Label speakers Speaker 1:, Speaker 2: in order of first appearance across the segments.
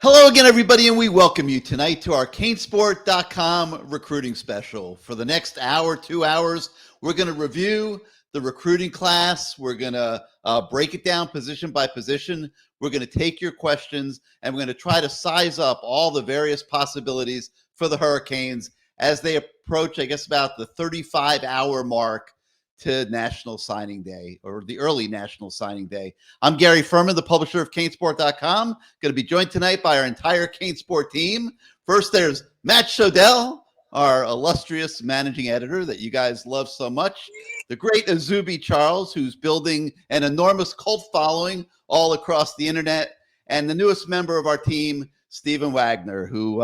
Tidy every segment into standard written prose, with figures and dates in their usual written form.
Speaker 1: Hello again, everybody, and we welcome you tonight to our Canesport.com recruiting special. For the next hour, 2 hours, we're going to review the recruiting class. We're going to break it down position by position. We're going to take your questions, and we're going to try to size up all the various possibilities for the Hurricanes as they approach, I guess, about the 35-hour mark to National Signing Day, or the early National Signing Day. I'm Gary Ferman, the publisher of Canesport.com. Going to be joined tonight by our entire Canesport team. First, there's Matt Shodell, our illustrious managing editor that you guys love so much. The great Izubee Charles, who's building an enormous cult following all across the internet. And the newest member of our team, Stephen Wagner, who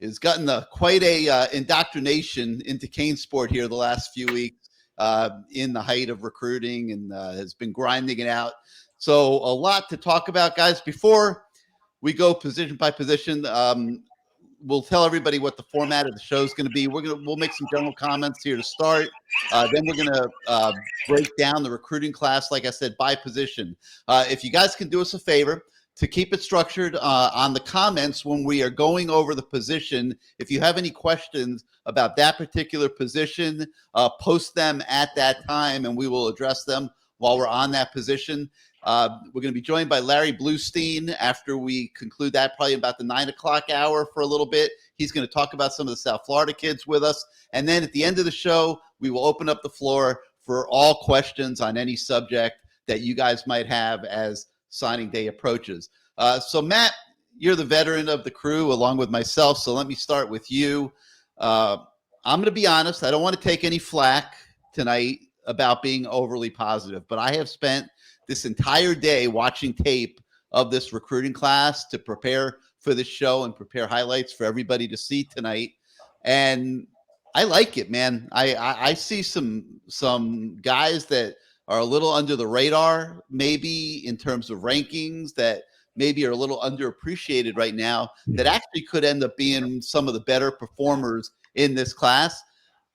Speaker 1: has gotten quite a indoctrination into Canesport here the last few weeks. In the height of recruiting and has been grinding it out. So a lot to talk about, guys. Before we go position by position, we'll tell everybody what the format of the show is going to be. We'll make some general comments here to start. Then we're going to break down the recruiting class, like I said, by position. If you guys can do us a favor, to keep it structured on the comments when we are going over the position. If you have any questions about that particular position, post them at that time and we will address them while we're on that position. We're going to be joined by Larry Bluestein after we conclude that, probably about the 9 o'clock hour for a little bit. He's going to talk about some of the South Florida kids with us. And then at the end of the show, we will open up the floor for all questions on any subject that you guys might have as signing day approaches. So Matt, you're the veteran of the crew along with myself. So let me start with you. I'm going to be honest. I don't want to take any flack tonight about being overly positive, but I have spent this entire day watching tape of this recruiting class to prepare for this show and prepare highlights for everybody to see tonight. And I like it, man. I see some guys that are a little under the radar, maybe in terms of rankings, that maybe are a little underappreciated right now, that actually could end up being some of the better performers in this class.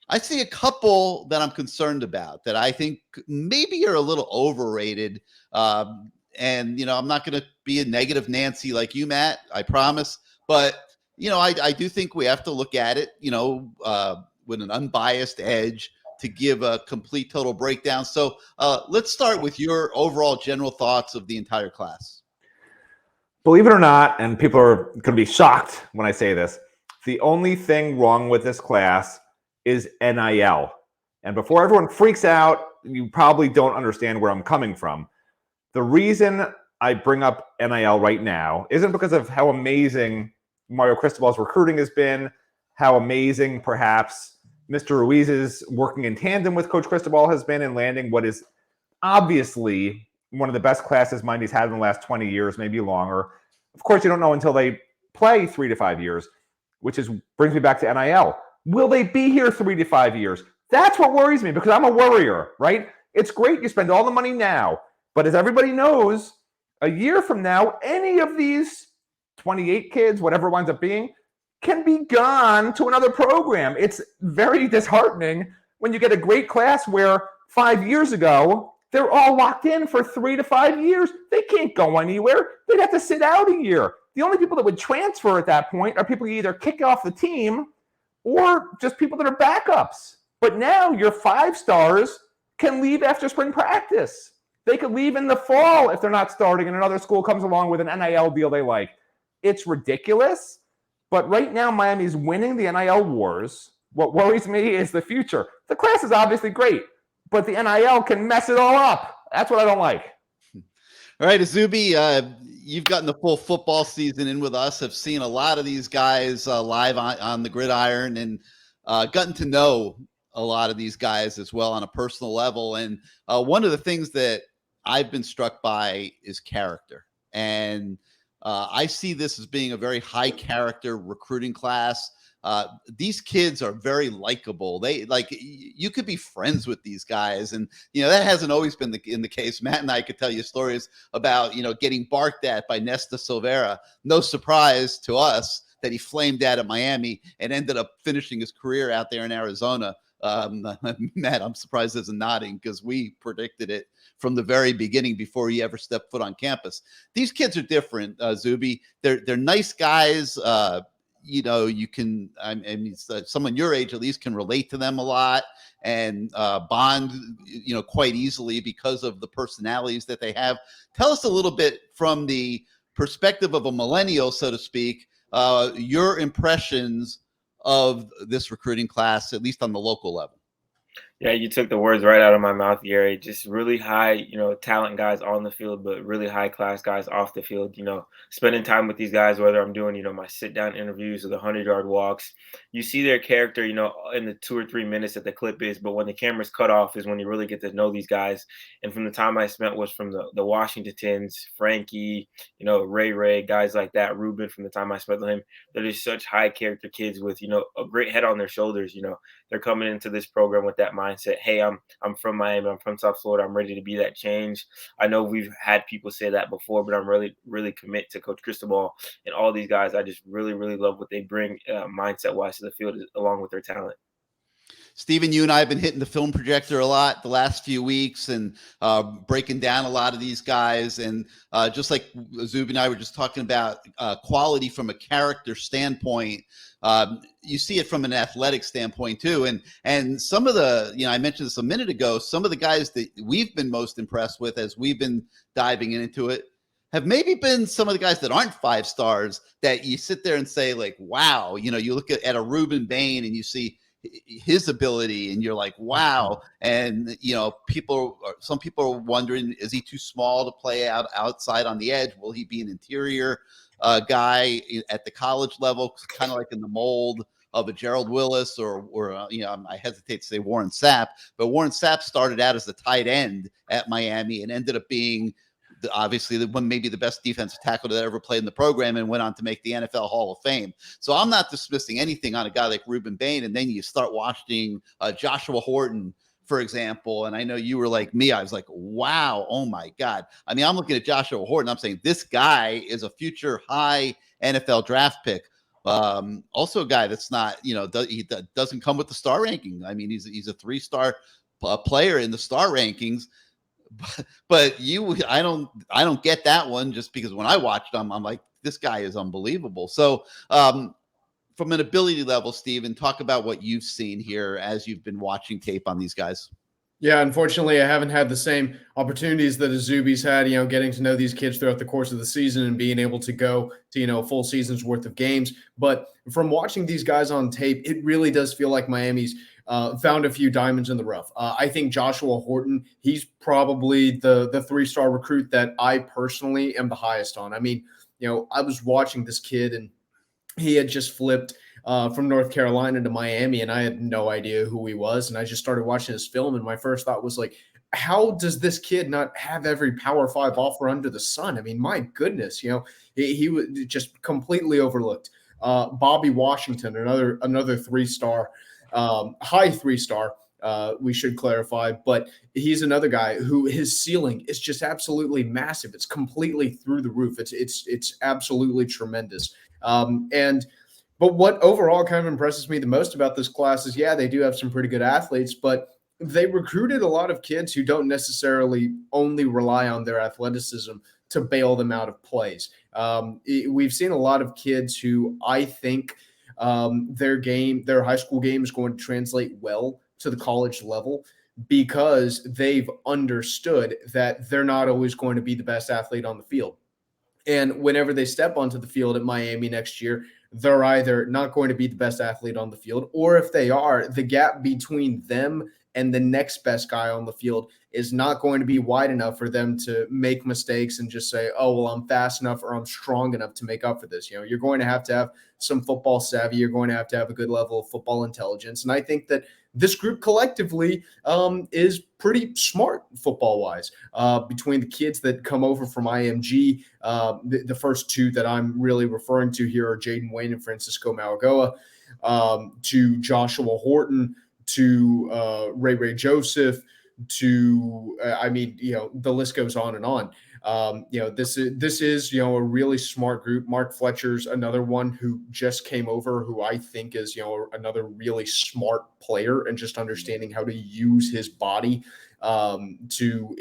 Speaker 1: I see a couple that I'm concerned about that I think maybe are a little overrated. And, you know, I'm not going to be a negative Nancy like you, Matt, I promise. But, you know, I do think we have to look at it, you know, with an unbiased edge to give a complete total breakdown. So let's start with your overall general thoughts of the entire class.
Speaker 2: Believe it or not, and people are going to be shocked when I say this, the only thing wrong with this class is NIL. And before everyone freaks out, you probably don't understand where I'm coming from. The reason I bring up NIL right now isn't because of how amazing Mario Cristobal's recruiting has been, how amazing perhaps Mr. Ruiz's working in tandem with Coach Cristobal has been in landing what is obviously one of the best classes Mindy's had in the last 20 years, maybe longer. Of course, you don't know until they play 3 to 5 years, which brings me back to NIL. Will they be here 3 to 5 years? That's what worries me because I'm a worrier, right? It's great you spend all the money now, but as everybody knows, a year from now, any of these 28 kids, whatever it winds up being, can be gone to another program. It's very disheartening when you get a great class where 5 years ago, they're all locked in for 3 to 5 years. They can't go anywhere. They'd have to sit out a year. The only people that would transfer at that point are people you either kick off the team or just people that are backups. But now your 5 stars can leave after spring practice. They could leave in the fall if they're not starting and another school comes along with an NIL deal they like. It's ridiculous. But right now, Miami's winning the NIL wars. What worries me is the future. The class is obviously great, but the NIL can mess it all up. That's what I don't like.
Speaker 1: All right, Izubee, you've gotten the full football season in with us. I've seen a lot of these guys live on the gridiron and gotten to know a lot of these guys as well on a personal level. And one of the things that I've been struck by is character. And I see this as being a very high character recruiting class. These kids are very likable. They you could be friends with these guys. And, you know, that hasn't always been in the case. Matt and I could tell you stories about, you know, getting barked at by Nesta Silvera. No surprise to us that he flamed out at Miami and ended up finishing his career out there in Arizona Matt, I'm surprised there's a nodding because we predicted it from the very beginning before he ever stepped foot on campus. These kids are different, Zubee. They're nice guys. You can, I mean, someone your age at least can relate to them a lot and bond, quite easily because of the personalities that they have. Tell us a little bit from the perspective of a millennial, so to speak, your impressions of this recruiting class, at least on the local level.
Speaker 3: Yeah, you took the words right out of my mouth, Gary. Just really high, talent guys on the field, but really high class guys off the field. Spending time with these guys, whether I'm doing, my sit down interviews or the 100-yard walks, you see their character, in the 2 or 3 minutes that the clip is. But when the camera's cut off is when you really get to know these guys. And from the time I spent was from the Washingtons, Frankie, Ray, guys like that, Ruben, from the time I spent with him. They're just such high character kids with, a great head on their shoulders. They're coming into this program with that mindset. Hey, I'm from Miami. I'm from South Florida. I'm ready to be that change. I know we've had people say that before, but I'm really, really commit to Coach Cristobal and all these guys. I just really, really love what they bring mindset-wise to the field along with their talent.
Speaker 1: Stephen, you and I have been hitting the film projector a lot the last few weeks and breaking down a lot of these guys. And just like Zubee and I were just talking about quality from a character standpoint, you see it from an athletic standpoint too. And some of the, I mentioned this a minute ago, some of the guys that we've been most impressed with as we've been diving into it have maybe been some of the guys that aren't 5 stars that you sit there and say like, wow, you look at a Ruben Bain and you see his ability and you're like, wow. And some people are wondering, is he too small to play outside on the edge? Will he be an interior guy at the college level, kind of like in the mold of a Gerald Willis or I hesitate to say Warren Sapp, but Warren Sapp started out as the tight end at Miami and ended up being obviously maybe the best defensive tackle that ever played in the program and went on to make the NFL Hall of Fame. So I'm not dismissing anything on a guy like Ruben Bain. And then you start watching Joshua Horton, for example. And I know you were like me. I was like, wow, oh my God. I mean, I'm looking at Joshua Horton. I'm saying this guy is a future high NFL draft pick. Also a guy that's not, he doesn't come with the star ranking. I mean, he's a 3-star player in the star rankings. But I don't get that one just because when I watched him, I'm like, this guy is unbelievable. So from an ability level, Stephen, talk about what you've seen here as you've been watching tape on these guys.
Speaker 4: Yeah, unfortunately, I haven't had the same opportunities that Izubee's had, getting to know these kids throughout the course of the season and being able to go to, a full season's worth of games. But from watching these guys on tape, it really does feel like Miami's found a few diamonds in the rough. I think Joshua Horton, he's probably the 3-star recruit that I personally am the highest on. I mean, I was watching this kid and he had just flipped from North Carolina to Miami, and I had no idea who he was. And I just started watching his film, and my first thought was like, how does this kid not have every Power 5 offer under the sun? I mean, my goodness, he was just completely overlooked. Bobby Washington, another 3-star, high 3-star, we should clarify, but he's another guy who his ceiling is just absolutely massive. It's completely through the roof. It's absolutely tremendous. But what overall kind of impresses me the most about this class is, yeah, they do have some pretty good athletes, but they recruited a lot of kids who don't necessarily only rely on their athleticism to bail them out of plays. We've seen a lot of kids who I think their high school game is going to translate well to the college level because they've understood that they're not always going to be the best athlete on the field. And whenever they step onto the field at Miami next year, they're either not going to be the best athlete on the field, or if they are, the gap between them and the next best guy on the field is not going to be wide enough for them to make mistakes and just say, oh, well, I'm fast enough or I'm strong enough to make up for this. You're going to have some football savvy. You're going to have a good level of football intelligence. And I think that this group collectively is pretty smart football-wise. Between the kids that come over from IMG, the first 2 that I'm really referring to here are Jaden Wayne and Francisco Malagoa, to Joshua Horton, to Ray Joseph, to I mean, the list goes on and on. This is a really smart group. Mark Fletcher's another one who just came over, who I think is another really smart player, and just understanding how to use his body to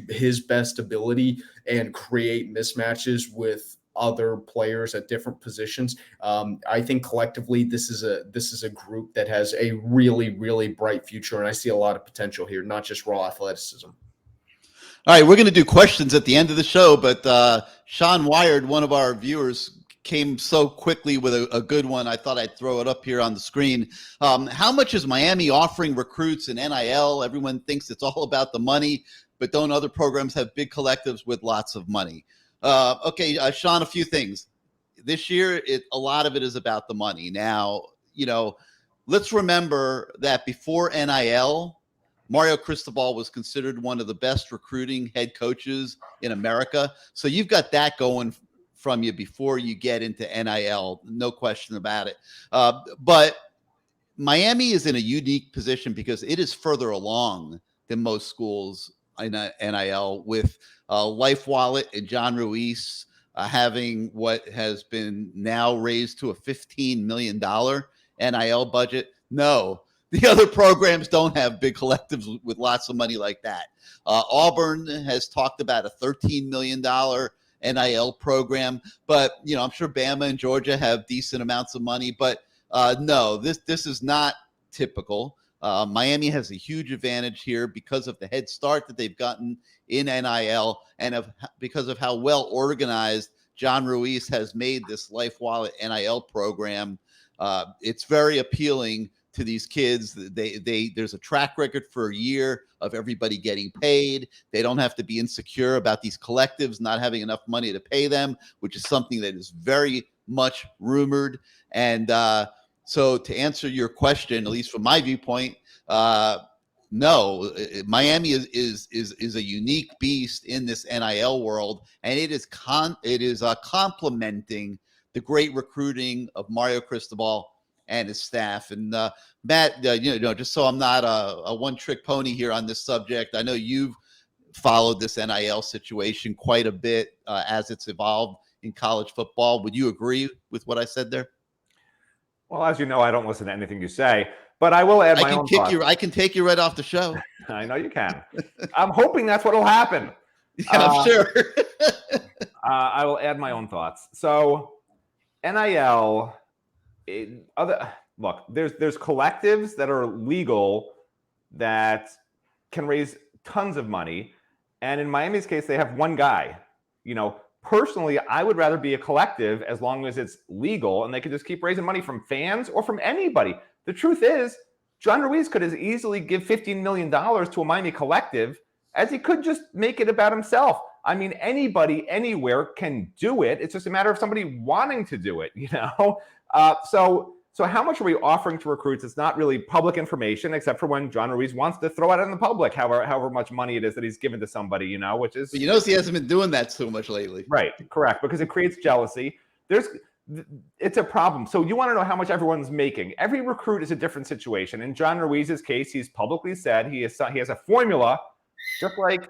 Speaker 4: his best ability and create mismatches with other players at different positions. I think collectively this is a group that has a really, really bright future, and I see a lot of potential here, not just raw athleticism.
Speaker 1: All right, we're going to do questions at the end of the show, but Sean Wired, one of our viewers, came so quickly with a good one. I thought I'd throw it up here on the screen. How much is Miami offering recruits in NIL? Everyone thinks it's all about the money, but don't other programs have big collectives with lots of money? Okay, Sean, a few things. This year, a lot of it is about the money. Now, let's remember that before NIL, Mario Cristobal was considered one of the best recruiting head coaches in America. So you've got that going from you before you get into NIL, no question about it. But Miami is in a unique position because it is further along than most schools in NIL, with Life Wallet and John Ruiz having what has been now raised to a $15 million NIL budget. No, the other programs don't have big collectives with lots of money like that. Auburn has talked about a $13 million NIL program, but I'm sure Bama and Georgia have decent amounts of money. But no, this is not typical. Miami has a huge advantage here because of the head start that they've gotten in NIL, and because of how well organized John Ruiz has made this Life Wallet NIL program. It's very appealing to these kids. There's a track record for a year of everybody getting paid. They don't have to be insecure about these collectives not having enough money to pay them, which is something that is very much rumored. And so to answer your question, at least from my viewpoint, no, Miami is a unique beast in this NIL world, and it is complementing the great recruiting of Mario Cristobal and his staff. And Matt, just so I'm not a one-trick pony here on this subject, I know you've followed this NIL situation quite a bit as it's evolved in college football. Would you agree with what I said there?
Speaker 2: Well, as you know, I don't listen to anything you say, but I will add my own thoughts.
Speaker 1: I can take you right off the show.
Speaker 2: I know you can. I'm hoping that's what will happen.
Speaker 1: Yeah, I'm sure.
Speaker 2: I will add my own thoughts. So NIL, look, there's collectives that are legal that can raise tons of money. And in Miami's case, they have one guy. Personally, I would rather be a collective as long as it's legal and they could just keep raising money from fans or from anybody. The truth is, John Ruiz could as easily give $15 million to a Miami collective as he could just make it about himself. I mean, anybody, anywhere can do it. It's just a matter of somebody wanting to do it, So how much are we offering to recruits? It's not really public information, except for when John Ruiz wants to throw it out in the public, however much money it is that he's given to somebody, which is...
Speaker 1: But he hasn't been doing that so much lately.
Speaker 2: Right, correct, because it creates jealousy. It's a problem. So you want to know how much everyone's making. Every recruit is a different situation. In John Ruiz's case, he's publicly said he has a formula,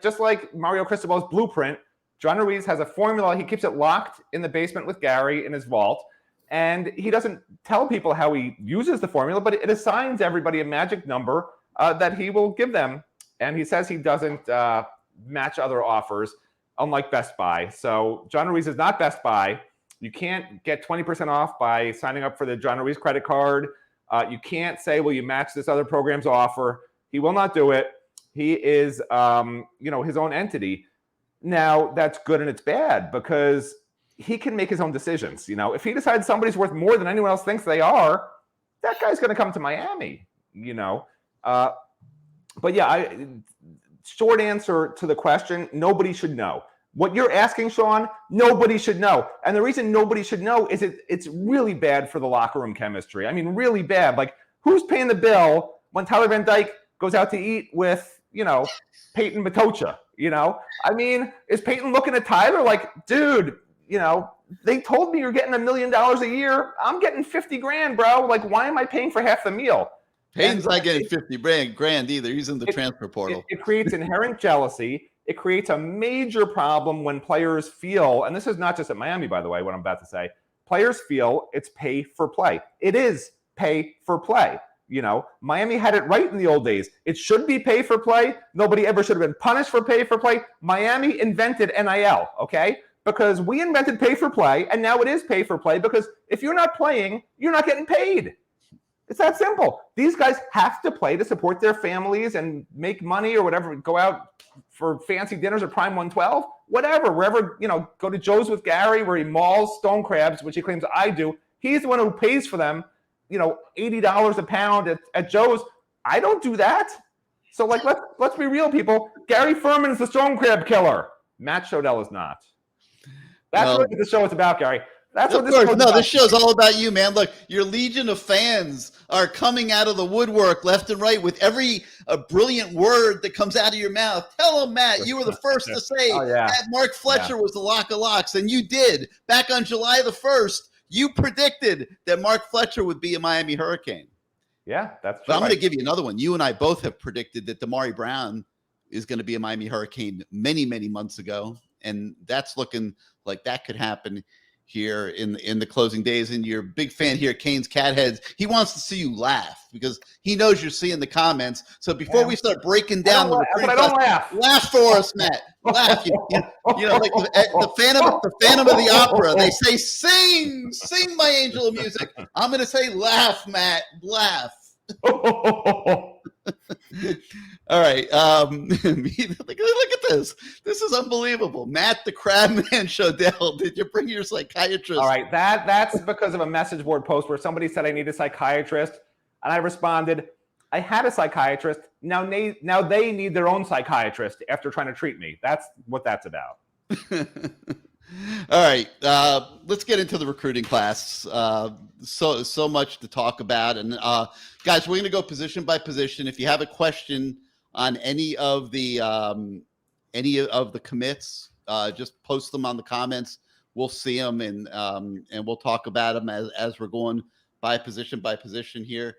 Speaker 2: just like Mario Cristobal's blueprint. John Ruiz has a formula. He keeps it locked in the basement with Gary in his vault. And he doesn't tell people how he uses the formula, but it assigns everybody a magic number that he will give them. And he says he doesn't match other offers, unlike Best Buy. So John Ruiz is not Best Buy. You can't get 20% off by signing up for the John Ruiz credit card. You can't say, well, you match this other program's offer. He will not do it. He is, his own entity. Now, that's good and it's bad because he can make his own decisions. If he decides somebody's worth more than anyone else thinks they are, that guy's going to come to Miami, But yeah, short answer to the question, nobody should know. What you're asking, Sean, nobody should know. And the reason nobody should know is it's really bad for the locker room chemistry. I mean, really bad. Like, who's paying the bill when Tyler Van Dyke goes out to eat with, Peyton Matocha, I mean, is Peyton looking at Tyler like, dude, they told me you're getting $1 million a year. I'm getting $50,000, bro. Like, why am I paying for half the meal?
Speaker 1: Payton's not getting 50 grand either. He's in the transfer portal.
Speaker 2: It creates inherent jealousy. It creates a major problem when players feel, and this is not just at Miami, by the way, what I'm about to say, players feel it's pay for play. It is pay for play. Miami had it right in the old days. It should be pay for play. Nobody ever should have been punished for pay for play. Miami invented NIL, okay? Because we invented pay for play, and now it is pay for play because if you're not playing, you're not getting paid. It's that simple. These guys have to play to support their families and make money or whatever, go out for fancy dinners at Prime 112, whatever, wherever, go to Joe's with Gary where he mauls stone crabs, which he claims I do. He's the one who pays for them, $80 a pound at Joe's. I don't do that. So let's be real, people. Gary Ferman is the stone crab killer. Matt Shodell is not. That's what the show is about, Gary. That's what this show's about.
Speaker 1: This show's all about you, man. Look, your legion of fans are coming out of the woodwork left and right with every brilliant word that comes out of your mouth. Tell them, Matt, you were the first to say that Mark Fletcher was the lock of locks, and you did. Back on July the 1st, you predicted that Mark Fletcher would be a Miami Hurricane.
Speaker 2: Yeah, that's true.
Speaker 1: But I'm going to give you another one. You and I both have predicted that Damari Brown is going to be a Miami Hurricane many, many months ago, and that's looking like that could happen here in the closing days. And you're a big fan here, Canes Catheads. He wants to see you laugh because he knows you're seeing the comments. So before we start breaking down laugh for us, Matt. Laugh. Like the Phantom of the Opera. They say, sing my angel of music. I'm going to say, laugh, Matt, laugh. All right. Look at this. This is unbelievable. Matt the Crabman Shodell, did you bring your psychiatrist?
Speaker 2: All right. That's because of a message board post where somebody said I need a psychiatrist. And I responded, I had a psychiatrist. Now they need their own psychiatrist after trying to treat me. That's what that's about.
Speaker 1: All right. Let's get into the recruiting class. So much to talk about. And guys, we're going to go position by position. If you have a question on any of the commits, just post them on the comments. We'll see them and we'll talk about them as we're going by position here.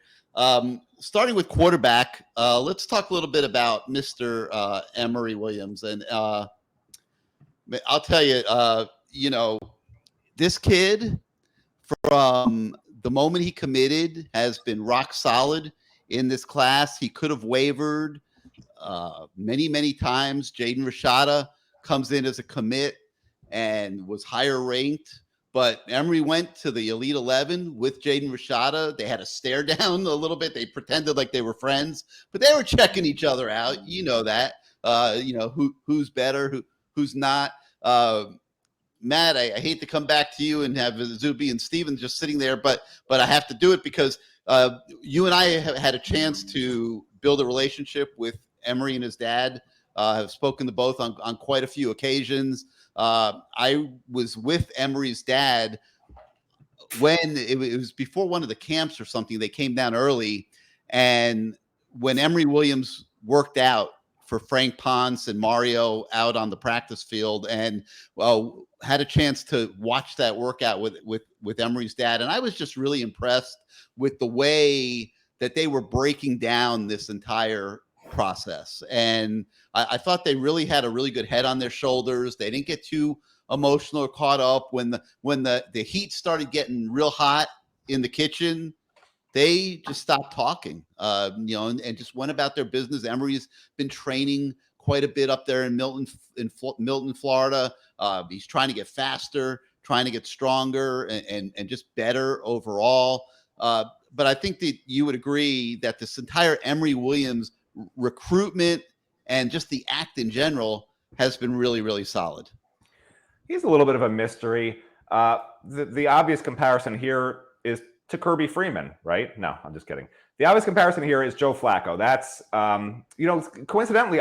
Speaker 1: Starting with quarterback, let's talk a little bit about Mr. Emory Williams. And I'll tell you, this kid from the moment he committed has been rock solid in this class. He could have wavered many, many times. Jaden Rashada comes in as a commit and was higher ranked, but Emory went to the Elite 11 with Jaden Rashada. They had a stare down a little bit. They pretended like they were friends, but they were checking each other out. You know that. Who's better, who's not. Matt, I hate to come back to you and have Izubee and Steven just sitting there, but I have to do it because you and I have had a chance to build a relationship with Emory and his dad. Have spoken to both on quite a few occasions. I was with Emory's dad when it was before one of the camps or something. They came down early, and when Emory Williams worked out for Frank Ponce and Mario out on the practice field, and had a chance to watch that workout with Emory's dad. And I was just really impressed with the way that they were breaking down this entire process. And I thought they really had a really good head on their shoulders. They didn't get too emotional or caught up when the heat started getting real hot in the kitchen. They just stopped talking, and just went about their business. Emory's been training quite a bit up there in Milton, Florida. He's trying to get faster, trying to get stronger, and just better overall. But I think that you would agree that this entire Emory Williams recruitment and just the act in general has been really, really solid.
Speaker 2: He's a little bit of a mystery. The obvious comparison here is to Kirby Freeman, right? No, I'm just kidding. The obvious comparison here is Joe Flacco. That's, coincidentally,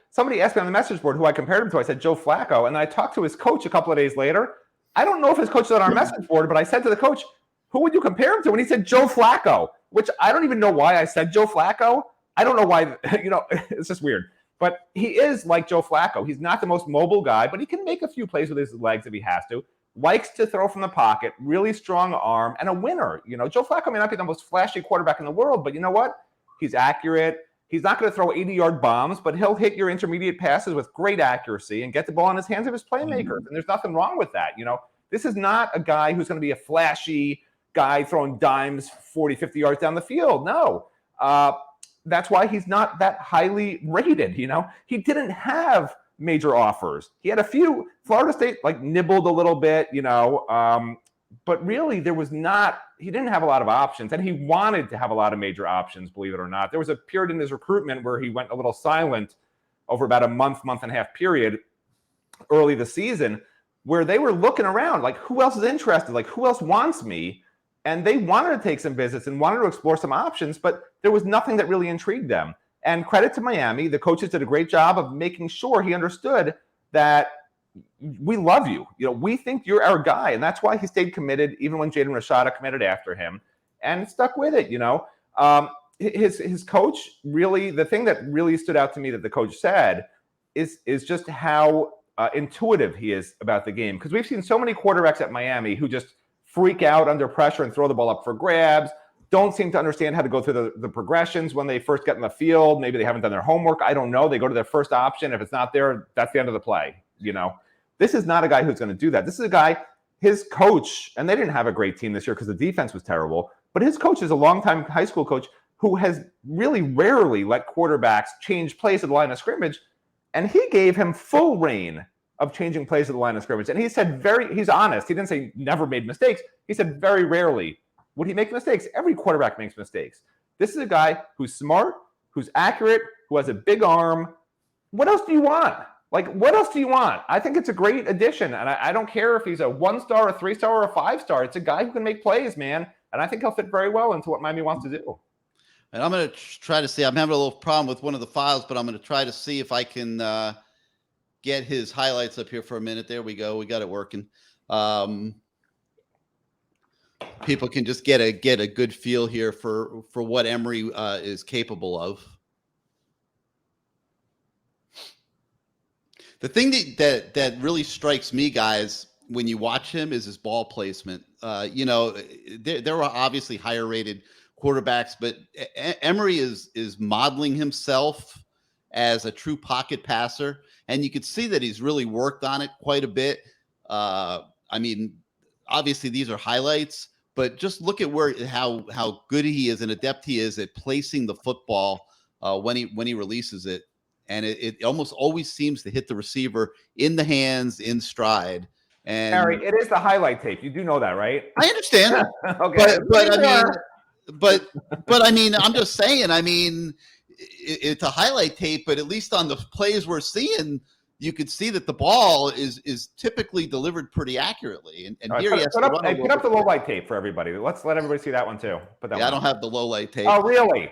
Speaker 2: somebody asked me on the message board who I compared him to. I said Joe Flacco, and I talked to his coach a couple of days later. I don't know if his coach is on our message board, but I said to the coach, who would you compare him to? And he said Joe Flacco, which I don't even know why I said Joe Flacco. I don't know why, it's just weird. But he is like Joe Flacco. He's not the most mobile guy, but he can make a few plays with his legs if he has to. Likes to throw from the pocket, really strong arm, and a winner. Joe Flacco may not be the most flashy quarterback in the world, but you know what? He's accurate. He's not going to throw 80-yard bombs, but he'll hit your intermediate passes with great accuracy and get the ball in his hands of his playmakers. And there's nothing wrong with that. This is not a guy who's going to be a flashy guy throwing dimes 40, 50 yards down the field. No. That's why he's not that highly rated. He didn't have major offers. He had a few. Florida State nibbled a little bit, but really he didn't have a lot of options, and he wanted to have a lot of major options, believe it or not. There was a period in his recruitment where he went a little silent over about a month and a half period early this season, where they were looking around who else is interested? Who else wants me? And they wanted to take some visits and wanted to explore some options, but there was nothing that really intrigued them. And credit to Miami, the coaches did a great job of making sure he understood that we love you. We think you're our guy. And that's why he stayed committed, even when Jaden Rashada committed after him, and stuck with it. His coach really, the thing that really stood out to me that the coach said is just how intuitive he is about the game. Because we've seen so many quarterbacks at Miami who just freak out under pressure and throw the ball up for grabs, don't seem to understand how to go through the progressions when they first get in the field. Maybe they haven't done their homework. I don't know. They go to their first option. If it's not there, that's the end of the play. This is not a guy who's going to do that. This is a guy, his coach, and they didn't have a great team this year because the defense was terrible, but his coach is a longtime high school coach who has really rarely let quarterbacks change plays at the line of scrimmage, and he gave him full reign of changing plays at the line of scrimmage. And he said he's honest. He didn't say never made mistakes. He said very rarely would he make mistakes. Every quarterback makes mistakes. This is a guy who's smart, who's accurate, who has a big arm. What else do you want? What else do you want? I think it's a great addition. And I don't care if he's a 1-star, a 3-star, or a 5-star. It's a guy who can make plays, man. And I think he'll fit very well into what Miami wants to do.
Speaker 1: And I'm going to try to see. I'm having a little problem with one of the files, but I'm going to try to see if I can get his highlights up here for a minute. There we go. We got it working. People can just get a good feel here for what Emory is capable of. The thing that really strikes me, guys, when you watch him is his ball placement. There were obviously higher rated quarterbacks, but Emory is modeling himself as a true pocket passer, and you could see that he's really worked on it quite a bit. Obviously these are highlights, but just look at how good he is and adept he is at placing the football when he releases it. And it almost always seems to hit the receiver in the hands, in stride. And
Speaker 2: Harry, it is the highlight tape. You do know that, right?
Speaker 1: I understand.
Speaker 2: Okay.
Speaker 1: But I'm just saying. It's a highlight tape, but at least on the plays we're seeing, you could see that the ball is typically delivered pretty actively. And
Speaker 2: right,
Speaker 1: here he has
Speaker 2: put up the low light tape for everybody. Let's let everybody see that one too.
Speaker 1: I don't have the low light tape.
Speaker 2: Oh, really?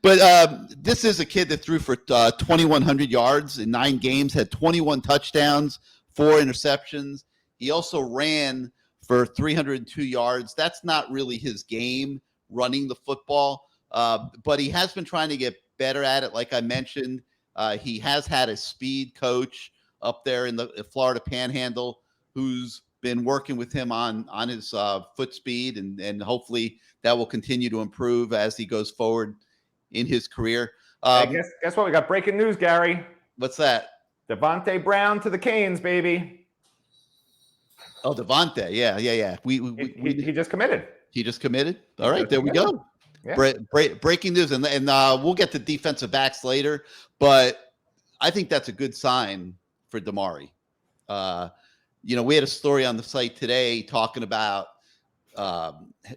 Speaker 1: But this is a kid that threw for 2,100 yards in 9 games, had 21 touchdowns, 4 interceptions. He also ran for 302 yards. That's not really his game, running the football, but he has been trying to get better at it. Like I mentioned, he has had a speed coach up there in the Florida Panhandle who's been working with him on his foot speed, and hopefully that will continue to improve as he goes forward in his career.
Speaker 2: Hey, guess what? We got breaking news, Gary.
Speaker 1: What's that?
Speaker 2: Devontae Brown to the Canes, baby.
Speaker 1: Oh, Devontae. Yeah.
Speaker 2: He just committed.
Speaker 1: He just committed. All right, there we go. Yeah. Breaking news, and we'll get to defensive backs later, but I think that's a good sign for Damari. We had a story on the site today talking about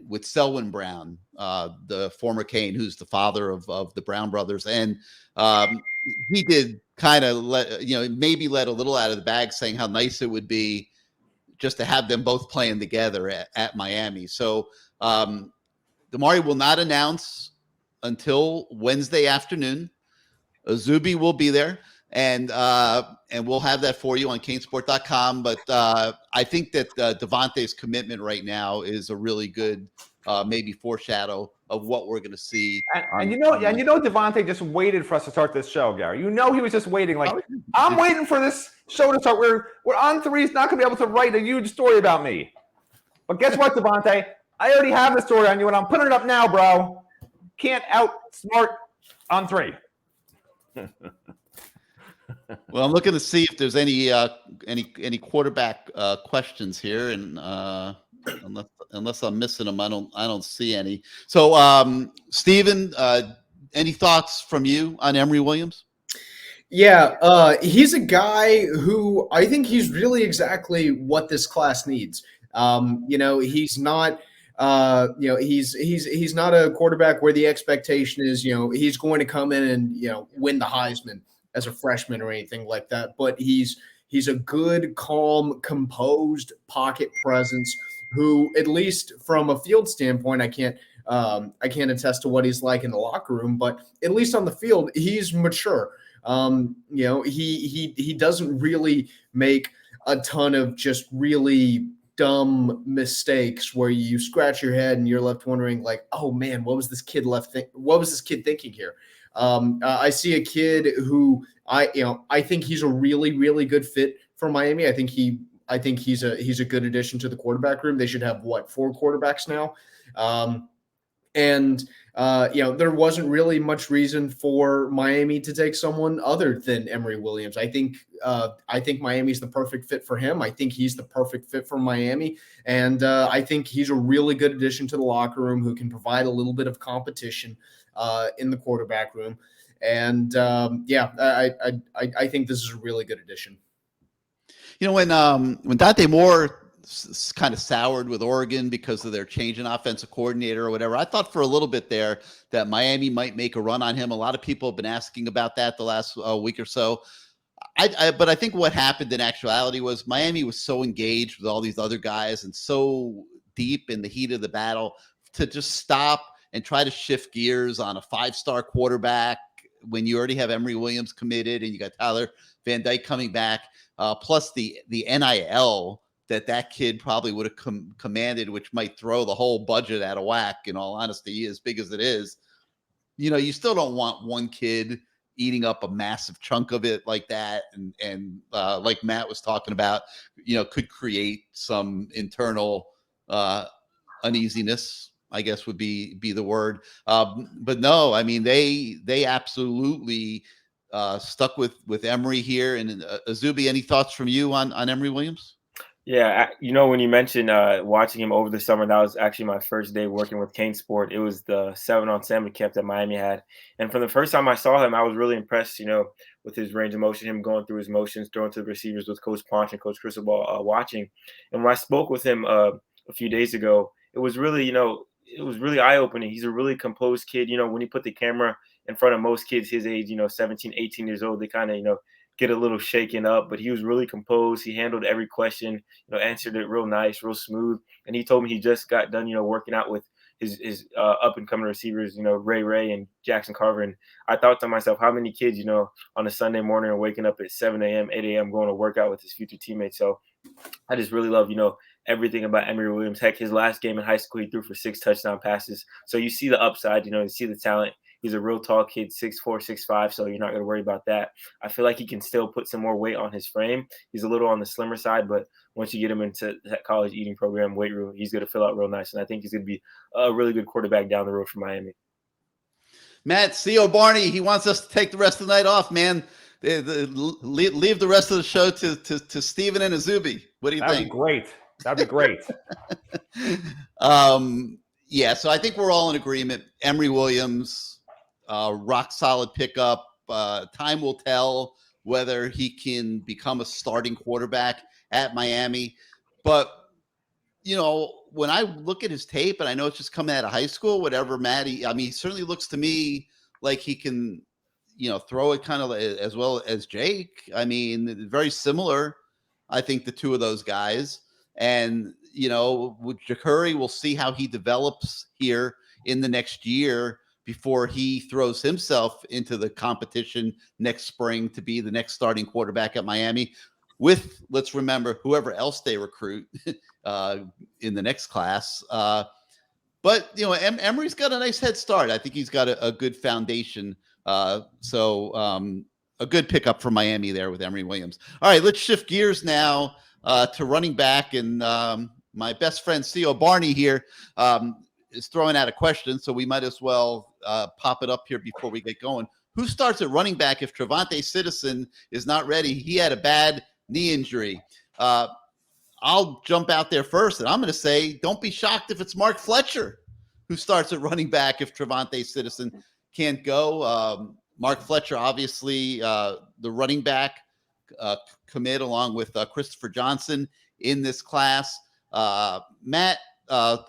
Speaker 1: with Selwyn Brown, the former Cane, who's the father of the Brown brothers, and he did kind of let a little out of the bag, saying how nice it would be just to have them both playing together at Miami. So Damari will not announce until Wednesday afternoon. Izubee will be there, and we'll have that for you on canesport.com. But I think that Devontae's commitment right now is a really good maybe foreshadow of what we're going to see.
Speaker 2: And Devontae just waited for us to start this show, Gary. He was just waiting. I'm waiting for this show to start. We're on 3. He's not going to be able to write a huge story about me. But guess what, Devontae? I already have the story on you, and I'm putting it up now, bro. can't outsmart on three.
Speaker 1: Well, I'm looking to see if there's any quarterback questions here, and unless I'm missing them, I don't see any. So, Steven, any thoughts from you on Emory Williams?
Speaker 4: Yeah, he's a guy who I think he's really exactly what this class needs. He's not. He's not a quarterback where the expectation is, he's going to come in and, win the Heisman as a freshman or anything like that. But he's a good, calm, composed pocket presence who, at least from a field standpoint, I can't attest to what he's like in the locker room, but at least on the field, he's mature. He doesn't really make a ton of just really dumb mistakes where you scratch your head and you're left wondering, like, oh man, what was this kid thinking here? I see a kid who I think he's a really, really good fit for Miami. I think he's a good addition to the quarterback room. They should have 4 quarterbacks now. There wasn't really much reason for Miami to take someone other than Emory Williams. I think Miami's the perfect fit for him. I think he's the perfect fit for Miami. And I think he's a really good addition to the locker room who can provide a little bit of competition in the quarterback room. And I think this is a really good addition.
Speaker 1: When Dante Moore kind of soured with Oregon because of their change in offensive coordinator or whatever, I thought for a little bit there that Miami might make a run on him. A lot of people have been asking about that the last week or so. But I think what happened in actuality was Miami was so engaged with all these other guys and so deep in the heat of the battle to just stop and try to shift gears on a 5-star quarterback when you already have Emory Williams committed and you got Tyler Van Dyke coming back, plus the NIL that kid probably would have commanded, which might throw the whole budget out of whack, in all honesty, as big as it is. You still don't want one kid eating up a massive chunk of it like that. And like Matt was talking about, could create some internal uneasiness, I guess would be the word. But no, I mean, they absolutely stuck with Emory here. And Izubee, any thoughts from you on Emory Williams?
Speaker 3: Yeah, when you mentioned watching him over the summer, that was actually my first day working with Kane Sport. It was the 7-on-7 camp that Miami had. And from the first time I saw him, I was really impressed, with his range of motion, him going through his motions, throwing to the receivers with Coach Ponch and Coach Cristobal watching. And when I spoke with him a few days ago, it was really, eye-opening. He's a really composed kid. When he put the camera in front of most kids his age, 17, 18 years old, they kind of, get a little shaken up, but he was really composed. He handled every question, answered it real nice, real smooth. And he told me he just got done, working out with his up and coming receivers, Ray and Jackson Carver. And I thought to myself, how many kids, on a Sunday morning are waking up at 7 a.m., 8 a.m. going to work out with his future teammates. So I just really love, everything about Emory Williams. Heck, his last game in high school, he threw for 6 touchdown passes. So you see the upside, you see the talent. He's a real tall kid, 6'4", 6'5", so you're not going to worry about that. I feel like he can still put some more weight on his frame. He's a little on the slimmer side, but once you get him into that college eating program, weight room, he's going to fill out real nice. And I think he's going to be a really good quarterback down the road for Miami.
Speaker 1: Matt, C.O. Barney, he wants us to take the rest of the night off, man. Leave the rest of the show to Steven and Izubee. What do you think?
Speaker 2: That'd be great. That'd be great.
Speaker 1: Yeah, so I think we're all in agreement. Emory Williams, rock solid pickup. Time will tell whether he can become a starting quarterback at Miami. But, when I look at his tape, and I know it's just coming out of high school, whatever, Matt, he certainly looks to me like he can, throw it kind of as well as Jake. I mean, very similar, I think, the two of those guys. And, with Jakuri, we'll see how he develops here in the next year before he throws himself into the competition next spring to be the next starting quarterback at Miami with, let's remember, whoever else they recruit in the next class. But, Emory's got a nice head start. I think he's got a good foundation. So a good pickup for Miami there with Emory Williams. All right, let's shift gears now to running back. And my best friend, C.O. Barney here. is throwing out a question, so we might as well pop it up here before we get going. Who starts at running back if Travante Citizen is not ready? He had a bad knee injury. I'll jump out there first, and I'm going to say don't be shocked if it's Mark Fletcher who starts at running back if Travante Citizen can't go. Mark Fletcher, obviously, the running back commit along with Christopher Johnson in this class. Matt, let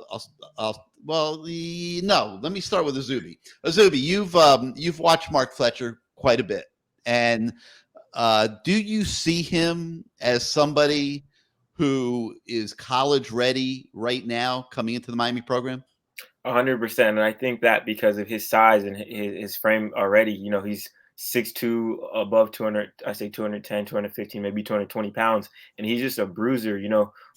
Speaker 1: me start with Izubee. Izubee, you've watched Mark Fletcher quite a bit, and do you see him as somebody who is college ready right now coming into the Miami program?
Speaker 3: 100%. And I think that because of his size and his frame already, he's 6'2", above 200, I say 210, 215, maybe 220 pounds. And he's just a bruiser.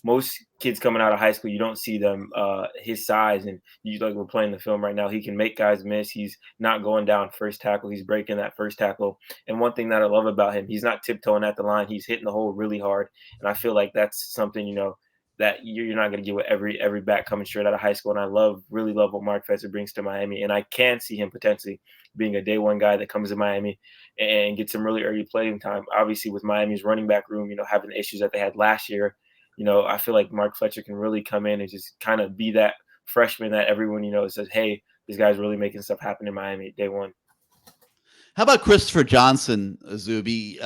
Speaker 3: Most kids coming out of high school, you don't see them his size. And we're playing the film right now. He can make guys miss. He's not going down first tackle. He's breaking that first tackle. And one thing that I love about him, he's not tiptoeing at the line. He's hitting the hole really hard. And I feel like that's something, that you're not going to get with every back coming straight out of high school. And I really love what Mark Fletcher brings to Miami. And I can see him potentially being a day one guy that comes to Miami and gets some really early playing time. Obviously, with Miami's running back room, having the issues that they had last year, I feel like Mark Fletcher can really come in and just kind of be that freshman that everyone, says, hey, this guy's really making stuff happen in Miami day one.
Speaker 1: How about Christopher Johnson, Izubee?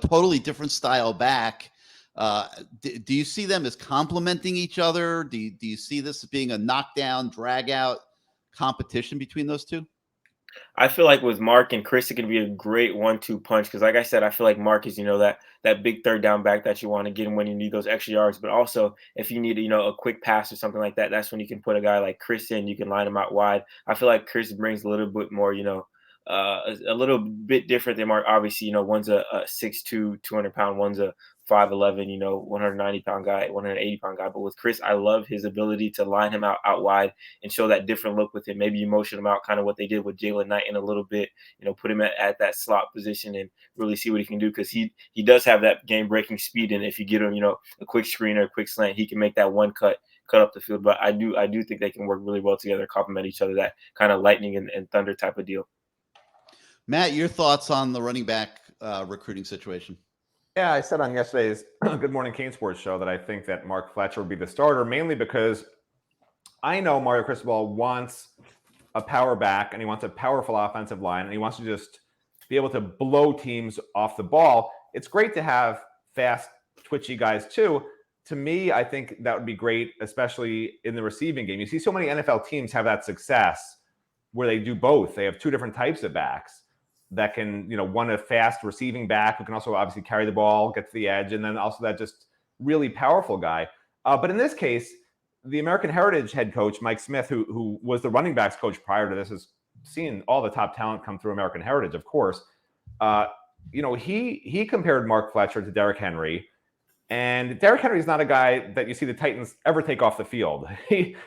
Speaker 1: Totally different style back. Do you see them as complementing each other? Do you see this as being a knockdown, drag out competition between those two?
Speaker 3: I feel like with Mark and Chris, it can be a great 1-2 punch. Because like I said, I feel like Mark is, that big third down back that you want to get him when you need those extra yards. But also if you need, a quick pass or something like that, that's when you can put a guy like Chris in. You can line him out wide. I feel like Chris brings a little bit more, a little bit different than Mark. Obviously, one's a 6'2", 200-pound, one's a 5'11", 190-pound guy, 180-pound guy. But with Chris, I love his ability to line him out wide and show that different look with him. Maybe you motion him out, kind of what they did with Jalen Knight in a little bit, put him at that slot position and really see what he can do, because he does have that game-breaking speed. And if you get him, a quick screen or a quick slant, he can make that one cut up the field. But I do think they can work really well together, complement each other, that kind of lightning and thunder type of deal.
Speaker 1: Matt, your thoughts on the running back recruiting situation?
Speaker 2: Yeah, I said on yesterday's Good Morning Cane Sports show that I think that Mark Fletcher would be the starter, mainly because I know Mario Cristobal wants a power back and he wants a powerful offensive line and he wants to just be able to blow teams off the ball. It's great to have fast, twitchy guys too. To me, I think that would be great, especially in the receiving game. You see so many NFL teams have that success where they do both. They have two different types of backs that can, one a fast receiving back who can also obviously carry the ball, get to the edge, and then also that just really powerful guy. But in this case, the American Heritage head coach, Mike Smith, who was the running backs coach prior to this, has seen all the top talent come through American Heritage, of course. He compared Mark Fletcher to Derrick Henry. And Derrick Henry is not a guy that you see the Titans ever take off the field.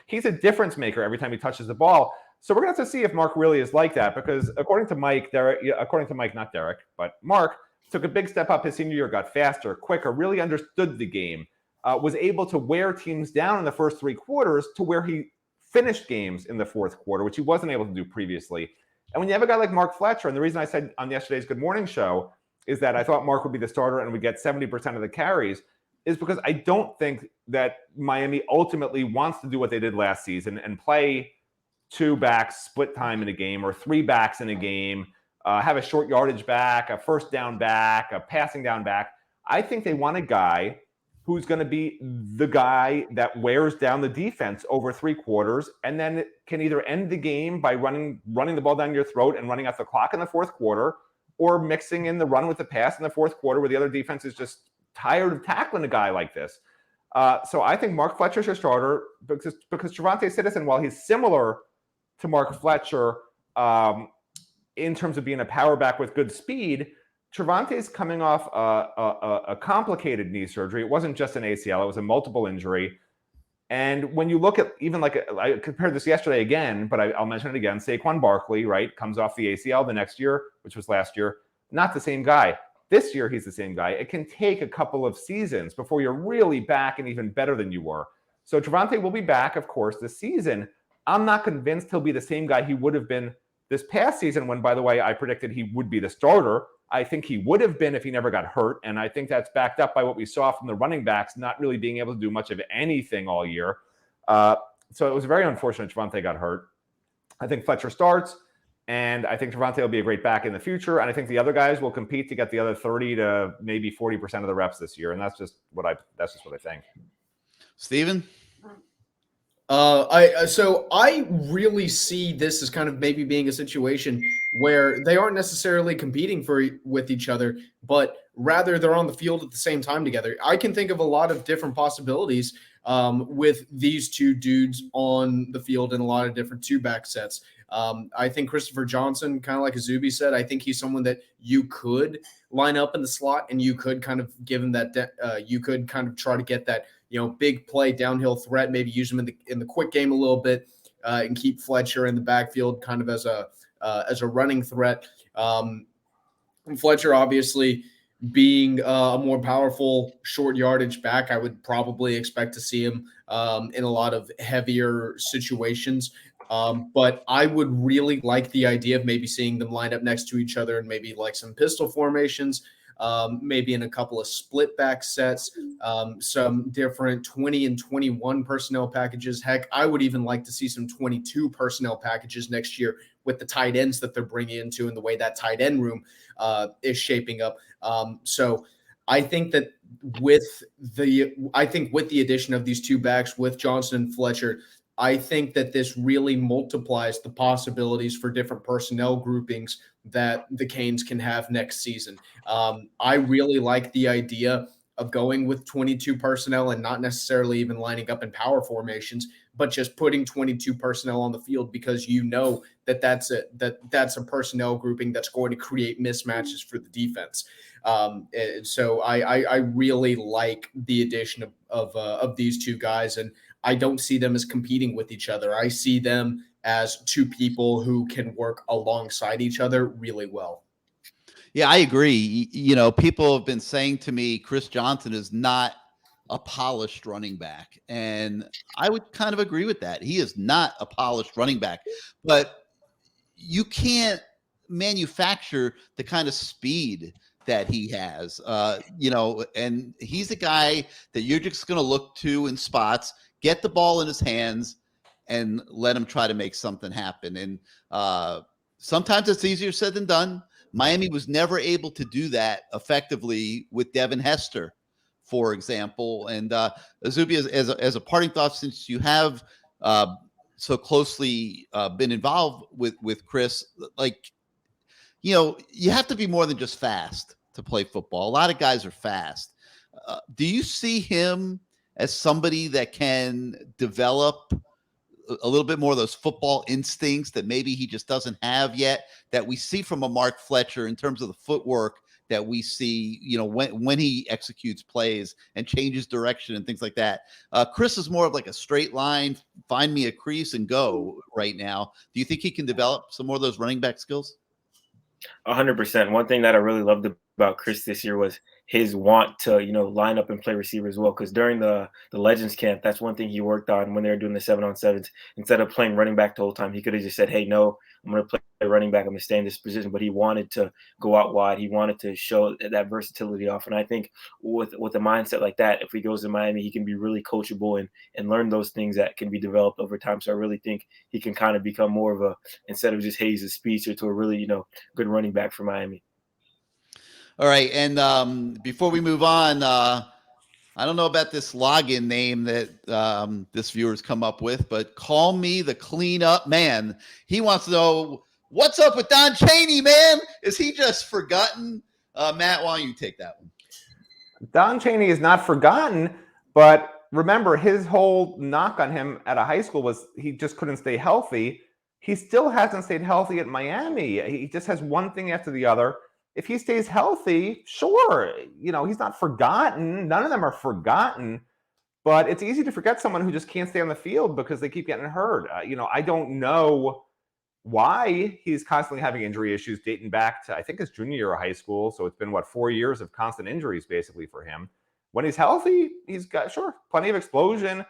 Speaker 2: He's a difference maker every time he touches the ball. So we're going to have to see if Mark really is like that, because according to Mike, not Derek, but Mark took a big step up his senior year, got faster, quicker, really understood the game, was able to wear teams down in the first three quarters to where he finished games in the fourth quarter, which he wasn't able to do previously. And when you have a guy like Mark Fletcher, and the reason I said on yesterday's Good Morning show is that I thought Mark would be the starter and would get 70% of the carries, is because I don't think that Miami ultimately wants to do what they did last season and play two backs split time in a game or three backs in a game, have a short yardage back, a first down back, a passing down back. I think they want a guy who's going to be the guy that wears down the defense over three quarters and then can either end the game by running the ball down your throat and running out the clock in the fourth quarter, or mixing in the run with the pass in the fourth quarter where the other defense is just tired of tackling a guy like this. So I think Mark Fletcher's your starter because Travante Citizen, while he's similar to Mark Fletcher in terms of being a power back with good speed, Travante's coming off a complicated knee surgery. It wasn't just an ACL. It was a multiple injury. And when you look at I compared this yesterday again, but I'll mention it again, Saquon Barkley, right, comes off the ACL the next year, which was last year. Not the same guy. This year, he's the same guy. It can take a couple of seasons before you're really back and even better than you were. So Travante will be back, of course, this season. I'm not convinced he'll be the same guy he would have been this past season when, by the way, I predicted he would be the starter. I think he would have been if he never got hurt, and I think that's backed up by what we saw from the running backs not really being able to do much of anything all year. So it was very unfortunate Trevante got hurt. I think Fletcher starts, and I think Trevante will be a great back in the future, and I think the other guys will compete to get the other 30 to maybe 40% of the reps this year, and that's just what I think.
Speaker 1: Steven?
Speaker 4: So I really see this as kind of maybe being a situation where they aren't necessarily competing with each other, but rather they're on the field at the same time together. I can think of a lot of different possibilities with these two dudes on the field in a lot of different two-back sets. I think Christopher Johnson, kind of like Izubee said, I think he's someone that you could line up in the slot and you could kind of give him that. You could kind of try to get that, big play downhill threat. Maybe use him in the quick game a little bit and keep Fletcher in the backfield kind of as a running threat. Fletcher obviously being a more powerful short yardage back, I would probably expect to see him in a lot of heavier situations. But I would really like the idea of maybe seeing them line up next to each other and maybe like some pistol formations, maybe in a couple of split back sets, some different 20 and 21 personnel packages. Heck, I would even like to see some 22 personnel packages next year with the tight ends that they're bringing into and the way that tight end room is shaping up. So I think that with the addition of these two backs with Johnson and Fletcher, I think that this really multiplies the possibilities for different personnel groupings that the Canes can have next season. I really like the idea of going with 22 personnel and not necessarily even lining up in power formations, but just putting 22 personnel on the field because that's a personnel grouping that's going to create mismatches for the defense. So I really like the addition of these two guys, and I don't see them as competing with each other. I see them as two people who can work alongside each other really well.
Speaker 1: Yeah, I agree. People have been saying to me, Chris Johnson is not a polished running back. And I would kind of agree with that. He is not a polished running back, but you can't manufacture the kind of speed that he has, and he's a guy that you're just going to look to in spots, get the ball in his hands and let him try to make something happen. And sometimes it's easier said than done. Miami was never able to do that effectively with Devin Hester, for example. And Izubee, as a parting thought, since you have so closely been involved with Chris, you have to be more than just fast to play football. A lot of guys are fast. Do you see him as somebody that can develop a little bit more of those football instincts that maybe he just doesn't have yet, that we see from a Mark Fletcher in terms of the footwork that we see, when he executes plays and changes direction and things like that? Chris is more of like a straight line, find me a crease and go right now. Do you think he can develop some more of those running back skills?
Speaker 3: 100%. One thing that I really loved about Chris this year was his want to, line up and play receiver as well. Because during the Legends camp, that's one thing he worked on when they were doing the 7-on-7s. Instead of playing running back the whole time, he could have just said, hey, no, I'm going to play running back. I'm going to stay in this position. But he wanted to go out wide. He wanted to show that versatility off. And I think with a mindset like that, if he goes to Miami, he can be really coachable and learn those things that can be developed over time. So I really think he can kind of become more of instead of just Hayes' a speedster, to a really, good running back for Miami.
Speaker 1: All right. And before we move on, I don't know about this login name that this viewer's come up with, but call me the cleanup man. He wants to know, what's up with Don Chaney, man? Is he just forgotten? Matt, why don't you take that one?
Speaker 2: Don Chaney is not forgotten, but remember, his whole knock on him at a high school was he just couldn't stay healthy. He still hasn't stayed healthy at Miami. He just has one thing after the other. If he stays healthy, sure, he's not forgotten. None of them are forgotten, but it's easy to forget someone who just can't stay on the field because they keep getting hurt. I don't know why he's constantly having injury issues dating back to, I think, his junior year of high school. So it's been, 4 years of constant injuries basically for him. When he's healthy, he's got, plenty of explosion.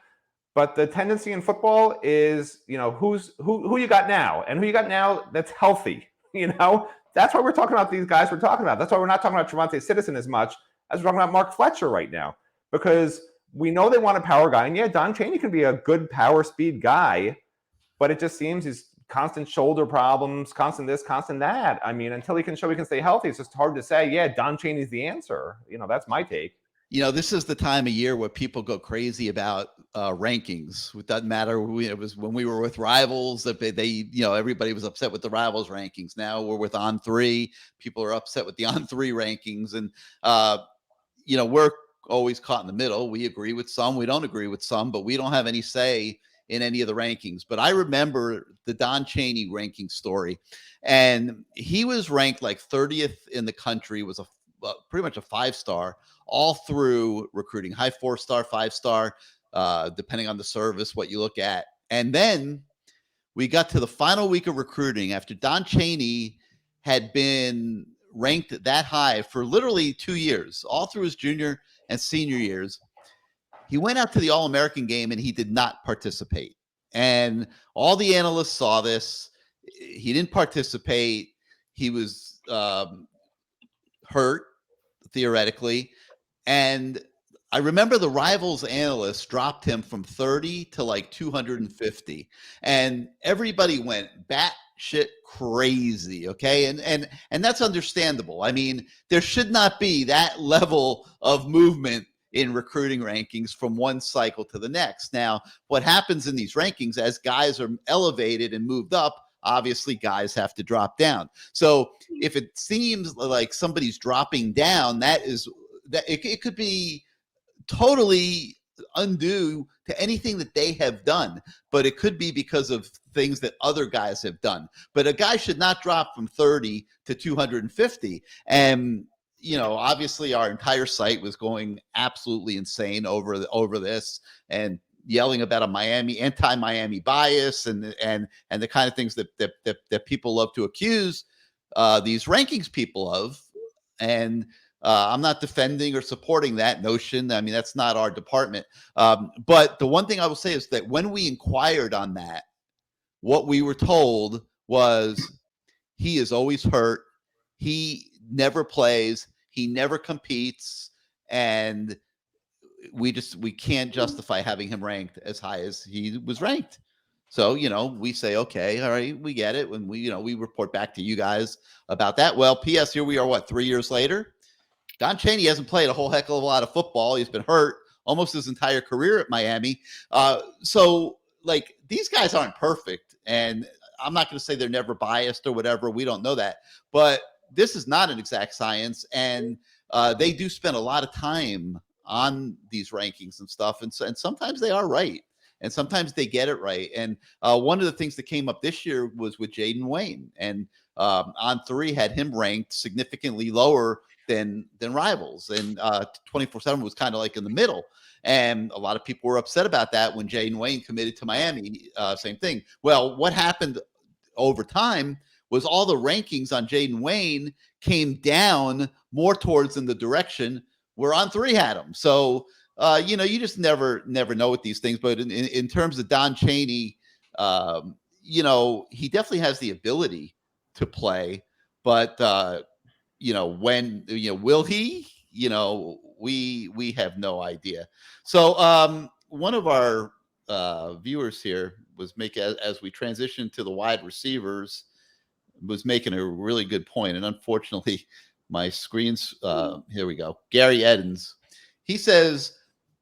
Speaker 2: But the tendency in football is, who you got now, and who you got now that's healthy. That's why we're talking about these guys we're talking about. That's why we're not talking about Trevante Citizen as much as we're talking about Mark Fletcher right now, because we know they want a power guy, and yeah, Don Chaney can be a good power speed guy, but it just seems he's constant shoulder problems, constant this, constant that. I mean, until he can show he can stay healthy, it's just hard to say, yeah, Don Chaney's the answer. That's my take.
Speaker 1: This is the time of year where people go crazy about rankings. It doesn't matter. It was when we were with Rivals that they everybody was upset with the Rivals rankings. Now we're with On3. People are upset with the On3 rankings, and we're always caught in the middle. We agree with some, we don't agree with some, but we don't have any say in any of the rankings. But I remember the Don Chaney ranking story, and he was ranked like 30th in the country. Was pretty much a 5-star all through recruiting, high 4-star, 5-star, depending on the service, what you look at. And then we got to the final week of recruiting after Don Chaney had been ranked that high for literally 2 years, all through his junior and senior years. He went out to the All-American game and he did not participate. And all the analysts saw this. He didn't participate. He was hurt, theoretically. And I remember the Rivals analysts dropped him from 30 to like 250. And everybody went batshit crazy. Okay. And that's understandable. I mean, there should not be that level of movement in recruiting rankings from one cycle to the next. Now, what happens in these rankings as guys are elevated and moved up, obviously guys have to drop down. So if it seems like somebody's dropping down, that it could be totally undue to anything that they have done, but it could be because of things that other guys have done. But a guy should not drop from 30 to 250. And obviously our entire site was going absolutely insane over this and yelling about a anti-Miami bias and the kind of things that people love to accuse these rankings people of. And I'm not defending or supporting that notion. I mean, that's not our department. But the one thing I will say is that when we inquired on that, what we were told was he is always hurt. He never plays. He never competes. And we can't justify having him ranked as high as he was ranked. So, we say, okay, all right, we get it. When we report back to you guys about that. Well, P.S. here we are, 3 years later? Don Chaney hasn't played a whole heck of a lot of football. He's been hurt almost his entire career at Miami. So, these guys aren't perfect. And I'm not going to say they're never biased or whatever. We don't know that. But this is not an exact science. And they do spend a lot of time on these rankings and stuff. And sometimes they are right. And sometimes they get it right. And one of the things that came up this year was with Jaden Wayne. And On3 had him ranked significantly lower than Rivals. And 24/7 was kind of like in the middle. And a lot of people were upset about that when Jaden Wayne committed to Miami. Same thing. Well, what happened over time was all the rankings on Jaden Wayne came down more towards in the direction where On3 had him. So, you just never know with these things. But in terms of Don Chaney, he definitely has the ability to play. But, when, will he? We have no idea. So one of our viewers here was as we transition to the wide receivers, was making a really good point. And unfortunately, my screen's here we go. Gary Edens. He says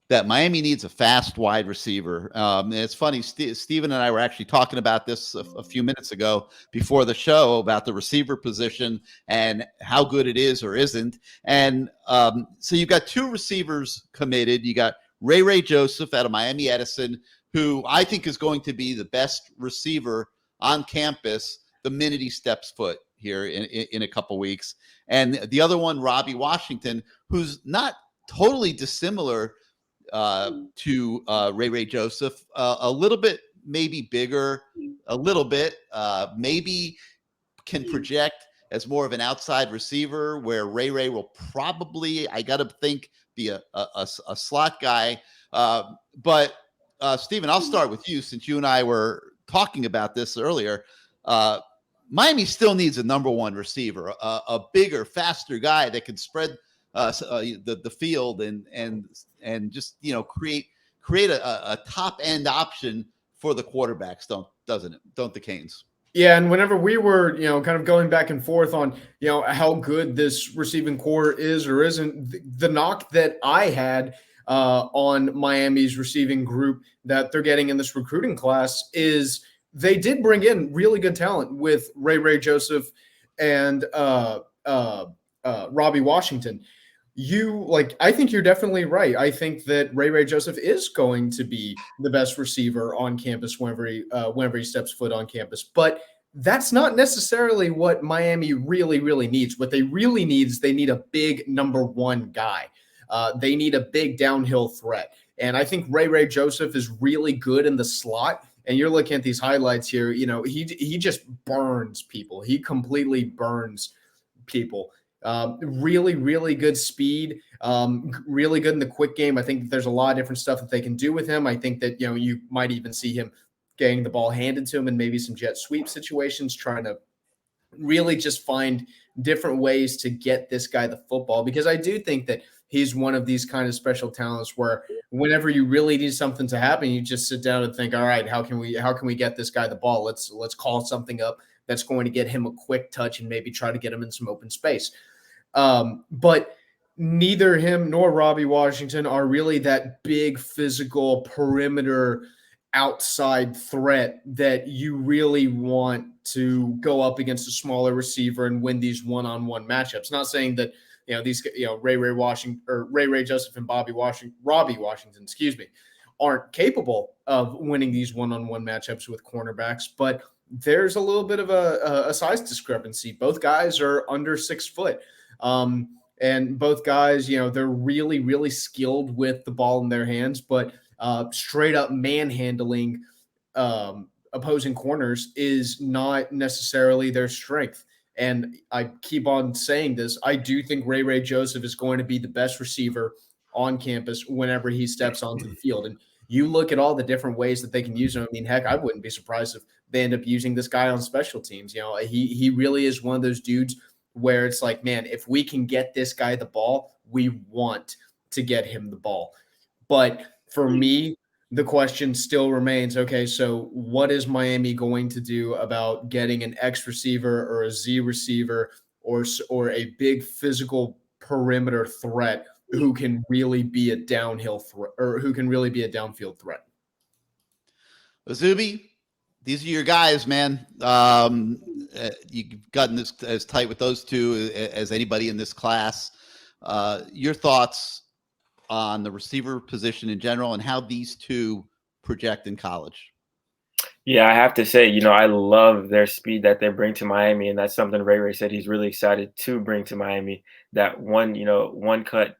Speaker 1: that Miami needs a fast wide receiver. And it's funny, Steven and I were actually talking about this a few minutes ago before the show about the receiver position and how good it is or isn't. And so you've got 2 receivers committed. You got Ray Joseph out of Miami Edison, who I think is going to be the best receiver on campus the minute he steps foot here in a couple weeks. And the other one, Robbie Washington, who's not totally dissimilar to Ray Joseph, a little bit maybe bigger, a little bit maybe can project as more of an outside receiver, where Ray will probably, I got to think, be a slot guy. But Stephen, I'll start with you since you and I were talking about this earlier. Miami still needs a number one receiver, a bigger, faster guy that can spread the field and just create a top end option for the quarterbacks. Don't the Canes?
Speaker 4: Yeah, and whenever we were, kind of going back and forth on, how good this receiving core is or isn't, the knock that I had on Miami's receiving group that they're getting in this recruiting class is they did bring in really good talent with Ray Joseph and Robbie Washington. I think you're definitely right. I think that Ray Joseph is going to be the best receiver on campus whenever he steps foot on campus. But that's not necessarily what Miami really needs. What they really need is they need a big number one guy. They need a big downhill threat. And I think Ray Joseph is really good in the slot. And you're looking at these highlights here. He just burns people. He completely burns people. Really good speed, really good in the quick game. I think there's a lot of different stuff that they can do with him. I think that, you might even see him getting the ball handed to him in maybe some jet sweep situations, trying to really just find different ways to get this guy the football, because I do think that he's one of these kind of special talents where whenever you really need something to happen, you just sit down and think, all right, how can we get this guy the ball? Let's call something up that's going to get him a quick touch and maybe try to get him in some open space. But neither him nor Robbie Washington are really that big physical perimeter outside threat that you really want to go up against a smaller receiver and win these one-on-one matchups. Not saying that, these, Ray Joseph and Robbie Washington, aren't capable of winning these one-on-one matchups with cornerbacks, but there's a little bit of a size discrepancy. Both guys are under 6 foot. And both guys, they're really skilled with the ball in their hands, but straight up manhandling opposing corners is not necessarily their strength. And I keep on saying this. I do think Ray Joseph is going to be the best receiver on campus whenever he steps onto the field. And you look at all the different ways that they can use him. I mean, heck, I wouldn't be surprised if they end up using this guy on special teams. He really is one of those dudes where it's like, man, if we can get this guy the ball, we want to get him the ball. But for me, the question still remains, okay, so what is Miami going to do about getting an X receiver or a Z receiver or a big physical perimeter threat who can really be a downhill threat or who can really be a downfield threat?
Speaker 1: Izubee, these are your guys, man. You've gotten this as tight with those two as anybody in this class. Your thoughts on the receiver position in general and how these two project in college?
Speaker 3: Yeah, I have to say, I love their speed that they bring to Miami, and that's something Ray said he's really excited to bring to Miami. That one cut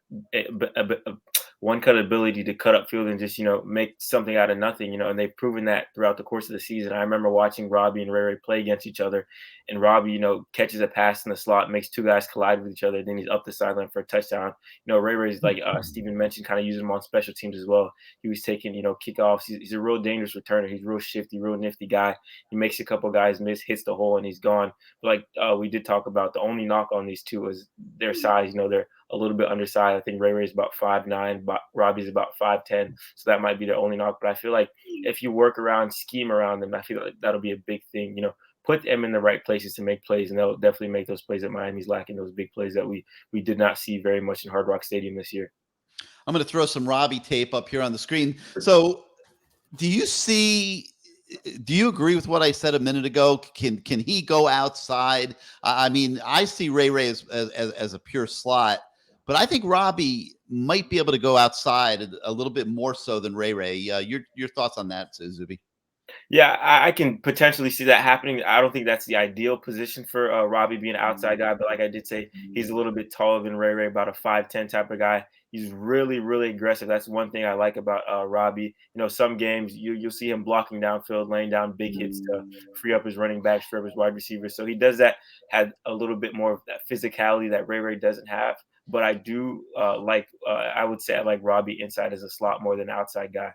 Speaker 3: ability to cut upfield and just, make something out of nothing, and they've proven that throughout the course of the season. I remember watching Robbie and Ray play against each other, and Robbie, catches a pass in the slot, makes two guys collide with each other, then he's up the sideline for a touchdown. Ray's like Stephen mentioned, kind of using him on special teams as well. He was taking, kickoffs. He's a real dangerous returner. He's real shifty, real nifty guy. He makes a couple guys miss, hits the hole, and he's gone. But we did talk about, the only knock on these two is their size. They're a little bit undersized. I think Ray is about 5'9", but Robbie's about 5'10", so that might be their only knock. But I feel like if you work around, scheme around them, I feel like that'll be a big thing. Put them in the right places to make plays, and they'll definitely make those plays that Miami's lacking, those big plays that we did not see very much in Hard Rock Stadium this year.
Speaker 1: I'm going to throw some Robbie tape up here on the screen. So do you agree with what I said a minute ago? Can he go outside? I mean, I see Ray as a pure slot, but I think Robbie might be able to go outside a little bit more so than Ray. Your thoughts on that, Izubee?
Speaker 3: Yeah, I can potentially see that happening. I don't think that's the ideal position for Robbie being an outside guy, but like I did say, he's a little bit taller than Ray, about a 5'10" type of guy. He's really aggressive. That's one thing I like about Robbie. Some games you'll see him blocking downfield, laying down big hits to free up his running backs, free up his wide receivers. So he does that, had a little bit more of that physicality that Ray doesn't have. But I do I would say I like Robbie inside as a slot more than outside guy.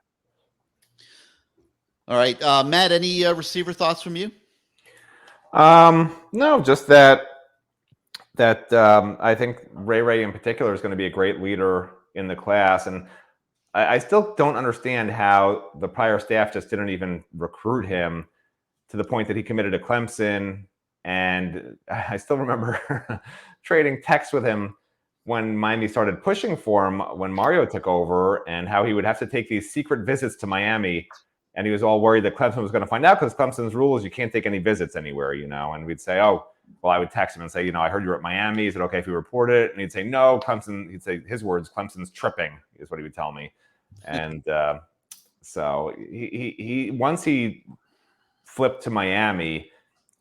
Speaker 1: All right, Matt. Any receiver thoughts from you?
Speaker 2: No, just that I think Ray in particular is going to be a great leader in the class, and I still don't understand how the prior staff just didn't even recruit him to the point that he committed to Clemson. And I still remember trading texts with him when Miami started pushing for him when Mario took over, and how he would have to take these secret visits to Miami. And he was all worried that Clemson was going to find out, because Clemson's rule is you can't take any visits anywhere, And we'd say, oh, well, I would text him and say, I heard you were at Miami. Is it okay if we report it? And he'd say, no, Clemson. He'd say his words, Clemson's tripping, is what he would tell me. And so he once he flipped to Miami,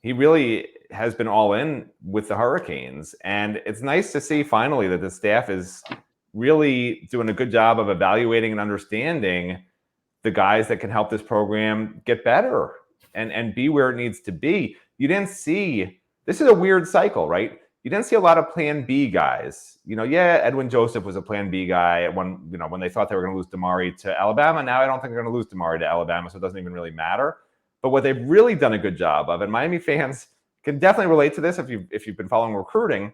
Speaker 2: he really has been all in with the Hurricanes. And it's nice to see finally that the staff is really doing a good job of evaluating and understanding the guys that can help this program get better and be where it needs to be. You didn't see, this is a weird cycle, right? You didn't see a lot of plan B guys. Edwin Joseph was a plan B guy when they thought they were going to lose Damari to Alabama. Now I don't think they're going to lose Damari to Alabama, so it doesn't even really matter. But what they've really done a good job of, and Miami fans can definitely relate to this if you've been following recruiting,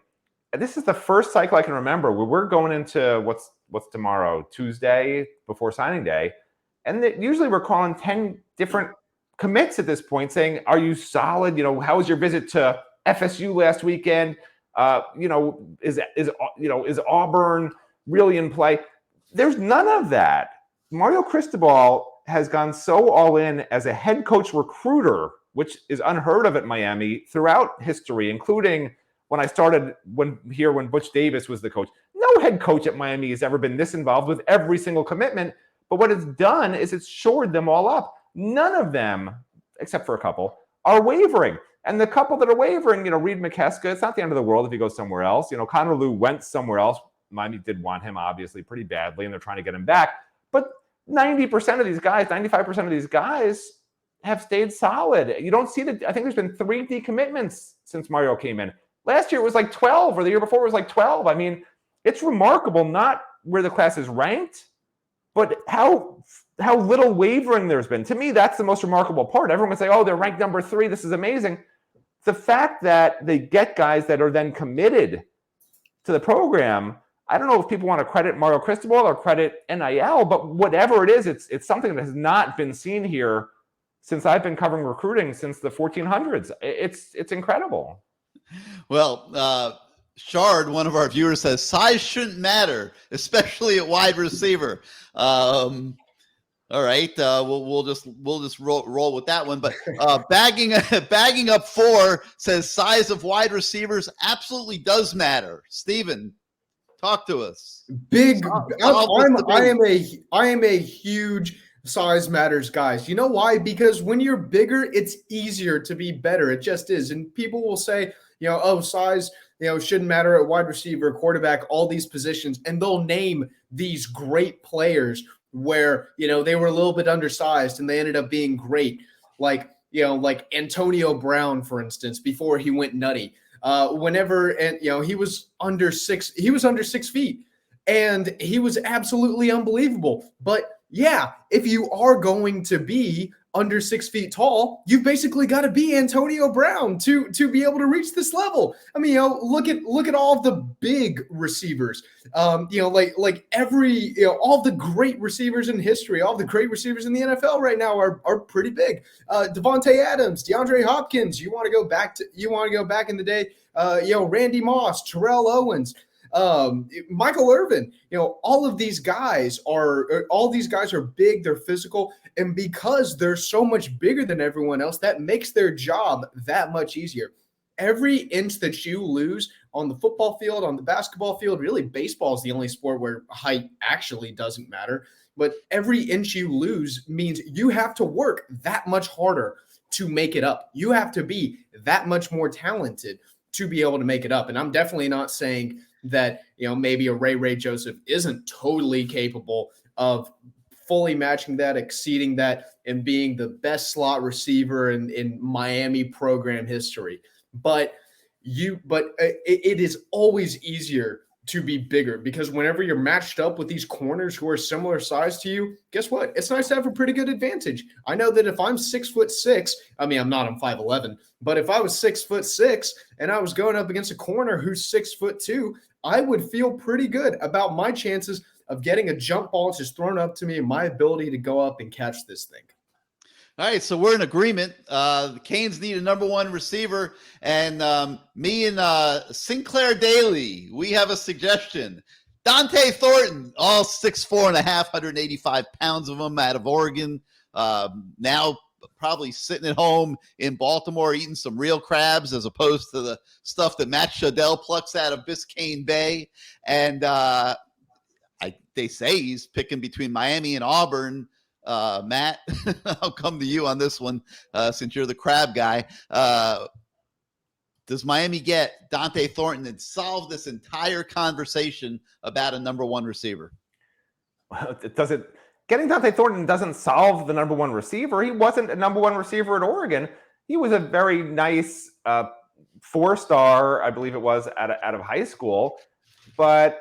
Speaker 2: and this is the first cycle I can remember where we're going into what's tomorrow, Tuesday, before signing day, and usually we're calling 10 different commits at this point, saying, "Are you solid? How was your visit to FSU last weekend? Is Auburn really in play?" There's none of that. Mario Cristobal has gone so all in as a head coach recruiter, which is unheard of at Miami throughout history, including when I started when Butch Davis was the coach. No head coach at Miami has ever been this involved with every single commitment. But what it's done is it's shored them all up. None of them, except for a couple, are wavering. And the couple that are wavering, Reed McKeska, it's not the end of the world if he goes somewhere else. Connor Lew went somewhere else. Miami did want him, obviously, pretty badly, and they're trying to get him back. But 90% of these guys, 95% of these guys have stayed solid. You don't see I think there's been 3 decommitments since Mario came in. Last year it was like 12, or the year before it was like 12. I mean, it's remarkable, not where the class is ranked, but how little wavering there's been. To me, that's the most remarkable part. Everyone would say, oh, they're ranked number 3. This is amazing. The fact that they get guys that are then committed to the program, I don't know if people want to credit Mario Cristobal or credit NIL, but whatever it is, it's something that has not been seen here since I've been covering recruiting since the 1400s. It's incredible.
Speaker 1: Well, Shard, one of our viewers, says size shouldn't matter, especially at wide receiver. All right, we'll just roll with that one. But bagging up 4 says size of wide receivers absolutely does matter. Steven, talk to us.
Speaker 4: I am a huge size matters guys. You know why? Because when you're bigger, it's easier to be better. It just is. And people will say, size, shouldn't matter at wide receiver, quarterback, all these positions. And they'll name these great players where, they were a little bit undersized and they ended up being great. Like Antonio Brown, for instance, before he went nutty. He was under 6 feet and he was absolutely unbelievable. But yeah, if you are going to be under 6 feet tall, you've basically got to be Antonio Brown to be able to reach this level. I mean, look at all of the big receivers. All the great receivers in history, all the great receivers in the NFL right now are pretty big. Devontae Adams, DeAndre Hopkins. You want to go back in the day? Randy Moss, Terrell Owens. Michael Irvin, all these guys are big, they're physical, and because they're so much bigger than everyone else, that makes their job that much easier. Every inch that you lose on the football field, on the basketball field, really baseball is the only sport where height actually doesn't matter, but every inch you lose means you have to work that much harder to make it up. You have to be that much more talented to be able to make it up. And I'm definitely not saying that, maybe a Ray Joseph isn't totally capable of fully matching that, exceeding that, and being the best slot receiver in Miami program history. But it is always easier to be bigger, because whenever you're matched up with these corners who are similar size to you, guess what? It's nice to have a pretty good advantage. I know that if I'm 6'6", I mean, I'm not, I'm 5'11", but if I was 6'6" and I was going up against a corner who's 6'2", I would feel pretty good about my chances of getting a jump ball just thrown up to me and my ability to go up and catch this thing.
Speaker 1: All right, so we're in agreement. The Canes need a number one receiver, and me and Sinclair Daly, we have a suggestion. Dante Thornton, all 6'4" 185 pounds of him, out of Oregon. Now probably sitting at home in Baltimore eating some real crabs as opposed to the stuff that Matt Shodell plucks out of Biscayne Bay. And they say he's picking between Miami and Auburn. Matt, I'll come to you on this one since you're the crab guy. Does Miami get Dante Thornton and solve this entire conversation about a number one receiver?
Speaker 2: Getting Dante Thornton doesn't solve the number one receiver. He wasn't a number one receiver at Oregon. He was a very nice 4-star, I believe it was, out of high school. But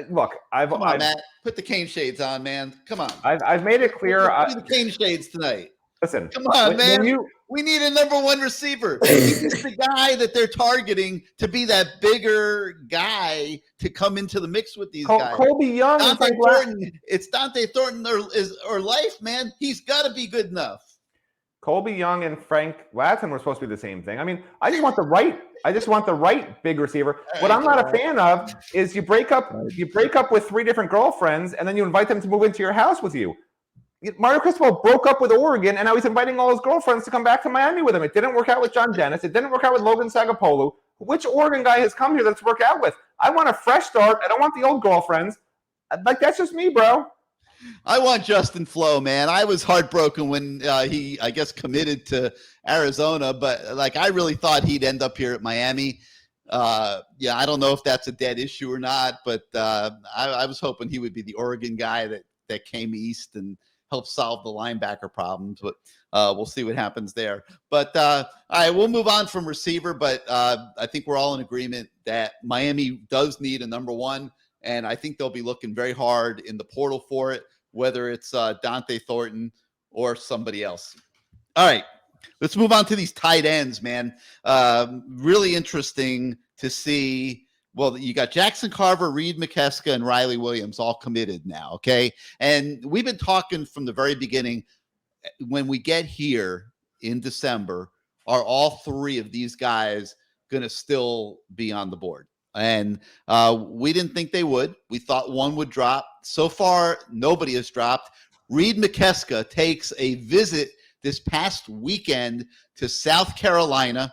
Speaker 2: look,
Speaker 1: Come on, Matt. Put the cane shades on, man. Come on.
Speaker 2: I've made it clear.
Speaker 1: Put the cane shades tonight.
Speaker 2: Listen.
Speaker 1: Come on, man. We need a number one receiver. He's the guy that they're targeting to be that bigger guy to come into the mix with these guys.
Speaker 2: Colby Young.
Speaker 1: Dante Thornton. It's Dante Thornton or life, man. He's got to be good enough.
Speaker 2: Colby Young and Frank Lattin were supposed to be the same thing. I mean, I just want the right big receiver. What I'm not a fan of is you break up with 3 different girlfriends and then you invite them to move into your house with you. Mario Cristobal broke up with Oregon, and now he's inviting all his girlfriends to come back to Miami with him. It didn't work out with John Dennis. It didn't work out with Logan Sagapolu. Which Oregon guy has come here that's worked out with? I want a fresh start. I don't want the old girlfriends. Like, that's just me, bro.
Speaker 1: I want Justin Flo, man. I was heartbroken when he, I guess, committed to Arizona, but like I really thought he'd end up here at Miami. I don't know if that's a dead issue or not, but I was hoping he would be the Oregon guy that came east and help solve the linebacker problems, but we'll see what happens there. But all right, we'll move on from receiver, but I think we're all in agreement that Miami does need a number one, and I think they'll be looking very hard in the portal for it, whether it's Dante Thornton or somebody else. All right, let's move on to these tight ends, man. Really interesting to see. Well, you got Jackson Carver, Reed McKeska, and Riley Williams all committed now, okay? And we've been talking from the very beginning, when we get here in December, are all 3 of these guys going to still be on the board? And we didn't think they would. We thought one would drop. So far, nobody has dropped. Reed McKeska takes a visit this past weekend to South Carolina.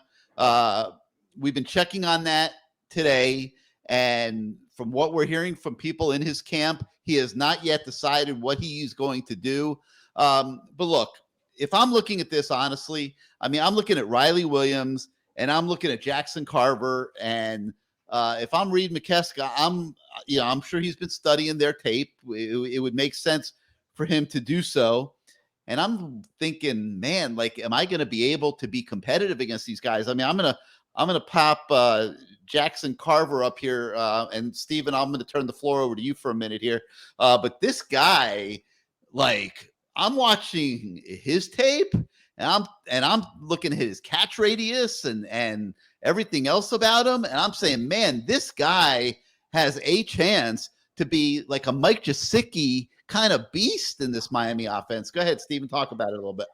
Speaker 1: We've been checking on that today, and from what we're hearing from people in his camp, he has not yet decided what he is going to do. But look, if I'm looking at this honestly, I mean, I'm looking at Riley Williams and I'm looking at Jackson Carver, and if I'm Reed McKeska, I'm sure he's been studying their tape. It would make sense for him to do so. And I'm thinking, man, like, am I going to be able to be competitive against these guys? I mean, I'm gonna pop Jackson Carver up here, and Steven, I'm gonna turn the floor over to you for a minute here. But this guy, like, I'm watching his tape, and I'm looking at his catch radius and everything else about him, and I'm saying, man, this guy has a chance to be like a Mike Gesicki kind of beast in this Miami offense. Go ahead, Steven, talk about it a little bit.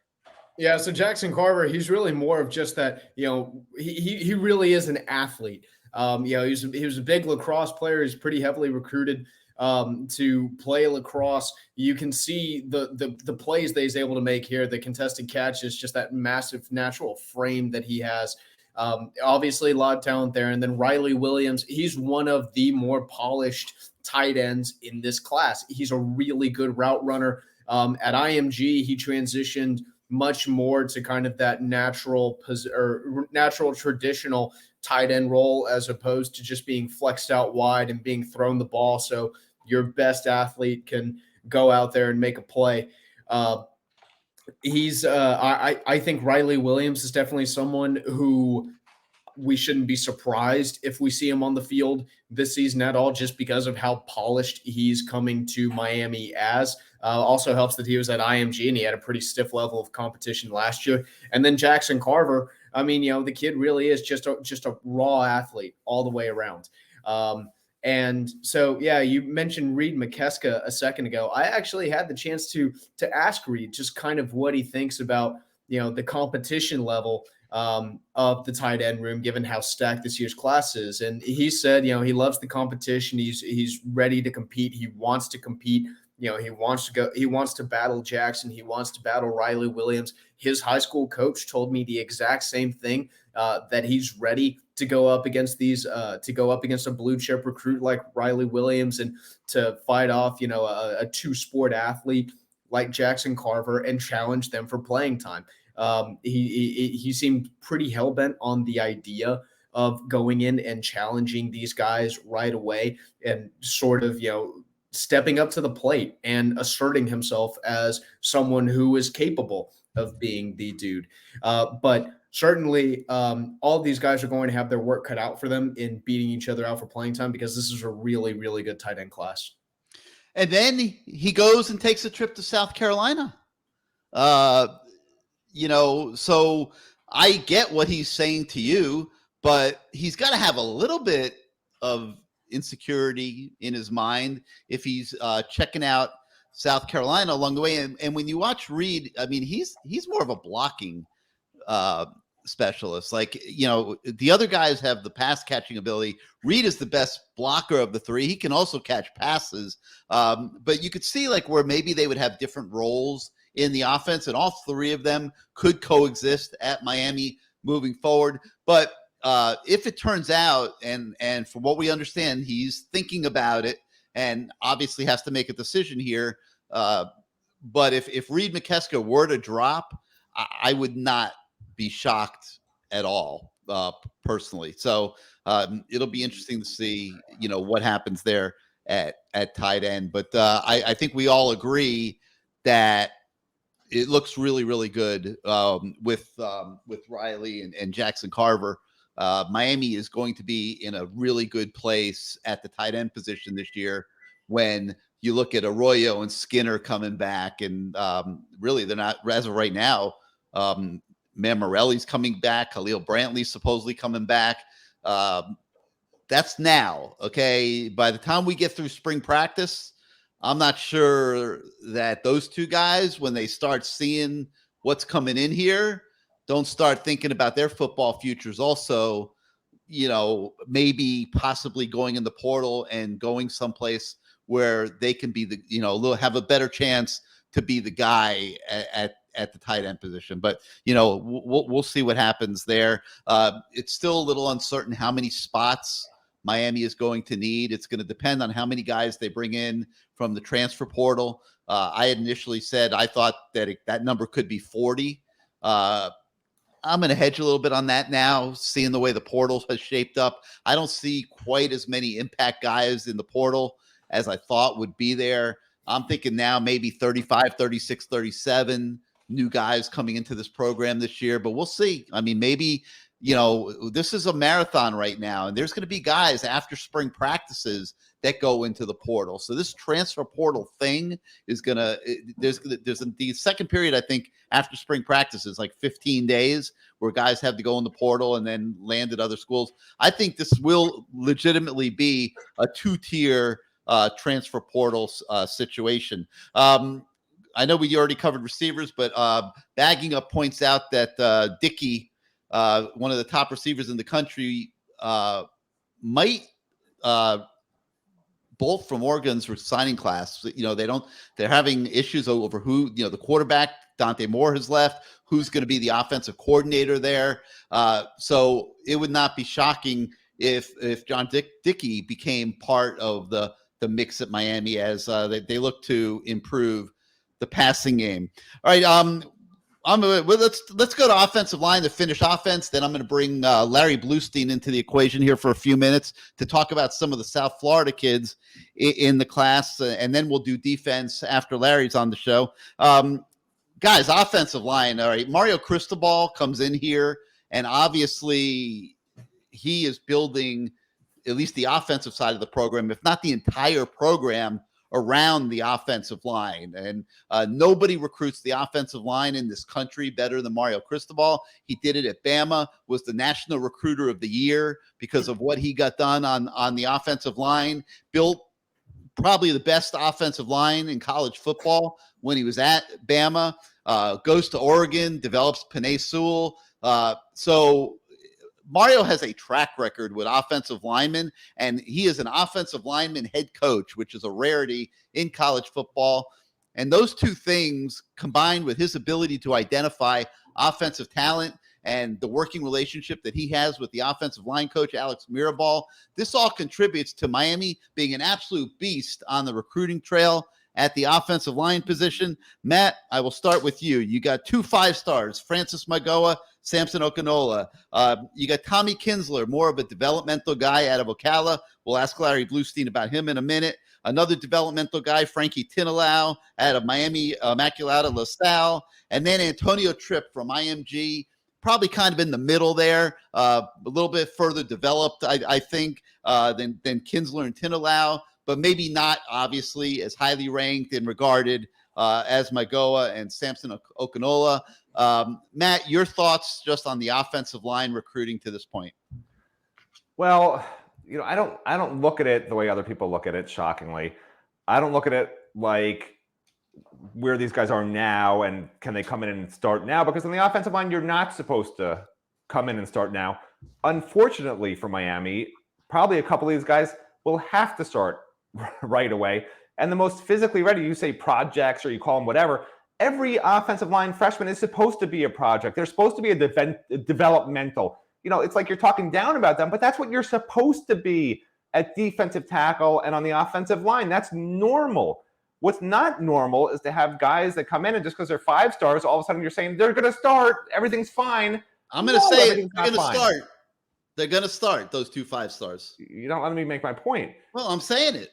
Speaker 4: Yeah, so Jackson Carver, he's really more of just that, he really is an athlete. He was a big lacrosse player. He's pretty heavily recruited to play lacrosse. You can see the plays that he's able to make here, the contested catches, just that massive natural frame that he has. Obviously, a lot of talent there. And then Riley Williams, he's one of the more polished tight ends in this class. He's a really good route runner. At IMG, he transitioned much more to kind of that natural traditional tight end role, as opposed to just being flexed out wide and being thrown the ball so your best athlete can go out there and make a play. I think Riley Williams is definitely someone who we shouldn't be surprised if we see him on the field this season at all, just because of how polished he's coming to Miami as. Also helps that he was at IMG and he had a pretty stiff level of competition last year. And then Jackson Carver, I mean, the kid really is just a raw athlete all the way around. And so, yeah, you mentioned Reed McKeska a second ago. I actually had the chance to ask Reed just kind of what he thinks about, the competition level of the tight end room, given how stacked this year's class is. And he said, he loves the competition. He's ready to compete. He wants to compete. He wants to battle Jackson. He wants to battle Riley Williams. His high school coach told me the exact same thing, that he's ready to go up against a blue chip recruit like Riley Williams and to fight off, a two-sport athlete like Jackson Carver and challenge them for playing time. He seemed pretty hell-bent on the idea of going in and challenging these guys right away and sort of, stepping up to the plate and asserting himself as someone who is capable of being the dude. But certainly all of these guys are going to have their work cut out for them in beating each other out for playing time, because this is a really, really good tight end class.
Speaker 1: And then he goes and takes a trip to South Carolina. So I get what he's saying to you, but he's got to have a little bit of insecurity in his mind if he's checking out South Carolina along the way. And when you watch Reed, I mean, he's more of a blocking specialist. Like, the other guys have the pass catching ability. Reed is the best blocker of the three. He can also catch passes. But you could see like where maybe they would have different roles in the offense, and all three of them could coexist at Miami moving forward. But if it turns out, and from what we understand, he's thinking about it and obviously has to make a decision here. But if Reed McKeska were to drop, I would not be shocked at all, personally. So it'll be interesting to see, what happens there at tight end. But I think we all agree that it looks really, really good with Riley and Jackson Carver. Miami is going to be in a really good place at the tight end position this year when you look at Arroyo and Skinner coming back. And really, they're not, as of right now, Mammarelli's coming back. Khalil Brantley's supposedly coming back. That's now, okay? By the time we get through spring practice, I'm not sure that those two guys, when they start seeing what's coming in here, don't start thinking about their football futures also, maybe possibly going in the portal and going someplace where they can be have a better chance to be the guy at the tight end position. But, we'll see what happens there. It's still a little uncertain how many spots Miami is going to need. It's going to depend on how many guys they bring in from the transfer portal. I had initially said I thought that that number could be 40. I'm going to hedge a little bit on that now, seeing the way the portal has shaped up. I don't see quite as many impact guys in the portal as I thought would be there. I'm thinking now maybe 35, 36, 37 new guys coming into this program this year, but we'll see. I mean, maybe, this is a marathon right now, and there's going to be guys after spring practices that go into the portal. So this transfer portal thing is going to, there's the second period, I think, after spring practices, like 15 days where guys have to go in the portal and then land at other schools. I think this will legitimately be a two-tier transfer portal situation. I know we already covered receivers, but Bagging Up points out that Dickey, one of the top receivers in the country, might bolt from Oregon's signing class. They're having issues over who, the quarterback, Dante Moore, has left. Who's going to be the offensive coordinator there? So it would not be shocking if John Dickey became part of the mix at Miami as they look to improve the passing game. All right. Let's go to offensive line to finish offense. Then I'm going to bring Larry Bluestein into the equation here for a few minutes to talk about some of the South Florida kids in the class, and then we'll do defense after Larry's on the show. Guys, offensive line. All right, Mario Cristobal comes in here, and obviously he is building at least the offensive side of the program, if not the entire program, around the offensive line. And nobody recruits the offensive line in this country better than Mario Cristobal. He did it at Bama, was the National Recruiter of the Year because of what he got done on the offensive line, built probably the best offensive line in college football when he was at Bama, goes to Oregon, develops Penei Sewell. So Mario has a track record with offensive linemen, and he is an offensive lineman head coach, which is a rarity in college football. And those two things, combined with his ability to identify offensive talent and the working relationship that he has with the offensive line coach, Alex Mirabal, this all contributes to Miami being an absolute beast on the recruiting trail at the offensive line position. Matt, I will start with you. You got 2 5-stars, Francis Magoa, Samson Okinola. You got Tommy Kinsler, more of a developmental guy out of Ocala. We'll ask Larry Bluestein about him in a minute. Another developmental guy, Frankie Tinalau, out of Miami Immaculata La Salle. And then Antonio Tripp from IMG, probably kind of in the middle there, a little bit further developed, I think, than Kinsler and Tinalau, but maybe not obviously as highly ranked and regarded as Magoa and Samson Okinola. Matt, your thoughts just on the offensive line recruiting to this point?
Speaker 2: Well, I don't look at it the way other people look at it, shockingly. I don't look at it like where these guys are now and can they come in and start now, because on the offensive line, you're not supposed to come in and start now. Unfortunately for Miami, probably a couple of these guys will have to start right away. And the most physically ready, you say projects or you call them whatever, every offensive line freshman is supposed to be a project. They're supposed to be a developmental. It's like you're talking down about them, but that's what you're supposed to be at defensive tackle and on the offensive line. That's normal. What's not normal is to have guys that come in and just because they're 5-stars, all of a sudden you're saying they're going to start, everything's fine.
Speaker 1: I'm going to say they're going to start. They're going to start, those 2 5-stars.
Speaker 2: You don't let me make my point.
Speaker 1: Well, I'm saying it.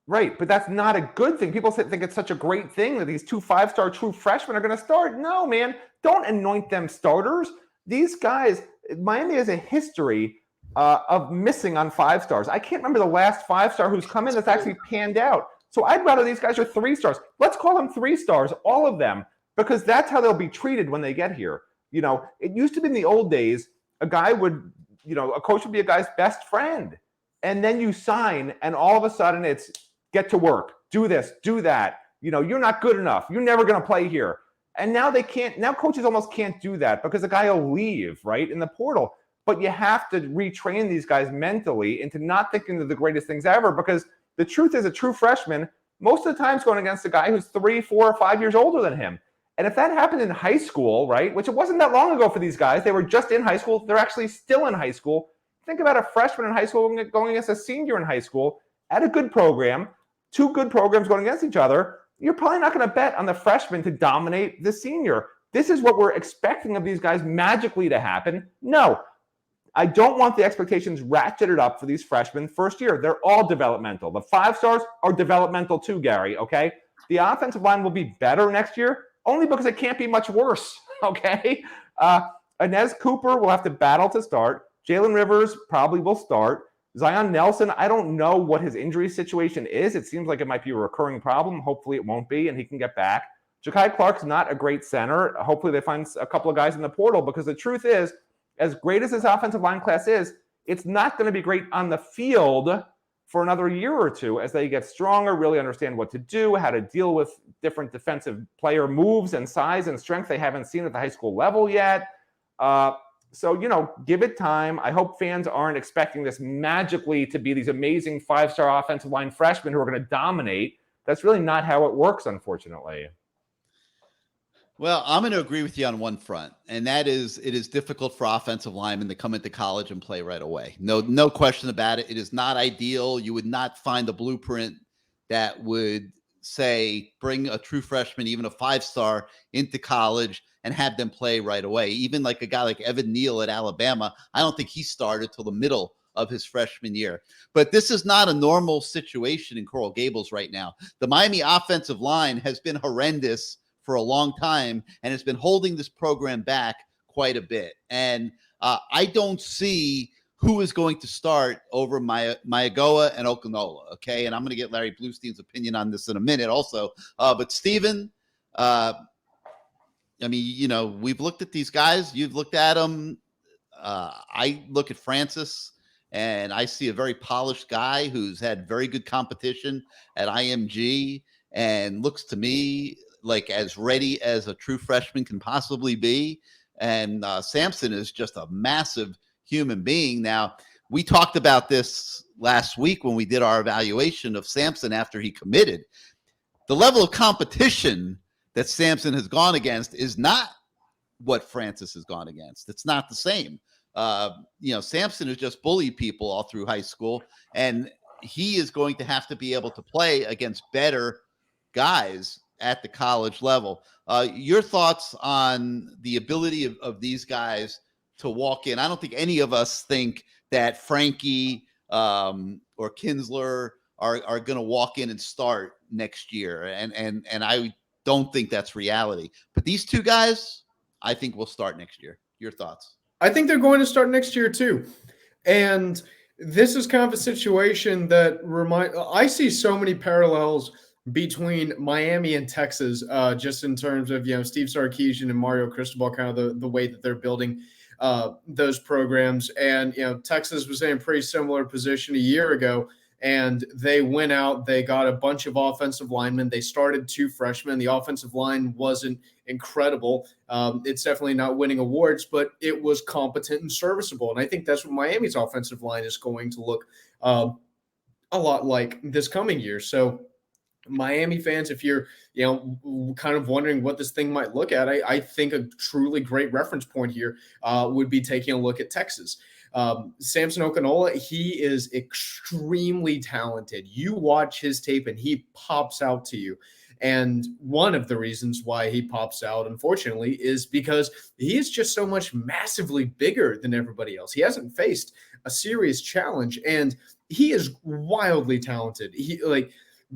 Speaker 2: Right, but that's not a good thing. People think it's such a great thing that these 2 5-star true freshmen are going to start. No, man, don't anoint them starters. These guys, Miami has a history of missing on 5-stars. I can't remember the last 5-star who's come in that's actually panned out. So I'd rather these guys are 3-stars. Let's call them 3-stars, all of them, because that's how they'll be treated when they get here. It used to be in the old days, a guy would, a coach would be a guy's best friend. And then you sign, and all of a sudden it's get to work, do this, do that. You're not good enough. You're never going to play here. And now they can't, now coaches almost can't do that because the guy will leave, right, in the portal. But you have to retrain these guys mentally into not thinking they're the greatest things ever, because the truth is a true freshman, most of the time is going against a guy who's 3, 4, or 5 years older than him. And if that happened in high school, right, which it wasn't that long ago for these guys, they were just in high school, they're actually still in high school. Think about a freshman in high school going against a senior in high school at a good program, 2 good programs going against each other. You're probably not going to bet on the freshman to dominate the senior. This is what we're expecting of these guys magically to happen. No, I don't want the expectations ratcheted up for these freshmen first year. They're all developmental. The 5-stars are developmental too, Gary, okay? The offensive line will be better next year only because it can't be much worse, okay? Inez Cooper will have to battle to start. Jalen Rivers probably will start. Zion Nelson, I don't know what his injury situation is. It seems like it might be a recurring problem. Hopefully it won't be, and he can get back. Ja'Kai Clark's not a great center. Hopefully they find a couple of guys in the portal, because the truth is, as great as this offensive line class is, it's not going to be great on the field for another year or two as they get stronger, really understand what to do, how to deal with different defensive player moves and size and strength they haven't seen at the high school level yet. So, give it time. I hope fans aren't expecting this magically to be these amazing 5-star offensive line freshmen who are going to dominate. That's really not how it works, unfortunately.
Speaker 1: Well, I'm going to agree with you on one front, and that is it is difficult for offensive linemen to come into college and play right away. No question about it. It is not ideal. You would not find a blueprint that would say bring a true freshman, even a 5-star, into college and have them play right away. Even like a guy like Evan Neal at Alabama, I don't think he started till the middle of his freshman year. But this is not a normal situation in Coral Gables right now. The Miami offensive line has been horrendous for a long time and has been holding this program back quite a bit. And I don't see who is going to start over Mayagoa and Okinola. Okay, and I'm going to get Larry Bluestein's opinion on this in a minute, also. But Stephen, I mean, we've looked at these guys. You've looked at them. I look at Francis, and I see a very polished guy who's had very good competition at IMG, and looks to me like as ready as a true freshman can possibly be. And Sampson is just a massive human being. Now, we talked about this last week when we did our evaluation of Sampson after he committed. The level of competition that Sampson has gone against is not what Francis has gone against. It's not the same. Sampson has just bullied people all through high school, and he is going to have to be able to play against better guys at the college level. Your thoughts on the ability of these guys to walk in? I don't think any of us think that Frankie or Kinsler are going to walk in and start next year, and I don't think that's reality. But these two guys, I think, will start next year. Your thoughts?
Speaker 4: I think they're going to start next year too. And this is kind of a situation that I see so many parallels between Miami and Texas, just in terms of, Steve Sarkisian and Mario Cristobal, kind of the way that they're building those programs. And, Texas was in a pretty similar position a year ago, and they went out, they got a bunch of offensive linemen. They started 2 freshmen. The offensive line wasn't incredible. It's definitely not winning awards, but it was competent and serviceable. And I think that's what Miami's offensive line is going to look a lot like this coming year. So Miami fans, if you're, kind of wondering what this thing might look at, I think a truly great reference point here would be taking a look at Texas. Samson Okinola, he is extremely talented. You watch his tape and he pops out to you. And one of the reasons why he pops out, unfortunately, is because he is just so much massively bigger than everybody else. He hasn't faced a serious challenge, and he is wildly talented.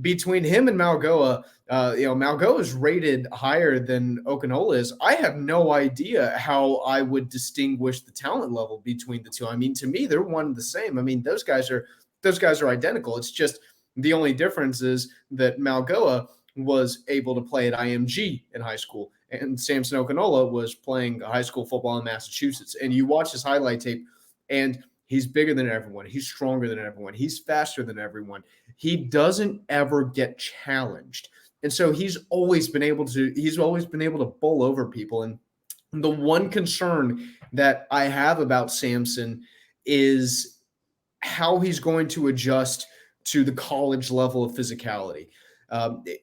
Speaker 4: Between him and Malgoa, Malgoa is rated higher than Okinola is. I have no idea how I would distinguish the talent level between the two. I mean, to me, they're one and the same. I mean, those guys are identical. It's just the only difference is that Malgoa was able to play at IMG in high school, and Samson Okinola was playing high school football in Massachusetts. And you watch his highlight tape, and he's bigger than everyone. He's stronger than everyone. He's faster than everyone. He doesn't ever get challenged. And so he's always been able to bowl over people. And the one concern that I have about Samson is how he's going to adjust to the college level of physicality.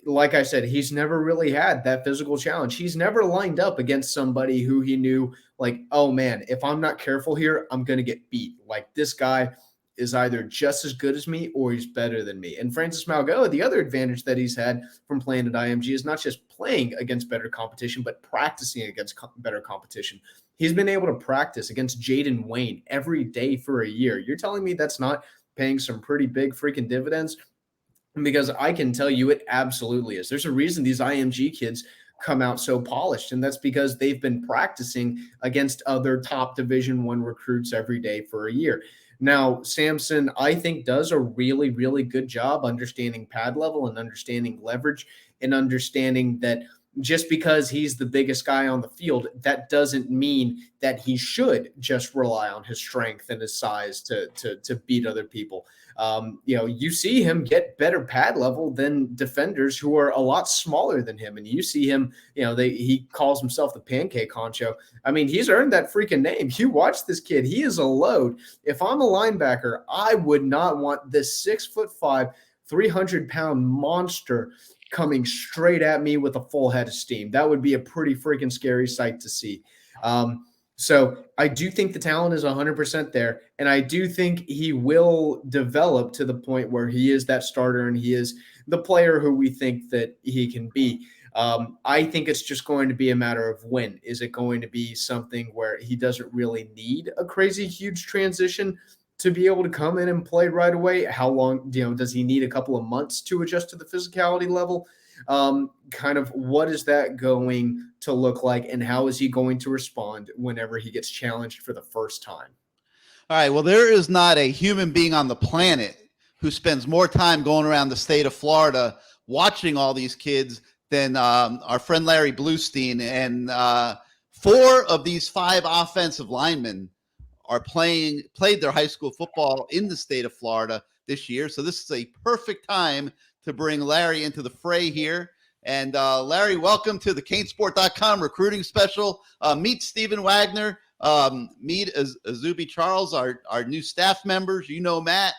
Speaker 4: Like I said, he's never really had that physical challenge. He's never lined up against somebody who he knew, like, oh man, if I'm not careful here, I'm going to get beat. Like, this guy is either just as good as me or he's better than me. And Francis Malgoa, the other advantage that he's had from playing at IMG is not just playing against better competition, but practicing against better competition. He's been able to practice against Jaden Wayne every day for a year. You're telling me that's not paying some pretty big freaking dividends? Because I can tell you it absolutely is. There's a reason these IMG kids come out so polished, and that's because they've been practicing against other top Division I recruits every day for a year. Now, Samson, I think, does a really, really good job understanding pad level and understanding leverage and understanding that just because he's the biggest guy on the field, that doesn't mean that he should just rely on his strength and his size to beat other people. You see him get better pad level than defenders who are a lot smaller than him. And you see him, he calls himself the pancake honcho. I mean, he's earned that freaking name. You watch this kid. He is a load. If I'm a linebacker, I would not want this 6'5", 300-pound monster coming straight at me with a full head of steam. That would be a pretty freaking scary sight to see. So I do think the talent is 100% there, and I do think he will develop to the point where he is that starter and he is the player who we think that he can be. I think it's just going to be a matter of when. Is it going to be something where he doesn't really need a crazy huge transition to be able to come in and play right away? How long, does he need a couple of months to adjust to the physicality level? Kind of what is that going to look like, and how is he going to respond whenever he gets challenged for the first time?
Speaker 1: All right. Well, there is not a human being on the planet who spends more time going around the state of Florida watching all these kids than our friend Larry Bluestein. And 4 of these 5 offensive linemen are played their high school football in the state of Florida this year. So this is a perfect time to bring Larry into the fray here. And Larry, welcome to the canesport.com recruiting special. Meet Stephen Wagner. Meet Izubee Charles, our new staff members. You know Matt.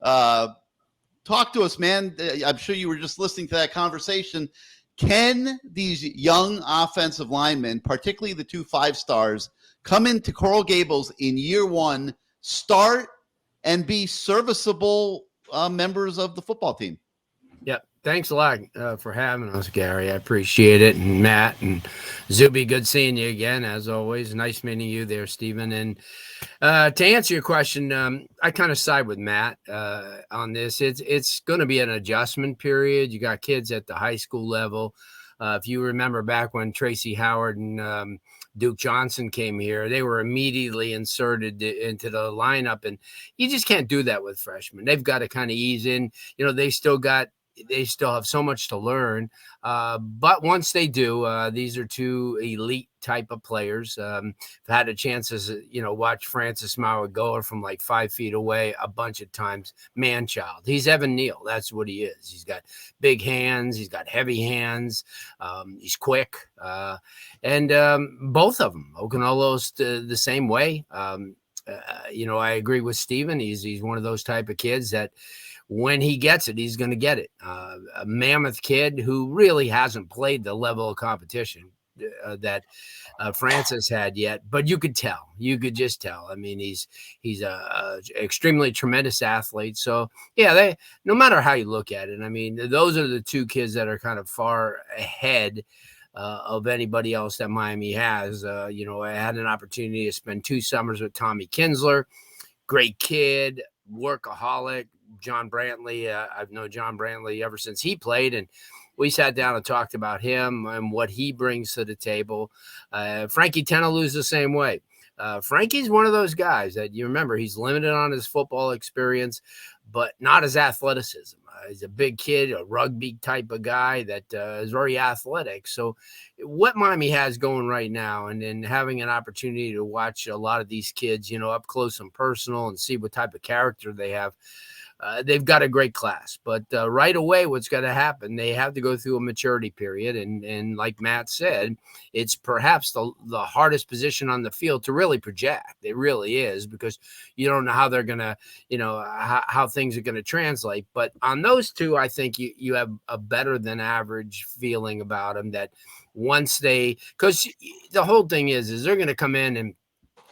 Speaker 1: Talk to us, man. I'm sure you were just listening to that conversation. Can these young offensive linemen, particularly the 2 5-stars, come into Coral Gables in year 1, start, and be serviceable members of the football team?
Speaker 5: Yep. Thanks a lot for having us, Gary. I appreciate it. And Matt and Zuby, good seeing you again, as always. Nice meeting you there, Stephen. And to answer your question, I kind of side with Matt on this. It's going to be an adjustment period. You got kids at the high school level. If you remember back when Tracy Howard and Duke Johnson came here, they were immediately inserted into the lineup. And you just can't do that with freshmen. They've got to kind of ease in. You know, they still have so much to learn. But once they do, these are 2 elite type of players. I've had a chance to, watch Francis Mauigoa from like 5 feet away a bunch of times. Man-child. He's Evan Neal. That's what he is. He's got big hands. He's got heavy hands. He's quick. And both of them, Okunolo's the same way. I agree with Stephen. He's one of those type of kids that when he gets it, he's going to get it. A mammoth kid who really hasn't played the level of competition that Francis had yet, but you could just tell. I mean, he's a extremely tremendous athlete. So yeah, no matter how you look at it, I mean, those are the 2 kids that are kind of far ahead of anybody else that Miami has. I had an opportunity to spend 2 summers with Tommy Kinsler, great kid, workaholic. John Brantley, I've known John Brantley ever since he played, and we sat down and talked about him and what he brings to the table. Frankie Tenelou's the same way. Frankie's one of those guys that you remember, he's limited on his football experience, but not his athleticism. He's a big kid, a rugby type of guy that is very athletic. So what Miami has going right now, and then having an opportunity to watch a lot of these kids, up close and personal and see what type of character they have, they've got a great class. But right away, what's going to happen, they have to go through a maturity period. And like Matt said, it's perhaps the hardest position on the field to really project. It really is, because you don't know how they're going to, how things are going to translate. But on those 2, I think you have a better than average feeling about them, that once because the whole thing is they're going to come in and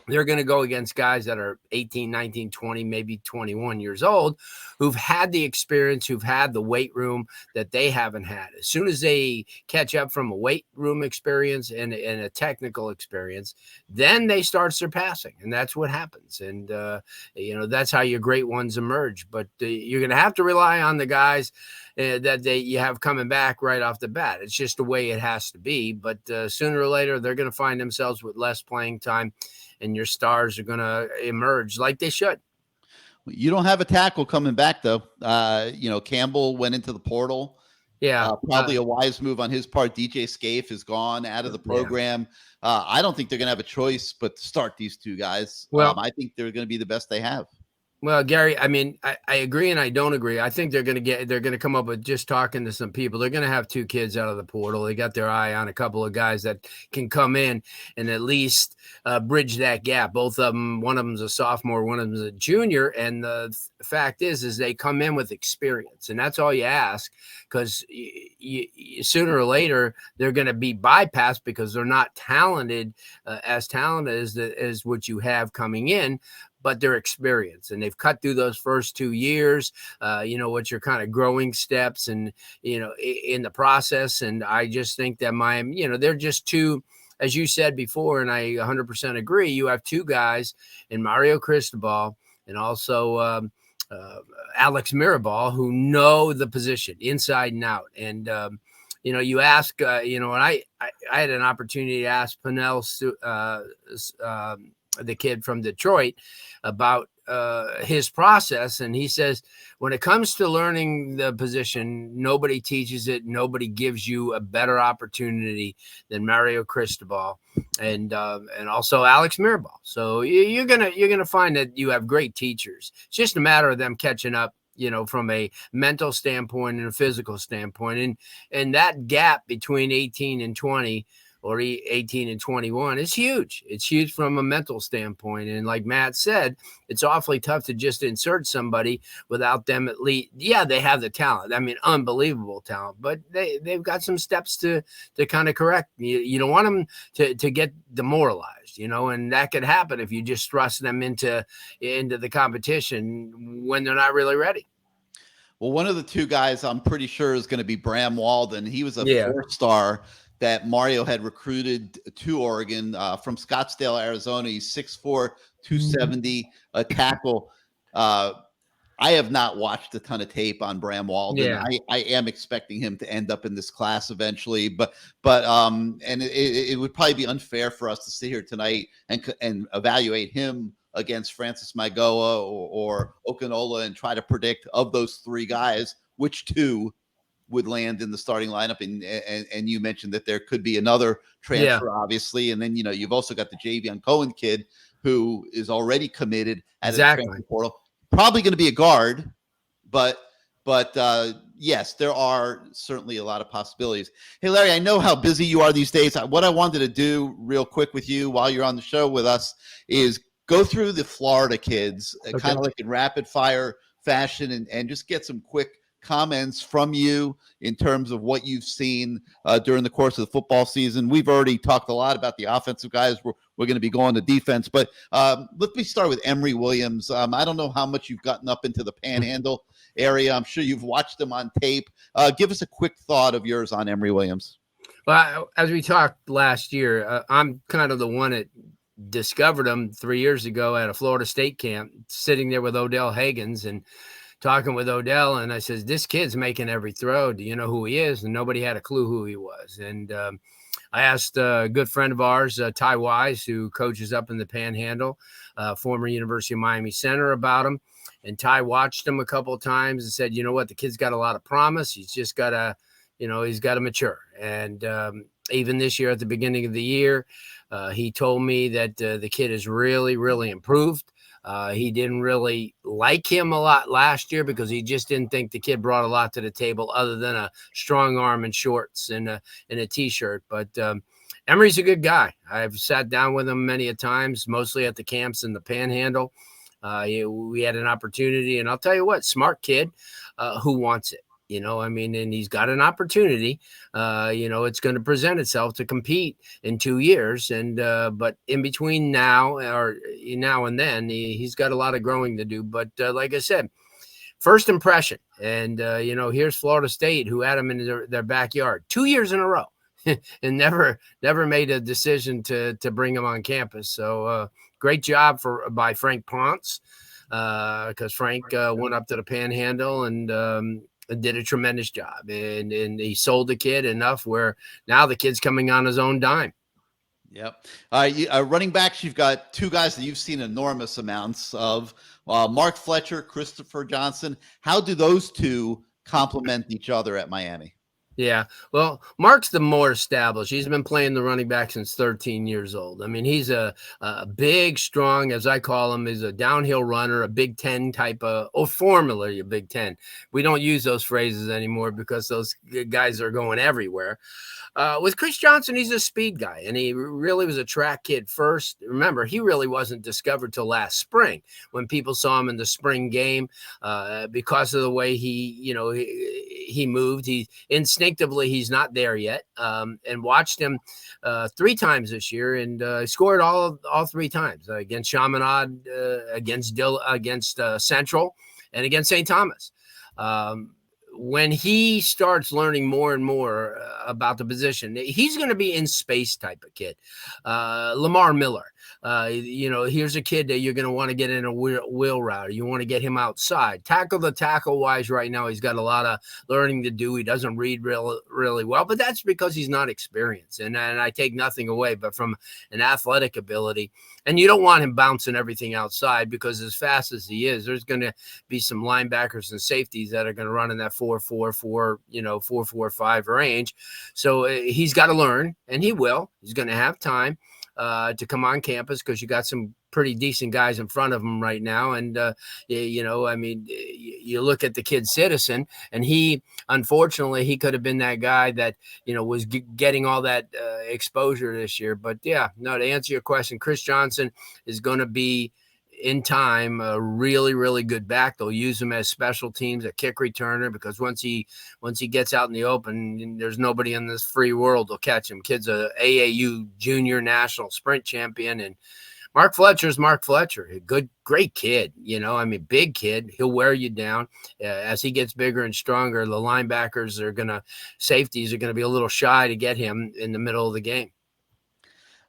Speaker 5: they're going to go against guys that are 18, 19, 20, maybe 21 years old, who've had the experience, who've had the weight room that they haven't had. As soon as they catch up from a weight room experience and a technical experience, then they start surpassing. And that's what happens. And, that's how your great ones emerge. But you're going to have to rely on the guys that you have coming back right off the bat. It's just the way it has to be. But sooner or later, they're going to find themselves with less playing time, and your stars are going to emerge like they should.
Speaker 1: You don't have a tackle coming back, though. Campbell went into the portal.
Speaker 5: Yeah.
Speaker 1: Probably a wise move on his part. DJ Scaife is gone out of the program. Yeah. I don't think they're going to have a choice but to start these 2 guys. Well, I think they're going to be the best they have.
Speaker 5: Well, Gary, I mean, I agree and I don't agree. I think they're going to come up with, just talking to some people, they're going to have 2 kids out of the portal. They got their eye on a couple of guys that can come in and at least bridge that gap. Both of them, one of them's a sophomore, one of them's a junior. And the fact is they come in with experience, and that's all you ask, because sooner or later they're going to be bypassed because they're not as talented as what you have coming in. But their experience, and they've cut through those first 2 years, what's your kind of growing steps and, in the process. And I just think that they're just 2, as you said before, and I 100% agree. You have 2 guys in Mario Cristobal and also Alex Mirabal who know the position inside and out. And, you ask, and I had an opportunity to ask Pernell the kid from Detroit, about his process. And he says, when it comes to learning the position, nobody teaches it. Nobody gives you a better opportunity than Mario Cristobal and also Alex Mirabal. So you're gonna find that you have great teachers. It's just a matter of them catching up, from a mental standpoint and a physical standpoint. And that gap between 18 and 20 or 18 and 21 is huge. It's huge from a mental standpoint. And like Matt said, it's awfully tough to just insert somebody without them at least. Yeah, they have the talent. I mean, unbelievable talent, but they've got some steps to kind of correct. You don't want them to get demoralized, and that could happen if you just thrust them into the competition when they're not really ready.
Speaker 1: Well, one of the two guys I'm pretty sure is going to be Bram Walden. He was a 4-star that Mario had recruited to Oregon from Scottsdale, Arizona. He's 6'4", 270, a tackle. I have not watched a ton of tape on Bram Walden.
Speaker 5: Yeah.
Speaker 1: I am expecting him to end up in this class eventually, but it would probably be unfair for us to sit here tonight and evaluate him against Francis Magoa or Okinola and try to predict, of those three guys, which two would land in the starting lineup. And you mentioned that there could be another transfer, obviously. And then, you've also got the Javion Cohen kid who is already committed at a transfer portal, probably going to be a guard, but yes, there are certainly a lot of possibilities. Hey, Larry, I know how busy you are these days. What I wanted to do real quick with you while you're on the show with us is go through the Florida kids, kind of like in rapid fire fashion, and just get some quick comments from you in terms of what you've seen during the course of the football season. We've already talked a lot about the offensive guys. We're going to be going to defense, but let me start with Emory Williams. I don't know how much you've gotten up into the Panhandle area. I'm sure you've watched him on tape. Give us a quick thought of yours on Emory Williams.
Speaker 5: Well, as we talked last year, I'm kind of the one that discovered him 3 years ago at a Florida State camp, sitting there with Odell Higgins and talking with Odell, and I says, this kid's making every throw. Do you know who he is? And nobody had a clue who he was. And I asked a good friend of ours, Ty Wise, who coaches up in the Panhandle, former University of Miami center, about him. And Ty watched him a couple of times and said, you know what, the kid's got a lot of promise. He's just got to, he's got to mature. And even this year, at the beginning of the year, he told me that the kid has really, really improved. He didn't really like him a lot last year because he just didn't think the kid brought a lot to the table other than a strong arm and shorts and a T-shirt. But Emory's a good guy. I've sat down with him many a times, mostly at the camps in the Panhandle. We had an opportunity, and I'll tell you what, smart kid who wants it. And he's got an opportunity. It's going to present itself to compete in 2 years. And but in between now and then, he's got a lot of growing to do. But like I said, first impression. And, here's Florida State, who had him in their backyard 2 years in a row and never made a decision to bring him on campus. So great job by Frank Ponce, because Frank went up to the Panhandle and did a tremendous job, and he sold the kid enough where now the kid's coming on his own dime.
Speaker 1: Yep. Running backs, you've got two guys that you've seen enormous amounts of, Mark Fletcher, Christopher Johnson. How do those two complement each other at Miami?
Speaker 5: Yeah, well, Mark's the more established. He's been playing the running back since 13 years old. I mean, he's a big, strong, as I call him, is a downhill runner, a Big Ten type of, formerly a Big Ten. We don't use those phrases anymore because those guys are going everywhere. With Chris Johnson, he's a speed guy, and he really was a track kid first. Remember, he really wasn't discovered till last spring when people saw him in the spring game because of the way he moved. He instinctively, he's not there yet, and watched him 3 times this year, and scored all 3 times against Chaminade, against Central, and against St. Thomas. When he starts learning more and more about the position, he's going to be in space type of kid. Lamar Miller, Here's a kid that you're going to want to get in a wheel route. You want to get him outside. Tackle wise right now, he's got a lot of learning to do. He doesn't read really well, but that's because he's not experienced. And I take nothing away, but from an athletic ability, and you don't want him bouncing everything outside, because as fast as he is, there's going to be some linebackers and safeties that are going to run in that 4-4-4, 4-4-5 range. So he's got to learn, and he will. He's going to have time to come on campus, because you got some pretty decent guys in front of him right now. And, you look at the kid Citizen, and unfortunately, he could have been that guy that, was getting all that exposure this year. But yeah, no, to answer your question, Chris Johnson is going to be, in time, a really, really good back. They'll use him as special teams, a kick returner, because once he gets out in the open, there's nobody in this free world will catch him. Kid's a AAU junior national sprint champion, and Mark Fletcher's Mark Fletcher, a great kid. Big kid. He'll wear you down. As he gets bigger and stronger, the safeties are gonna be a little shy to get him in the middle of the game.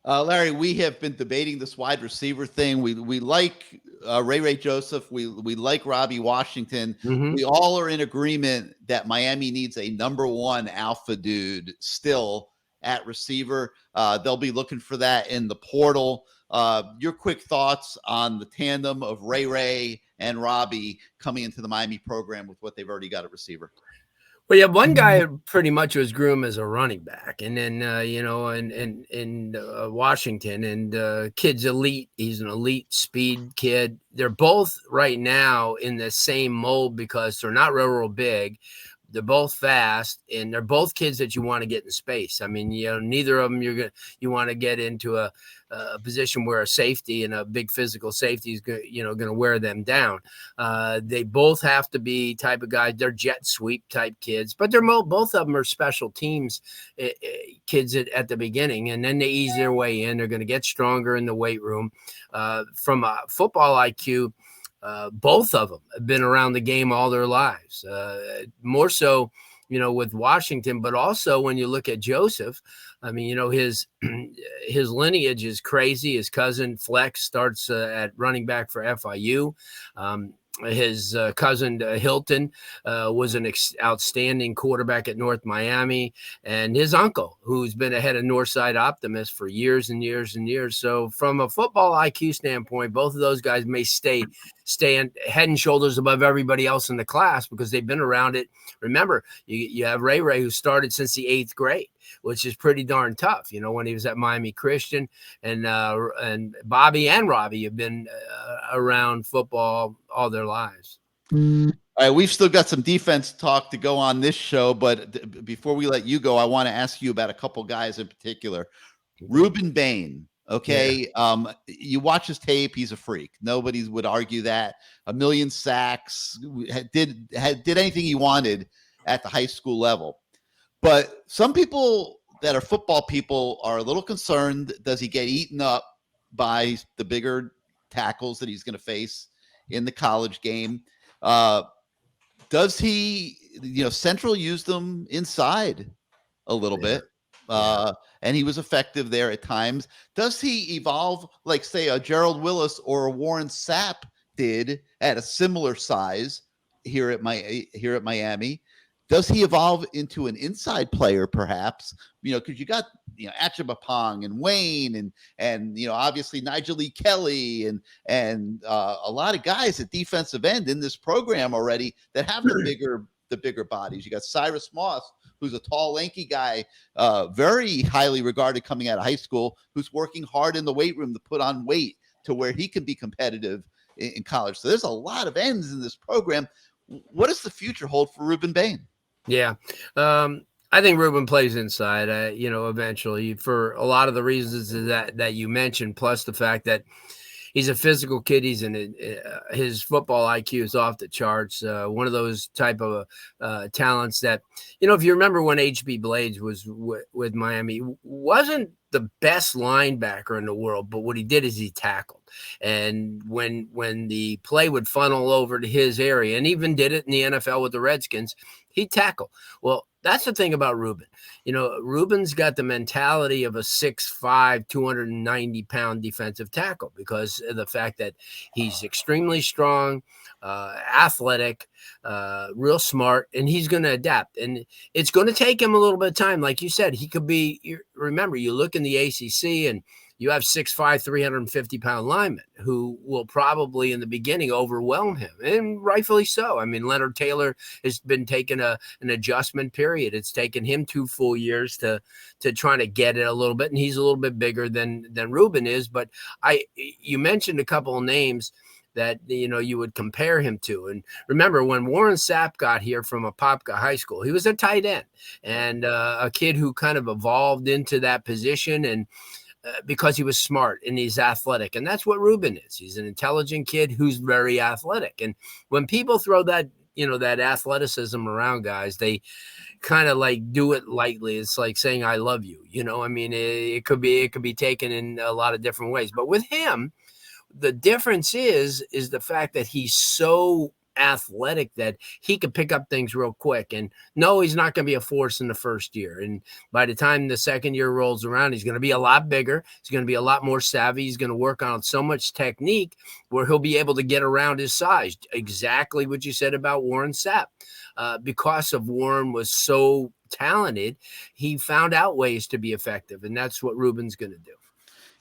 Speaker 1: Larry, we have been debating this wide receiver thing. We like Ray Joseph. We like Robbie Washington.
Speaker 5: Mm-hmm.
Speaker 1: We all are in agreement that Miami needs a number one alpha dude still at receiver. They'll be looking for that in the portal. Your quick thoughts on the tandem of Ray and Robbie coming into the Miami program with what they've already got at receiver?
Speaker 5: Well, yeah, one guy pretty much was groomed as a running back, and then in Washington, and kid's elite. He's an elite speed kid. They're both right now in the same mold because they're not real big. They're both fast, and they're both kids that you want to get in space. Neither of them you want to get into a position where a safety and a big physical safety is going to wear them down. They both have to be type of guys. They're jet sweep type kids, but both of them are special teams kids at the beginning, and then they ease their way in. They're going to get stronger in the weight room. From a football IQ, both of them have been around the game all their lives, more so, with Washington, but also when you look at Joseph, his lineage is crazy. His cousin Flex starts at running back for FIU. His cousin Hilton was an outstanding quarterback at North Miami, and his uncle, who's been a head of Northside Optimist for years and years and years. So from a football IQ standpoint, both of those guys may stay head and shoulders above everybody else in the class because they've been around it. Remember, you have Ray, who started since the 8th grade, which is pretty darn tough. When he was at Miami Christian, and Bobby and Robbie have been around football all their lives.
Speaker 1: All right, we've still got some defense talk to go on this show, but before we let you go, I want to ask you about a couple guys in particular. Ruben Bain. Okay. Yeah. You watch his tape. He's a freak. Nobody would argue that. 1 million sacks, did anything he wanted at the high school level. But some people that are football people are a little concerned. Does he get eaten up by the bigger tackles that he's going to face in the college game? Does he, Central used them inside a little bit. And he was effective there at times. Does he evolve like, say, a Gerald Willis or a Warren Sapp did at a similar size here at Miami? Does he evolve into an inside player, perhaps? Because you got Achibapong and Wayne and obviously Nigel E. Kelly and a lot of guys at defensive end in this program already that have the bigger bodies. You got Cyrus Moss, who's a tall, lanky guy, very highly regarded coming out of high school, who's working hard in the weight room to put on weight to where he can be competitive in college. So there's a lot of ends in this program. What does the future hold for Ruben Bain?
Speaker 5: Yeah. I think Ruben plays inside, eventually, for a lot of the reasons that you mentioned, plus the fact that he's a physical kid. His football IQ is off the charts. One of those type of talents that, if you remember when HB Blades was with Miami, wasn't the best linebacker in the world, but what he did is he tackled. And when the play would funnel over to his area, and even did it in the NFL with the Redskins, He'd tackle. Well, that's the thing about Ruben. Ruben's got the mentality of a 6'5", 290-pound defensive tackle because of the fact that he's extremely strong, athletic, real smart, and he's going to adapt. And it's going to take him a little bit of time. Like you said, he could be, remember, you look in the ACC and you have 6'5", 350-pound linemen who will probably in the beginning overwhelm him, and rightfully so. I mean, Leonard Taylor has been taking an adjustment period. It's taken him 2 full years to try to get it a little bit, and he's a little bit bigger than Ruben is. But you mentioned a couple of names that you would compare him to. And remember, when Warren Sapp got here from Apopka High School, he was a tight end and a kid who kind of evolved into that position, and because he was smart and he's athletic. And that's what Ruben is. He's an intelligent kid who's very athletic. And when people throw that, that athleticism around, guys, they kind of like do it lightly. It's like saying, I love you. I mean, it could be taken in a lot of different ways. But with him, the difference is the fact that he's so athletic that he could pick up things real quick. And no, he's not going to be a force in the first year. And by the time the second year rolls around, he's going to be a lot bigger. He's going to be a lot more savvy. He's going to work on so much technique where he'll be able to get around his size. Exactly what you said about Warren Sapp. Because of Warren was so talented, he found out ways to be effective. And that's what Ruben's going to do.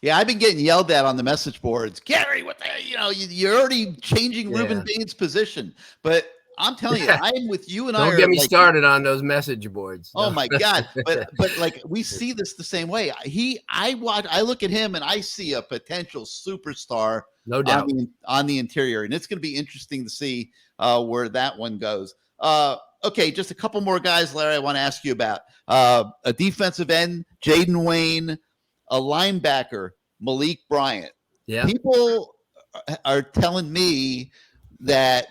Speaker 1: Yeah, I've been getting yelled at on the message boards. Gary, what the you're already changing Ruben Bain's position. But I'm telling you, I'm with you, and
Speaker 5: don't get me started on those message boards.
Speaker 1: Oh my God. But like we see this the same way. I look at him and I see a potential superstar,
Speaker 5: no doubt,
Speaker 1: on the interior. And it's going to be interesting to see where that one goes. Okay, just a couple more guys, Larry, I want to ask you about. A defensive end, Jaden Wayne, a linebacker, Malik Bryant.
Speaker 5: Yeah.
Speaker 1: People are telling me that,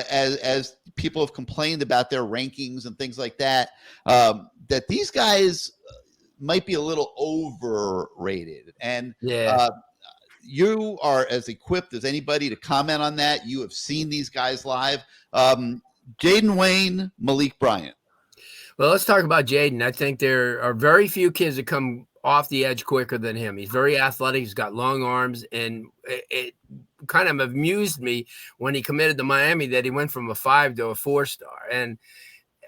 Speaker 1: as people have complained about their rankings and things like that, that these guys might be a little overrated. And you are as equipped as anybody to comment on that. You have seen these guys live. Jaden Wayne, Malik Bryant.
Speaker 5: Well, let's talk about Jaden. I think there are very few kids that come off the edge quicker than him. He's very athletic. He's got long arms, and it kind of amused me when he committed to Miami that he went from a 5 to a 4-star. And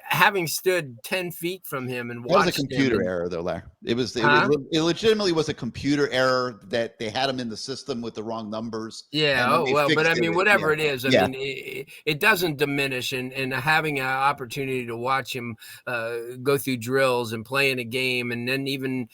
Speaker 5: having stood 10 feet from him and watched,
Speaker 1: that was a computer error, though, Larry. It legitimately was a computer error that they had him in the system with the wrong numbers.
Speaker 5: Yeah. Oh, well, but I mean, whatever it is, I mean, it doesn't diminish. And having an opportunity to watch him go through drills and play in a game, and then even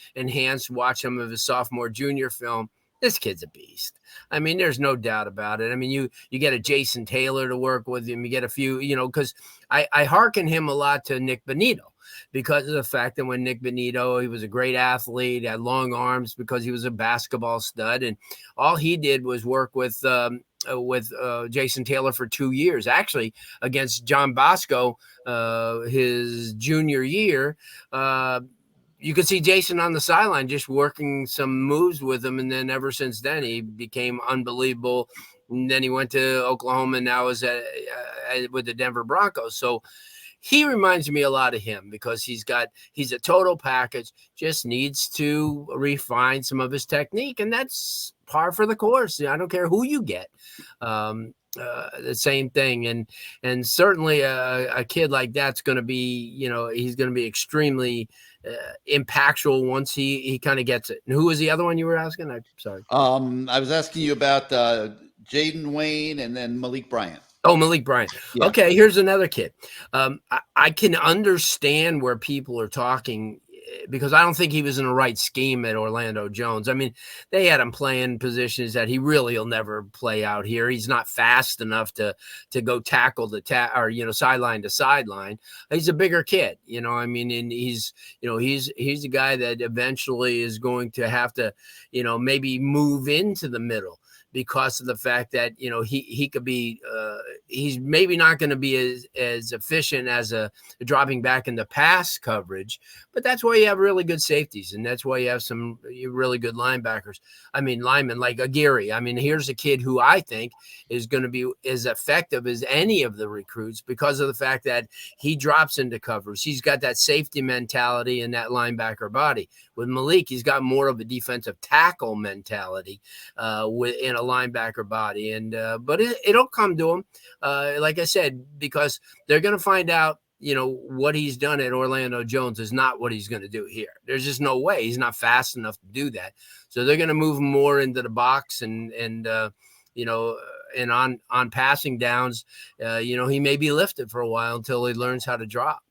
Speaker 5: watch some of his sophomore, junior film. This kid's a beast. I mean, there's no doubt about it. I mean, you get a Jason Taylor to work with him. You get a few, because I hearken him a lot to Nick Benito because of the fact that when Nick Benito, he was a great athlete, had long arms because he was a basketball stud. And all he did was work with Jason Taylor for 2 years, actually against John Bosco, his junior year. You could see Jason on the sideline just working some moves with him. And then ever since then, he became unbelievable. And then he went to Oklahoma and now is with the Denver Broncos. So he reminds me a lot of him because he's a total package, just needs to refine some of his technique. And that's par for the course. I don't care who you get. The same thing. And certainly a kid like that's going to be, he's going to be extremely impactful once he kind of gets it. And who was the other one you were asking? I'm sorry.
Speaker 1: I was asking you about Jaden Wayne and then Malik Bryant.
Speaker 5: Oh, Malik Bryant. Yeah. Okay, here's another kid. I can understand where people are talking because I don't think he was in the right scheme at Orlando Jones. I mean, they had him playing positions that he really will never play out here. He's not fast enough to go tackle sideline to sideline. He's a bigger kid, I mean, and he's a guy that eventually is going to have to, maybe move into the middle. because of the fact that, he could be, he's maybe not going to be as efficient as a dropping back in the pass coverage, but that's why you have really good safeties. And that's why you have some really good linebackers. I mean, linemen like Aguirre. I mean, here's a kid who I think is going to be as effective as any of the recruits because of the fact that he drops into covers. He's got that safety mentality and that linebacker body. With Malik, he's got more of a defensive tackle mentality in a linebacker body. And but it'll come to him, like I said, because they're going to find out, what he's done at Orlando Jones is not what he's going to do here. There's just no way. He's not fast enough to do that. So they're going to move him more into the box and on passing downs, he may be lifted for a while until he learns how to drop.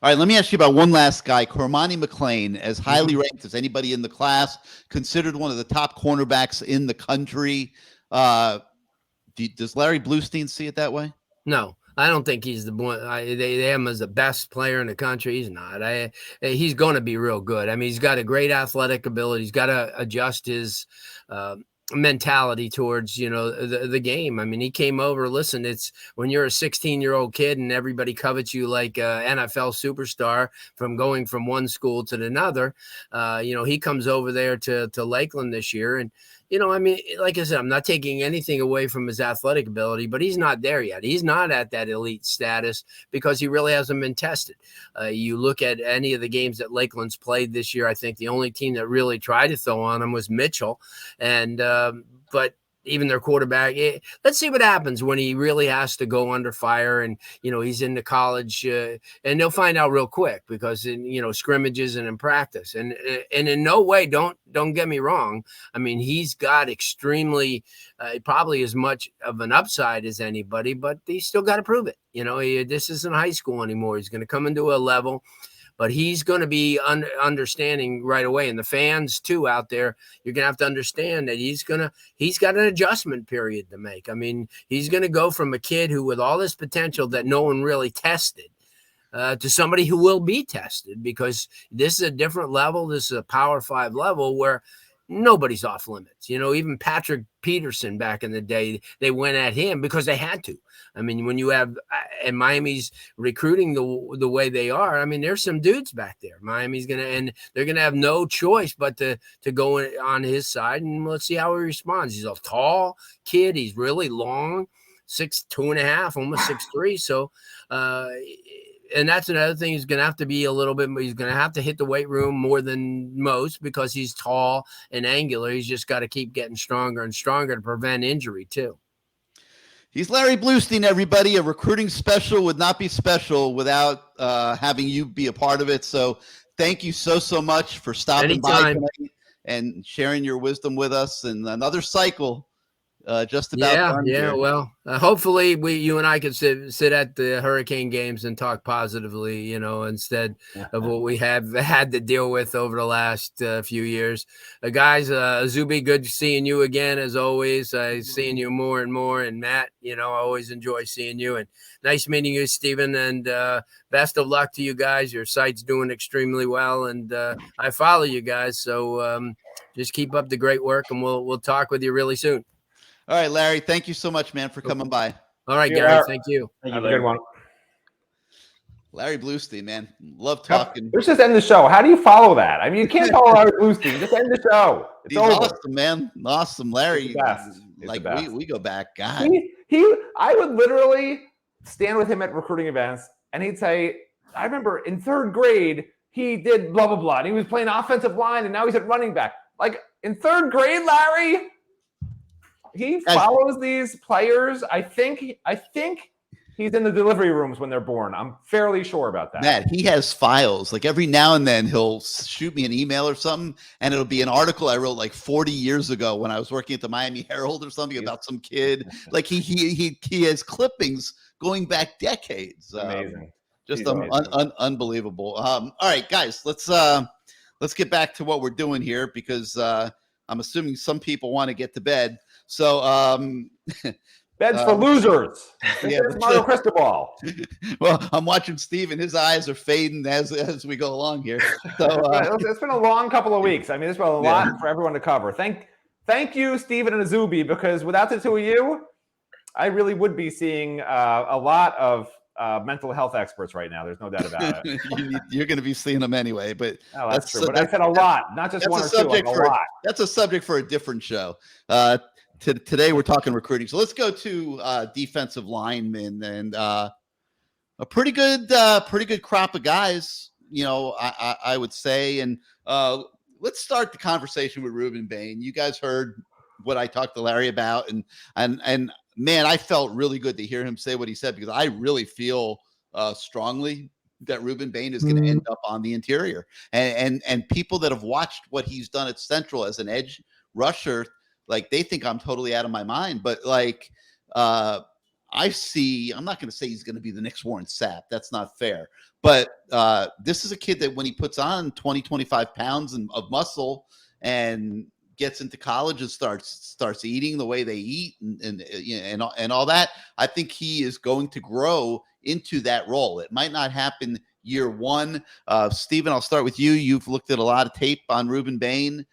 Speaker 1: All right, let me ask you about one last guy, Cormani McClain, as highly ranked as anybody in the class, considered one of the top cornerbacks in the country. Does Larry Bluestein see it that way?
Speaker 5: No. I don't think he's the one. They have him as the best player in the country. He's not. He's going to be real good. I mean, he's got a great athletic ability. He's got to adjust his mentality towards, the game. I mean, he came over. Listen, it's when you're a 16-year-old kid and everybody covets you like an NFL superstar from going from one school to another. He comes over there to Lakeland this year. And, I mean, like I said, I'm not taking anything away from his athletic ability, but he's not there yet. He's not at that elite status because he really hasn't been tested. You look at any of the games that Lakeland's played this year, I think the only team that really tried to throw on him was Mitchell. And, but even their quarterback, let's see what happens when he really has to go under fire and, he's into college and they'll find out real quick because in, scrimmages and in practice and in no way, don't get me wrong. I mean, he's got extremely, probably as much of an upside as anybody, but he's still got to prove it. This isn't high school anymore. He's going to come into a level, but he's going to be understanding right away. And the fans too out there, you're going to have to understand that he's got an adjustment period to make. I mean, he's going to go from a kid who with all this potential that no one really tested to somebody who will be tested because this is a different level. This is a Power 5 level where nobody's off limits. Even Patrick Peterson back in the day, they went at him because they had to. I mean, when you have and Miami's recruiting the way they are, I mean, there's some dudes back there. Miami's and they're gonna have no choice but to go on his side, and let's see how he responds. He's a tall kid. He's really long, 6'2.5", almost 6'3". So, and that's another thing. He's going to have to be a little bit. He's going to have to hit the weight room more than most because he's tall and angular. He's just got to keep getting stronger and stronger to prevent injury too.
Speaker 1: He's Larry Bluestein, everybody. A recruiting special would not be special without having you be a part of it. So thank you so much for stopping by tonight and sharing your wisdom with us. And another cycle. Just about done here.
Speaker 5: Well, hopefully you and I can sit at the Hurricane games and talk positively, instead of what we have had to deal with over the last few years. Guys, Izubee, good seeing you again as always. Seeing you more and more, and Matt, I always enjoy seeing you, and nice meeting you, Stephen. And best of luck to you guys. Your site's doing extremely well, and I follow you guys, so just keep up the great work, and we'll talk with you really soon.
Speaker 1: All right, Larry, thank you so much, man, for coming by.
Speaker 5: All right, Gary, thank you.
Speaker 2: Have a good one.
Speaker 1: Larry Bluestein, man. Love talking.
Speaker 2: Let's just end the show. How do you follow that? I mean, you can't follow Larry Bluestein. Just end the show.
Speaker 1: He's awesome, man. Awesome. Larry.
Speaker 2: Like
Speaker 1: we go back. God.
Speaker 2: I would literally stand with him at recruiting events and he'd say, I remember in third grade, he did blah, blah, blah. And he was playing offensive line and now he's at running back. Like in third grade, Larry, he follows these players. I think he's in the delivery rooms when they're born. I'm fairly sure about that.
Speaker 1: Matt, he has files. Like every now and then he'll shoot me an email or something, and it'll be an article I wrote like 40 years ago when I was working at the Miami Herald or something about some kid. Like he has clippings going back decades.
Speaker 2: Amazing.
Speaker 1: Just unbelievable. All right, guys, let's get back to what we're doing here because I'm assuming some people want to get to bed. So
Speaker 2: beds for losers. There's Mario Cristobal.
Speaker 1: Well, I'm watching Steve and his eyes are fading as we go along here. So
Speaker 2: it's been a long couple of weeks. I mean, there's been a lot for everyone to cover. Thank thank you, Stephen and Izubee, because without the two of you, I really would be seeing a lot of mental health experts right now. There's no doubt about it.
Speaker 1: You're going to be seeing them anyway, but
Speaker 2: That's true. But I said a lot, not just one or two, like a lot.
Speaker 1: That's a subject for a different show. Today we're talking recruiting. So let's go to defensive linemen and a pretty good crop of guys, I would say. And let's start the conversation with Ruben Bain. You guys heard what I talked to Larry about, and man, I felt really good to hear him say what he said, because I really feel strongly that Ruben Bain is going to end up on the interior. And people that have watched what he's done at Central as an edge rusher, like, they think I'm totally out of my mind. But like, I'm not going to say he's going to be the next Warren Sapp. That's not fair. But this is a kid that when he puts on 20, 25 pounds of muscle and gets into college and starts eating the way they eat and all that, I think he is going to grow into that role. It might not happen year one. Stephen, I'll start with you. You've looked at a lot of tape on Ruben Bain.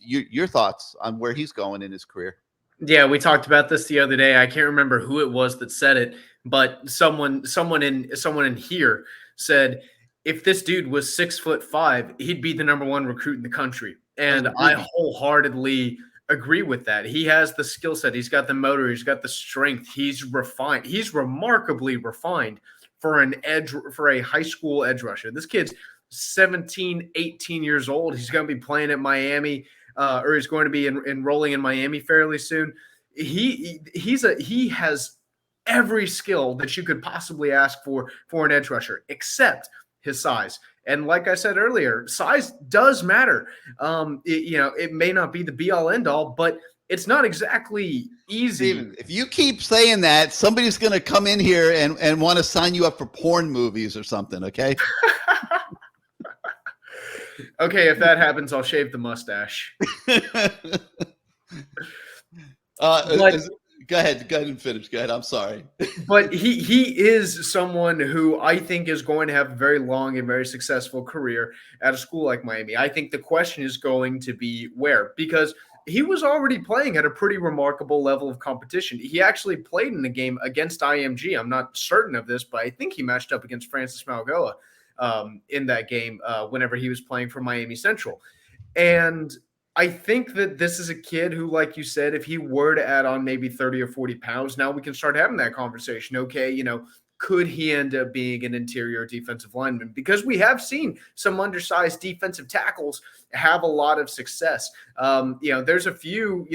Speaker 1: Your thoughts on where he's going in his career?
Speaker 6: Yeah, we talked about this the other day. I can't remember who it was that said it, but someone in here said, if this dude was 6'5", he'd be the #1 recruit in the country. And I wholeheartedly agree with that. He has the skill set. He's got the motor. He's got the strength. He's refined. He's remarkably refined for a high school edge rusher. This kid's 17, 18 years old. He's going to be playing at Miami, or he's going to be enrolling in Miami fairly soon. He has every skill that you could possibly ask for an edge rusher, except his size. And like I said earlier, size does matter. It may not be the be all end all, but it's not exactly easy.
Speaker 1: Steven, if you keep saying that, somebody's going to come in here and want to sign you up for porn movies or something. Okay.
Speaker 6: Okay. If that happens, I'll shave the mustache.
Speaker 1: Go ahead and finish. Go ahead. I'm sorry.
Speaker 6: But he is someone who I think is going to have a very long and very successful career at a school like Miami. I think the question is going to be where, because he was already playing at a pretty remarkable level of competition. He actually played in the game against IMG. I'm not certain of this, but I think he matched up against Francis Malgoa in that game whenever he was playing for Miami Central. And I think that this is a kid who, like you said, if he were to add on maybe 30 or 40 pounds, now we can start having that conversation. Okay, could he end up being an interior defensive lineman? Because we have seen some undersized defensive tackles have a lot of success. There's a few,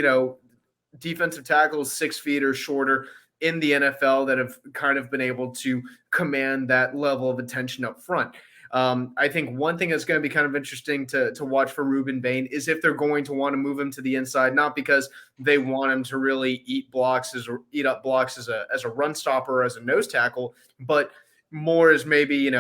Speaker 6: defensive tackles 6 feet or shorter in the NFL that have kind of been able to command that level of attention up front. I think one thing that's going to be kind of interesting to watch for Ruben Bain is if they're going to want to move him to the inside, not because they want him to really eat up blocks as a run stopper or as a nose tackle, but more as maybe,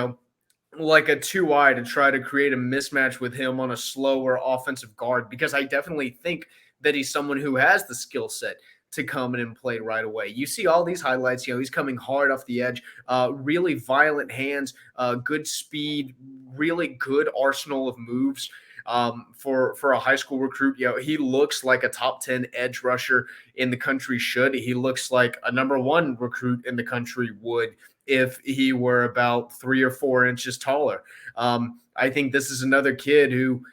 Speaker 6: like a 2-eye to try to create a mismatch with him on a slower offensive guard, because I definitely think that he's someone who has the skill set to come in and play right away. You see all these highlights, he's coming hard off the edge, really violent hands, good speed, really good arsenal of moves for a high school recruit. He looks like a top 10 edge rusher in the country should. He looks like a #1 recruit in the country would if he were about 3 or 4 inches taller. I think this is another kid who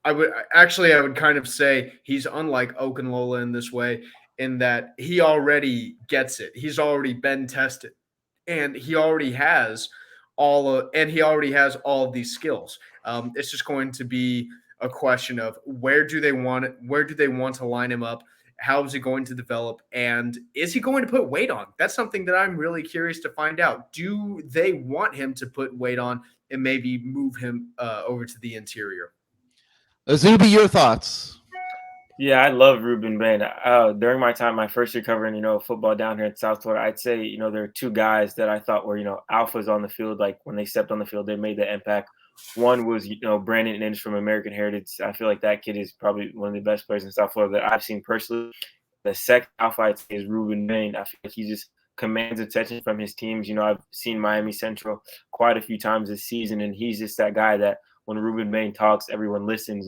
Speaker 6: I would kind of say he's unlike Okunlola in this way, in that he already gets it. He's already been tested, and he already has all of these skills. It's just going to be a question of where do they want to line him up? How is he going to develop? And is he going to put weight on? That's something that I'm really curious to find out. Do they want him to put weight on and maybe move him over to the interior?
Speaker 1: Izubee, your thoughts?
Speaker 3: Yeah, I love Ruben Bain. During my first year covering, football down here in South Florida, I'd say, there are 2 guys that I thought were, alphas on the field. Like when they stepped on the field, they made the impact. One was, Brandon Inge from American Heritage. I feel like that kid is probably one of the best players in South Florida that I've seen personally. The second alpha I'd say is Ruben Bain. I feel like he just commands attention from his teams. I've seen Miami Central quite a few times this season, and he's just that guy that when Ruben Bain talks, everyone listens.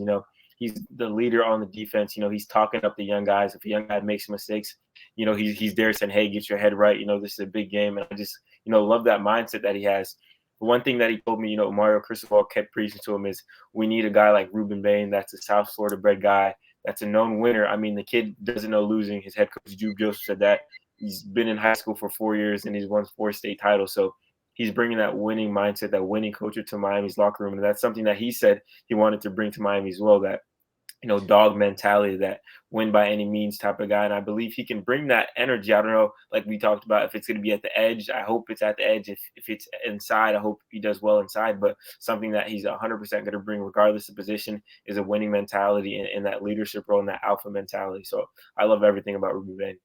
Speaker 3: he's the leader on the defense. He's talking up the young guys. If a young guy makes mistakes, he's there saying, hey, get your head right. This is a big game. And I just, love that mindset that he has. One thing that he told me, Mario Cristobal kept preaching to him is we need a guy like Ruben Bain. That's a South Florida bred guy. That's a known winner. I mean, the kid doesn't know losing. His head coach, Jude Joseph, said that. He's been in high school for 4 years and he's won 4 state titles. So he's bringing that winning mindset, that winning culture to Miami's locker room. And that's something that he said he wanted to bring to Miami as well, that dog mentality, that win by any means type of guy. And I believe he can bring that energy. I don't know, like we talked about, if it's going to be at the edge, I hope it's at the edge. If it's inside, I hope he does well inside. But something that he's 100% going to bring regardless of position is a winning mentality and that leadership role and that alpha mentality. So I love everything about Ruben Bain.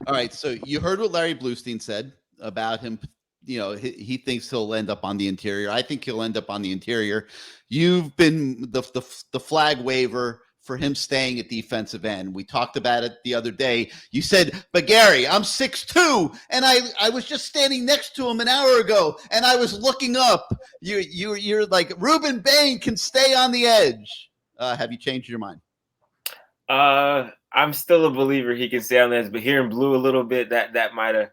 Speaker 1: All right. So you heard what Larry Bluestein said about him. He thinks he'll end up on the interior. I think he'll end up on the interior. You've been the flag waver for him staying at defensive end. We talked about it the other day. You said, but Gary, I'm 6'2", and I was just standing next to him an hour ago, and I was looking up. You're like, Ruben Bain can stay on the edge. Have you changed your mind?
Speaker 3: I'm still a believer he can stay on the edge, but hearing Blue a little bit, that might have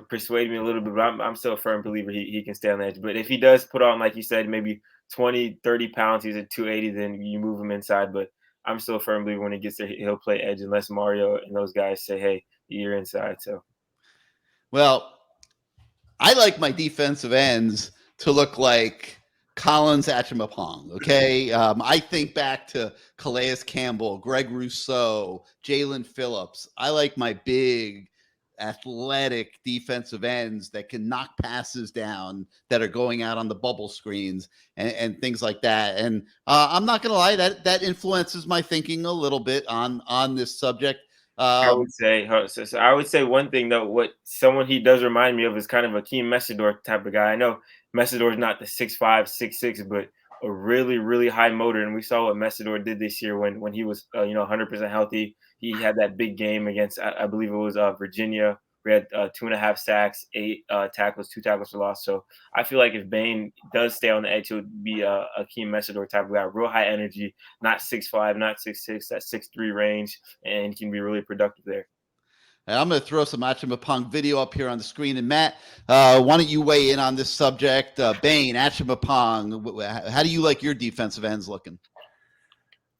Speaker 3: persuaded me a little bit, but I'm still a firm believer he can stay on the edge. But if he does put on, like you said, maybe 20, 30 pounds, he's at 280, then you move him inside. But I'm still a firm believer when he gets there, he'll play edge unless Mario and those guys say, hey, you're inside. So,
Speaker 1: well, I like my defensive ends to look like Collins Achimapong, okay? I think back to Calais Campbell, Greg Rousseau, Jalen Phillips. I like my big, athletic defensive ends that can knock passes down that are going out on the bubble screens and things like that. And I'm not going to lie, that influences my thinking a little bit on this subject.
Speaker 3: I would say one thing though, what someone he does remind me of is kind of a Akeem Messidor type of guy. I know Messidor is not the 6'5", 6'6", but a really, really high motor. And we saw what Messidor did this year when he was 100% healthy. He had that big game against, I believe it was Virginia. We had 2.5 sacks, 8 tackles, 2 tackles for loss. So I feel like if Bain does stay on the edge, he would be a Akeem Messidor type of guy, real high energy, not 6'5", not 6'6", that 6'3" range, and he can be really productive there.
Speaker 1: And I'm going to throw some Achimapong video up here on the screen. And Matt, why don't you weigh in on this subject? Bain, Achimapong, how do you like your defensive ends looking?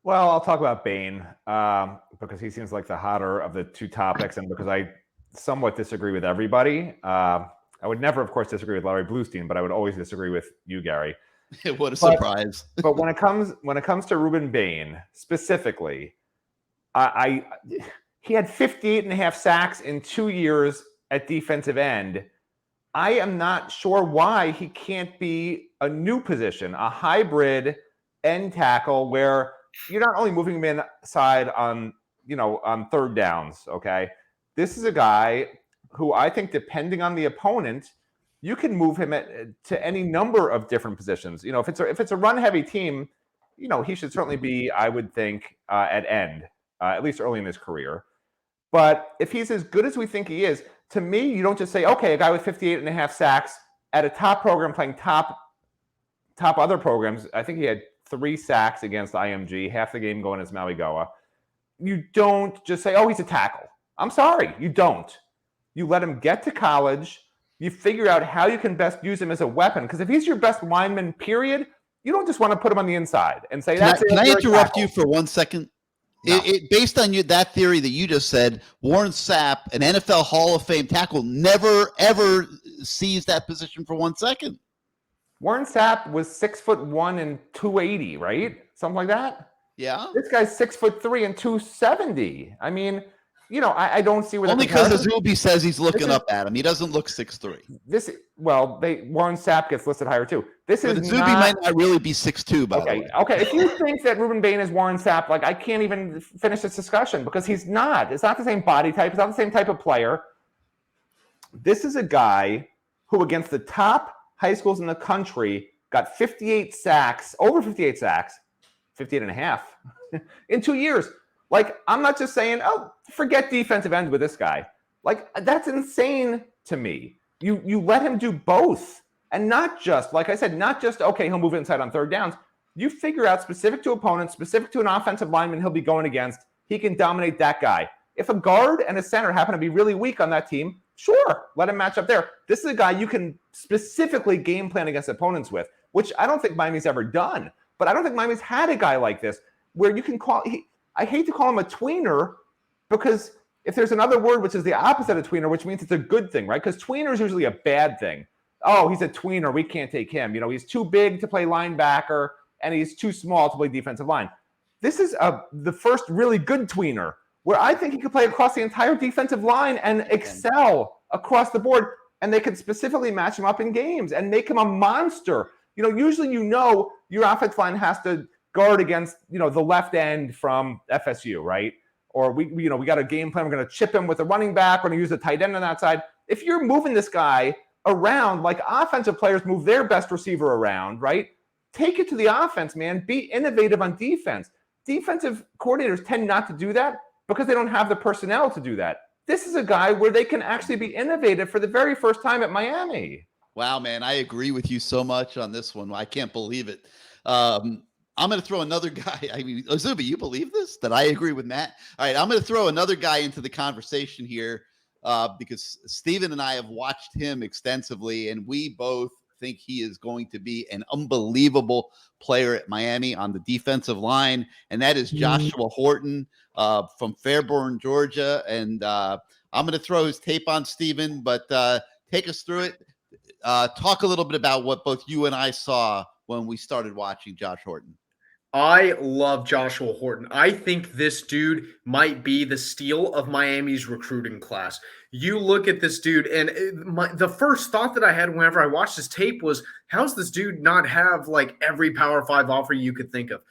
Speaker 2: Well, I'll talk about Bain because he seems like the hotter of the two topics, and because I somewhat disagree with everybody. I would never, of course, disagree with Larry Bluestein, but I would always disagree with you, Gary.
Speaker 1: What a surprise!
Speaker 2: But when it comes to Ruben Bain specifically, he had 58.5 sacks in 2 years at defensive end. I am not sure why he can't be a new position, a hybrid end tackle where you're not only moving him inside on third downs. Okay, this is a guy who I think, depending on the opponent, you can move him to any number of different positions. If it's a run heavy team, he should certainly be, I would think, at end, at least early in his career. But if he's as good as we think he is, to me, you don't just say, okay, a guy with 58.5 sacks at a top program playing top other programs. I think he had 3 sacks against IMG, half the game going as Maui Goa. You don't just say, oh, he's a tackle. I'm sorry, you don't. You let him get to college. You figure out how you can best use him as a weapon. Because if he's your best lineman, period, you don't just want to put him on the inside and say, that's it.
Speaker 1: Can I interrupt you for 1 second?
Speaker 2: No.
Speaker 1: Based on that theory that you just said, Warren Sapp, an NFL Hall of Fame tackle, never, ever sees that position for 1 second.
Speaker 2: Warren Sapp was 6'1" and 280, right? Something like that.
Speaker 1: Yeah.
Speaker 2: This guy's 6'3" and 270. I mean, I don't see where
Speaker 1: only because Izubee says he's looking up at him. He doesn't look 6'3".
Speaker 2: Warren Sapp gets listed higher too. But
Speaker 1: Izubee might not really be 6'2", by the way.
Speaker 2: Okay. If you think that Ruben Bain is Warren Sapp, I can't even finish this discussion because he's not. It's not the same body type. It's not the same type of player. This is a guy who, against the top high schools in the country, got 58 sacks, over 58 sacks, 58.5 in 2 years. I'm not just saying, oh, forget defensive ends with this guy. That's insane to me. You let him do both. And not just, like I said, not just, okay, he'll move inside on third downs. You figure out specific to opponents, specific to an offensive lineman he'll be going against, he can dominate that guy. If a guard and a center happen to be really weak on that team, sure, let him match up there. This is a guy you can specifically game plan against opponents with, which I don't think Miami's ever done. But I don't think Miami's had a guy like this where you can I hate to call him a tweener, because if there's another word which is the opposite of tweener, which means it's a good thing, right? Because tweener is usually a bad thing. Oh, he's a tweener, we can't take him. He's too big to play linebacker, and he's too small to play defensive line. This is the first really good tweener, where I think he could play across the entire defensive line and excel across the board, and they could specifically match him up in games and make him a monster. Usually your offensive line has to guard against, the left end from FSU, right? Or we got a game plan. We're going to chip him with a running back. We're going to use a tight end on that side. If you're moving this guy around like offensive players move their best receiver around, right? Take it to the offense, man. Be innovative on defense. Defensive coordinators tend not to do that because they don't have the personnel to do that. This is a guy where they can actually be innovative for the very first time at Miami.
Speaker 1: Wow, man, I agree with you so much on this one. I can't believe it. I'm going to throw another guy. Izubee, you believe this? That I agree with Matt? All right, I'm going to throw another guy into the conversation here because Steven and I have watched him extensively, and we both think he is going to be an unbelievable player at Miami on the defensive line, and that is Joshua Horton from Fairburn, Georgia. And I'm going to throw his tape on Steven, but take us through it. Talk a little bit about what both you and I saw when we started watching Josh Horton.
Speaker 6: I love Joshua Horton. I think this dude might be the steal of Miami's recruiting class. You look at this dude, and the first thought that I had whenever I watched this tape was, how's this dude not have like every Power 5 offer you could think of?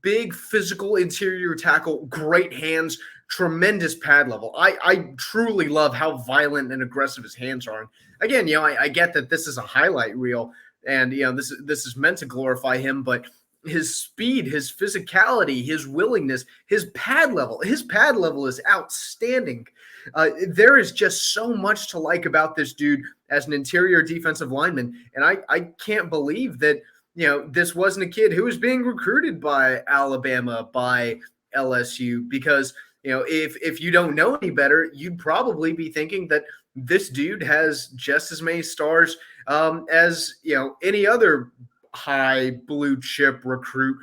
Speaker 6: Big physical interior tackle, great hands, tremendous pad level. I truly love how violent and aggressive his hands are. And again, I get that this is a highlight reel, and this is meant to glorify him, but his speed, his physicality, his willingness, his pad level is outstanding. There is just so much to like about this dude as an interior defensive lineman. And I can't believe that, this wasn't a kid who was being recruited by Alabama, by LSU, because, if you don't know any better, you'd probably be thinking that this dude has just as many stars as, any other high blue chip recruit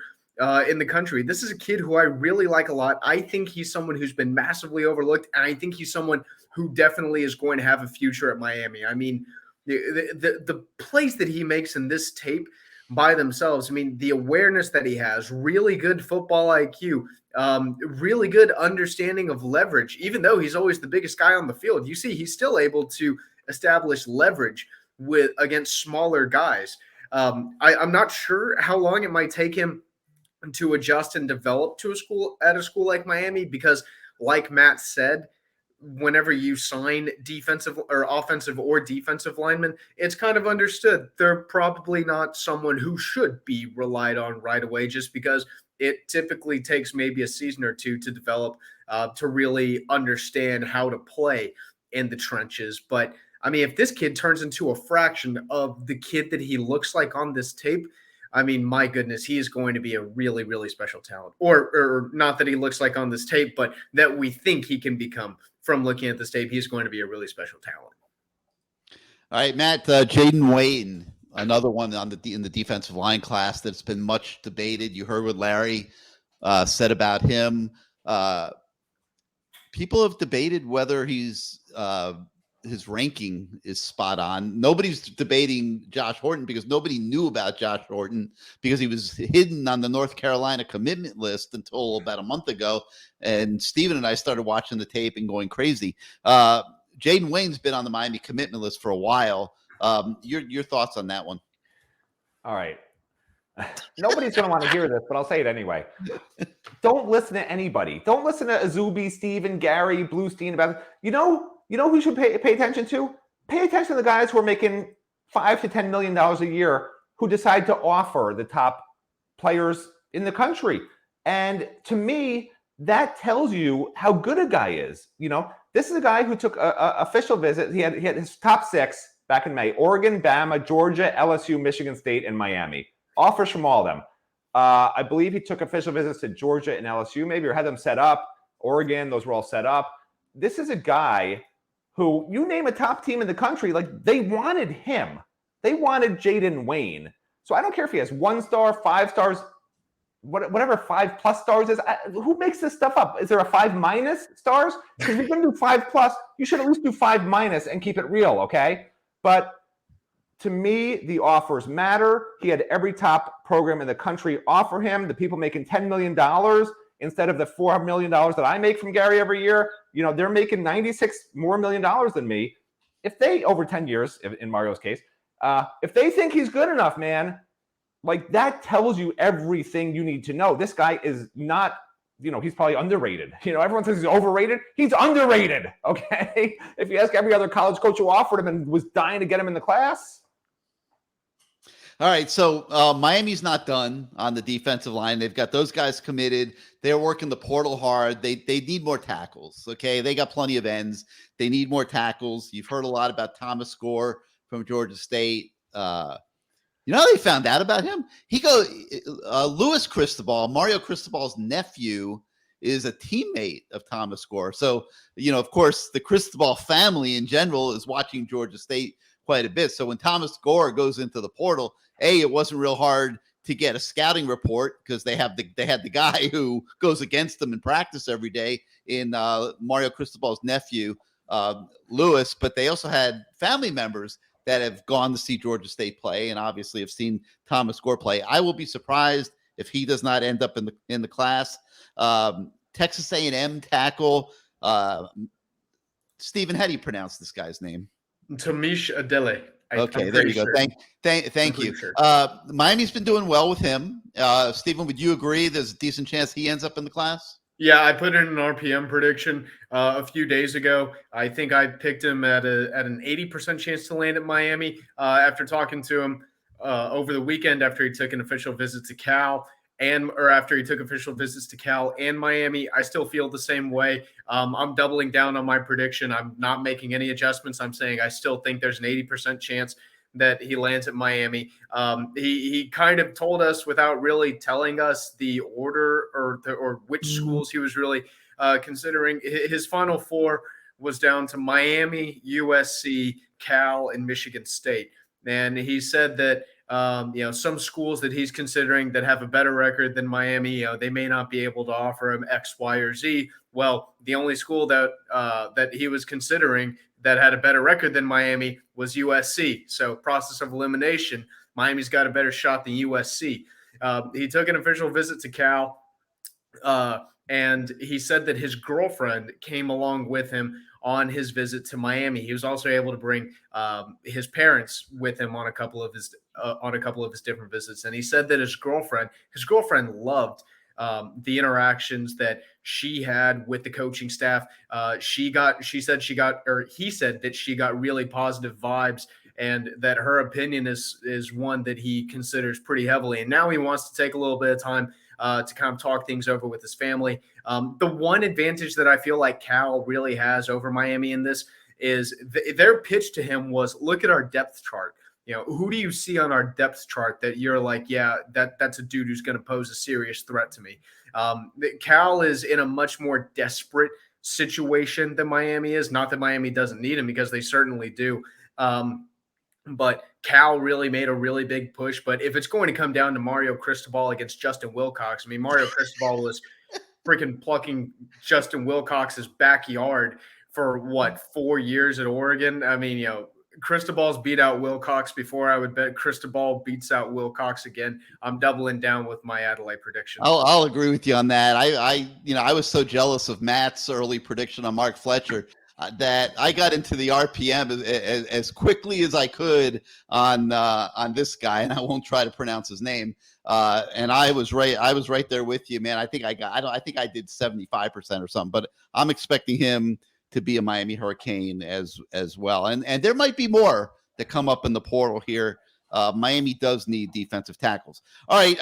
Speaker 6: in the country. This is a kid who I really like a lot. I think he's someone who's been massively overlooked, and I think he's someone who definitely is going to have a future at Miami. I mean, the plays that he makes in this tape by themselves, I mean, the awareness that he has, really good football IQ, really good understanding of leverage. Even though he's always the biggest guy on the field, you see he's still able to establish leverage against smaller guys. I'm not sure how long it might take him to adjust and develop at a school like Miami, because like Matt said, whenever you sign defensive or offensive or defensive linemen, it's kind of understood they're probably not someone who should be relied on right away, just because it typically takes maybe a season or two to develop, to really understand how to play in the trenches. But I mean, if this kid turns into a fraction of the kid that he looks like on this tape, I mean, my goodness, he is going to be a really, really special talent. Or not that he looks like on this tape, but that we think he can become from looking at this tape. He's going to be a really special talent.
Speaker 1: All right, Matt, Jaden Wayne, another one in the defensive line class that's been much debated. You heard what Larry said about him. People have debated whether his ranking is spot on. Nobody's debating Josh Horton because nobody knew about Josh Horton because he was hidden on the North Carolina commitment list until about a month ago. And Steven and I started watching the tape and going crazy. Jaden Wayne's been on the Miami commitment list for a while. Your thoughts on that one?
Speaker 2: All right. Nobody's going to want to hear this, but I'll say it anyway. Don't listen to anybody. Don't listen to Izubee, Steven, Gary, Bluestein about it. You know who you should pay attention to? Pay attention to the guys who are making $5 to $10 million a year who decide to offer the top players in the country. And to me, that tells you how good a guy is. This is a guy who took a official visit. He had his top 6 back in May: Oregon, Bama, Georgia, LSU, Michigan State, and Miami. Offers from all of them. I believe he took official visits to Georgia and LSU, maybe, or had them set up. Oregon, those were all set up. This is a guy who, you name a top team in the country, like, they wanted him. They wanted Jaden Wayne. So I don't care if he has 1 star, 5 stars, whatever 5+ stars is. Who makes this stuff up? Is there a 5- stars? Because if you're going to do 5+, you should at least do 5- and keep it real, okay? But to me, the offers matter. He had every top program in the country offer him. The people making $10 million instead of the $4 million that I make from Gary every year, they're making $96 million more than me. If they, over 10 years, in Mario's case, if they think he's good enough, man, like, that tells you everything you need to know. This guy is not, he's probably underrated. Everyone says he's overrated. He's underrated, okay? If you ask every other college coach who offered him and was dying to get him in the class.
Speaker 1: All right, so Miami's not done on the defensive line. They've got those guys committed. They're working the portal hard. They need more tackles, okay? They got plenty of ends. They need more tackles. You've heard a lot about Thomas Gore from Georgia State. You know how they found out about him? Louis Cristobal, Mario Cristobal's nephew, is a teammate of Thomas Gore. So, of course, the Cristobal family in general is watching Georgia State quite a bit. So when Thomas Gore goes into the portal, it wasn't real hard to get a scouting report because they had the guy who goes against them in practice every day in Mario Cristobal's nephew, Louis. But they also had family members that have gone to see Georgia State play and obviously have seen Thomas Gore play. I will be surprised if he does not end up in the class. Texas A&M tackle, Stephen, how do you pronounce this guy's name?
Speaker 6: Tamish Adele.
Speaker 1: Okay, there you go.
Speaker 6: Sure.
Speaker 1: Thank you. Sure. Miami's been doing well with him. Stephen, would you agree there's a decent chance he ends up in the class?
Speaker 6: Yeah, I put in an RPM prediction a few days ago. I think I picked him at an 80% chance to land at Miami after talking to him over the weekend after he took an official visit to Cal. After he took official visits to Cal and Miami. I still feel the same way. I'm doubling down on my prediction. I'm not making any adjustments. I'm saying I still think there's an 80% chance that he lands at Miami. He kind of told us without really telling us the order or which schools he was really considering. His final 4 was down to Miami, USC, Cal, and Michigan State. And he said that some schools that he's considering that have a better record than Miami, they may not be able to offer him X, Y, or Z. Well, the only school that he was considering that had a better record than Miami was USC. So process of elimination, Miami's got a better shot than USC. He took an official visit to Cal, and he said that his girlfriend came along with him on his visit to Miami. He was also able to bring his parents with him on a couple of his different visits. And he said that his girlfriend loved the interactions that she had with the coaching staff. He said that she got really positive vibes, and that her opinion is one that he considers pretty heavily. And now he wants to take a little bit of time to kind of talk things over with his family. The one advantage that I feel like Cal really has over Miami in this is their pitch to him was, look at our depth chart. Who do you see on our depth chart that you're like, yeah, that's a dude who's going to pose a serious threat to me? Cal is in a much more desperate situation than Miami is. Not that Miami doesn't need him, because they certainly do. But Cal really made a really big push. But if it's going to come down to Mario Cristobal against Justin Wilcox, I mean, Mario Cristobal was freaking plucking Justin Wilcox's backyard for 4 years at Oregon. I mean, Cristobal's beat out Wilcox before. I would bet Cristobal beats out Wilcox again. I'm doubling down with my Adelaide prediction.
Speaker 1: I'll agree with you on that. I was so jealous of Matt's early prediction on Mark Fletcher that I got into the RPM as quickly as I could on this guy, and I won't try to pronounce his name. And I was right there with you, man. I think I did 75% or something, but I'm expecting him to be a Miami Hurricane as well. And there might be more that come up in the portal here. Miami does need defensive tackles. All right,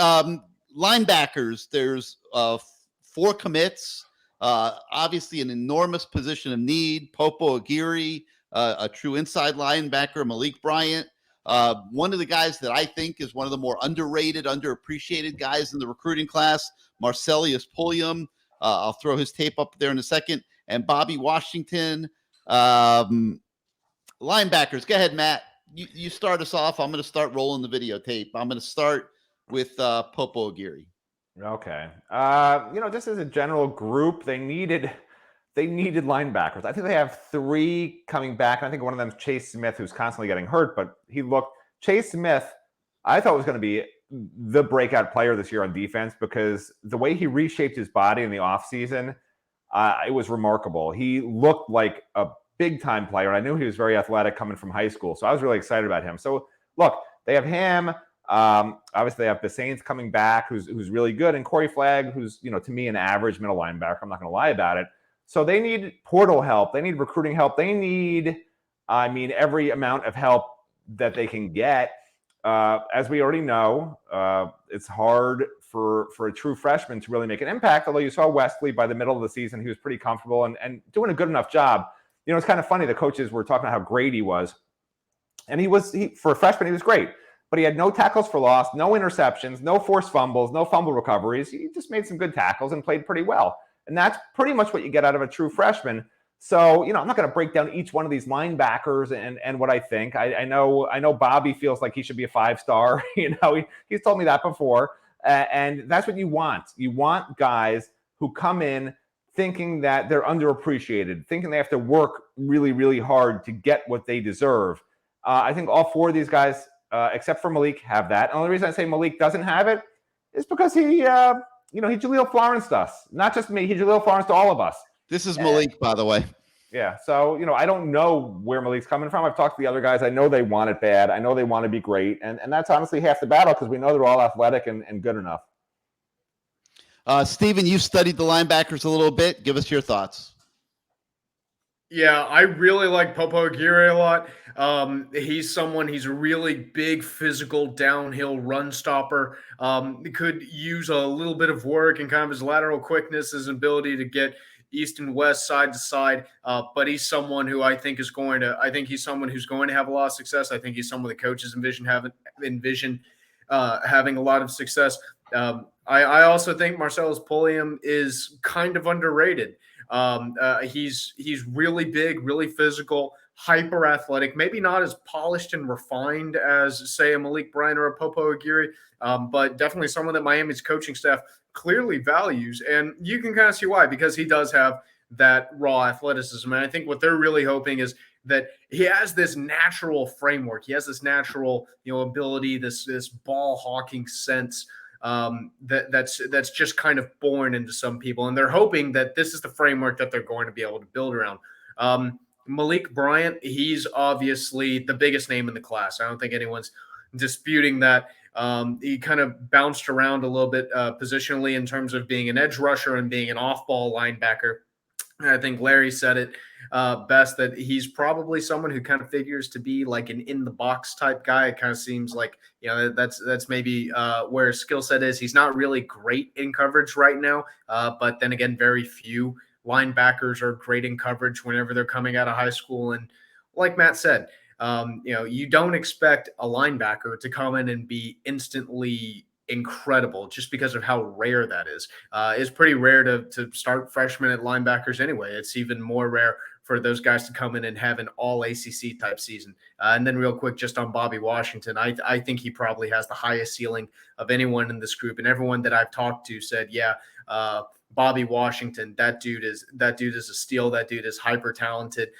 Speaker 1: linebackers, there's 4 commits. Obviously an enormous position of need. Popo Aguirre, a true inside linebacker, Malik Bryant, One of the guys that I think is one of the more underrated, underappreciated guys in the recruiting class, Marcellus Pulliam. I'll throw his tape up there in a second. And Bobby Washington. Linebackers. Go ahead, Matt. You start us off. I'm going to start rolling the videotape. I'm going to start with Popo Aguirre.
Speaker 2: Okay. Just as a general group, they needed linebackers. I think they have 3 coming back. I think one of them is Chase Smith, who's constantly getting hurt, but Chase Smith, I thought was going to be the breakout player this year on defense because the way he reshaped his body in the offseason, it was remarkable. He looked like a big-time player, and I knew he was very athletic coming from high school, so I was really excited about him. So, look, they have him. Obviously, they have the Saints coming back, who's really good, and Corey Flagg, who's, to me, an average middle linebacker. I'm not going to lie about it. So they need portal help. They need recruiting help. They need, every amount of help that they can get. As we already know, it's hard for a true freshman to really make an impact, although you saw Wesley by the middle of the season. He was pretty comfortable and doing a good enough job. It's kind of funny. The coaches were talking about how great he was. And for a freshman, he was great. But he had no tackles for loss, no interceptions, no forced fumbles, no fumble recoveries. He just made some good tackles and played pretty well. And that's pretty much what you get out of a true freshman. So, I'm not going to break down each one of these linebackers and what I think. I know Bobby feels like he should be a 5-star. He's told me that before. And that's what you want. You want guys who come in thinking that they're underappreciated, thinking they have to work really, really hard to get what they deserve. I think all 4 of these guys, except for Malik, have that. And the only reason I say Malik doesn't have it is because he Jaleel Florence us. Not just me, he Jaleel Florence to all of us.
Speaker 1: This is Malik, by the way.
Speaker 2: Yeah, so, I don't know where Malik's coming from. I've talked to the other guys. I know they want it bad. I know they want to be great. And that's honestly half the battle because we know they're all athletic and good enough.
Speaker 1: Steven, you've studied the linebackers a little bit. Give us your thoughts.
Speaker 6: Yeah, I really like Popo Aguirre a lot. He's a really big physical downhill run stopper. Could use a little bit of work and kind of his lateral quickness, his ability to get east and west, side to side. But he's someone who I think he's someone who's going to have a lot of success. I think he's someone the coaches envision having a lot of success. I also think Marcellus Pulliam is kind of underrated. He's really big, really physical, hyper athletic, maybe not as polished and refined as, say, a Malik Bryant or a Popo Aguirre, but definitely someone that Miami's coaching staff clearly values. And you can kind of see why, because he does have that raw athleticism. And I think what they're really hoping is that he has this natural framework. He has this natural, ability, this ball hawking sense that's just kind of born into some people. And they're hoping that this is the framework that they're going to be able to build around. Malik Bryant, he's obviously the biggest name in the class. I don't think anyone's disputing that. He kind of bounced around a little bit positionally in terms of being an edge rusher and being an off-ball linebacker. And I think Larry said it best, that he's probably someone who kind of figures to be like an in-the-box type guy. It kind of seems like, that's maybe where his skill set is. He's not really great in coverage right now, but then again, very few linebackers are great in coverage whenever they're coming out of high school. And like Matt said, you don't expect a linebacker to come in and be instantly incredible just because of how rare that is. It's pretty rare to start freshmen at linebackers anyway. It's even more rare for those guys to come in and have an all ACC type season. And then real quick, just on Bobby Washington, I think he probably has the highest ceiling of anyone in this group. And everyone that I've talked to said, Bobby Washington, that dude is a steal. That dude is hyper talented.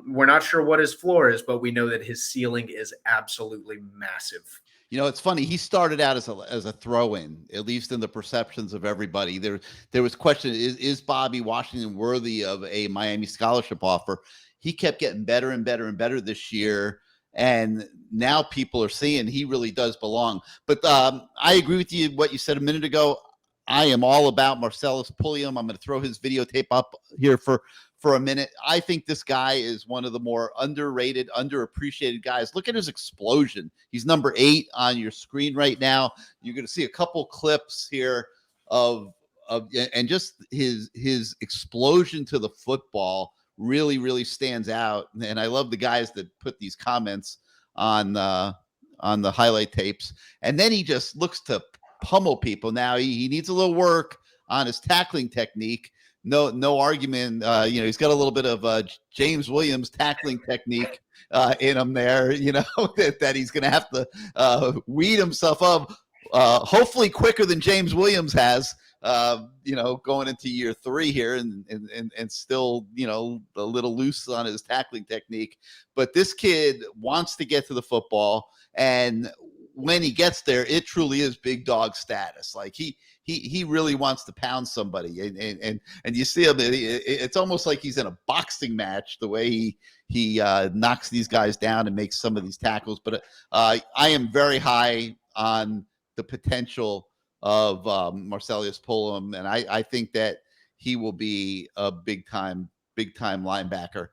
Speaker 6: We're not sure what his floor is, but we know that his ceiling is absolutely massive.
Speaker 1: It's funny. He started out as a throw-in, at least in the perceptions of everybody. There was question: is Bobby Washington worthy of a Miami scholarship offer? He kept getting better and better and better this year, and now people are seeing he really does belong. But I agree with you what you said a minute ago. I am all about Marcellus Pulliam. I'm going to throw his videotape up here for a minute. I think this guy is one of the more underrated, underappreciated guys. Look at his explosion. He's number 8 on your screen right now. You're going to see a couple clips here of and just his explosion to the football really, really stands out. And I love the guys that put these comments on the highlight tapes, and then he just looks to pummel people. Now he needs a little work on his tackling technique. No argument. He's got a little bit of James Williams tackling technique in him there. That he's going to have to weed himself up. Hopefully quicker than James Williams has. Going into year 3 here, and still a little loose on his tackling technique. But this kid wants to get to the football, and when he gets there, it truly is big dog status. Like he really wants to pound somebody, and you see him. It's almost like he's in a boxing match the way he knocks these guys down and makes some of these tackles. But I am very high on the potential of Marcellus Pullum, and I think that he will be a big time linebacker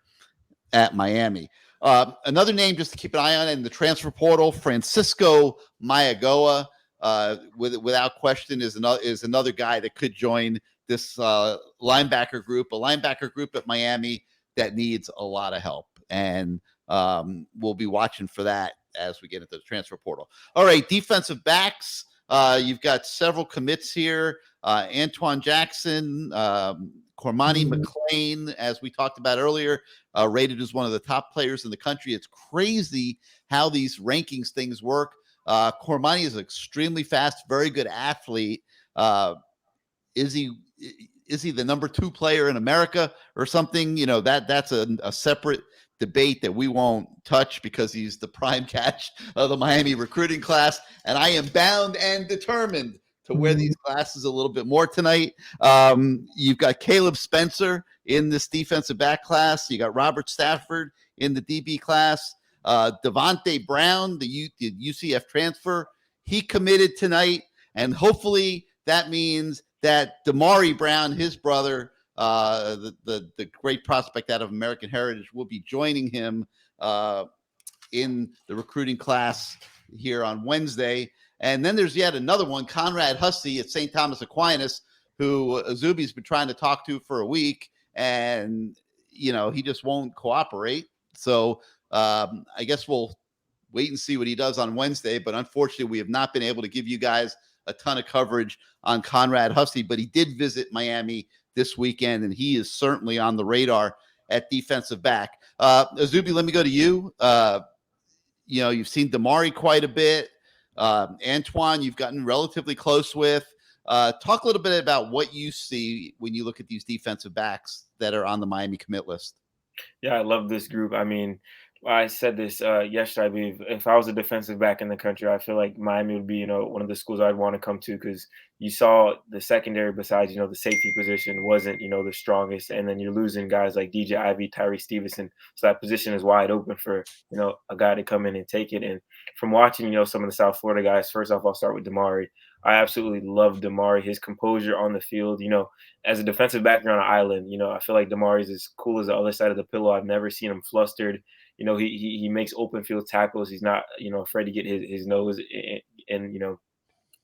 Speaker 1: at Miami. Another name just to keep an eye on in the transfer portal, Francisco Mayagoa, without question is another guy that could join this linebacker group at Miami that needs a lot of help, and we'll be watching for that as we get into the transfer portal. All right, defensive backs. You've got several commits here. Antoine Jackson, Cormani McClain, as we talked about earlier, rated as one of the top players in the country. It's crazy how these rankings things work. Cormani is extremely fast, very good athlete. Is he the number 2 player in America or something? That's a separate debate that we won't touch because he's the prime catch of the Miami recruiting class. And I am bound and determined to wear these glasses a little bit more tonight. You've got Caleb Spencer in this defensive back class. You got Robert Stafford in the DB class. Devontae Brown, the UCF transfer, he committed tonight. And hopefully that means that Damari Brown, his brother, the great prospect out of American Heritage, will be joining him in the recruiting class here on Wednesday. And then there's yet another one, Conrad Hussey at St. Thomas Aquinas, who Izubee's been trying to talk to for a week, and he just won't cooperate. So I guess we'll wait and see what he does on Wednesday. But unfortunately, we have not been able to give you guys a ton of coverage on Conrad Hussey, but he did visit Miami this weekend, and he is certainly on the radar at defensive back. Izubee, let me go to you. You've seen Damari quite a bit. Antoine, you've gotten relatively close with. Talk a little bit about what you see when you look at these defensive backs that are on the Miami commit list.
Speaker 3: Yeah, I love this group. I mean, I said this yesterday. I believe if I was a defensive back in the country, I feel like Miami would be, one of the schools I'd want to come to, because you saw the secondary besides, the safety position wasn't, the strongest. And then you're losing guys like DJ Ivey, Tyree Stevenson. So that position is wide open for, a guy to come in and take it. And from watching, some of the South Florida guys, first off, I'll start with Damari. I absolutely love Damari, his composure on the field. As a defensive back on an island, I feel like Damari's as cool as the other side of the pillow. I've never seen him flustered. He makes open field tackles. He's not, afraid to get his nose and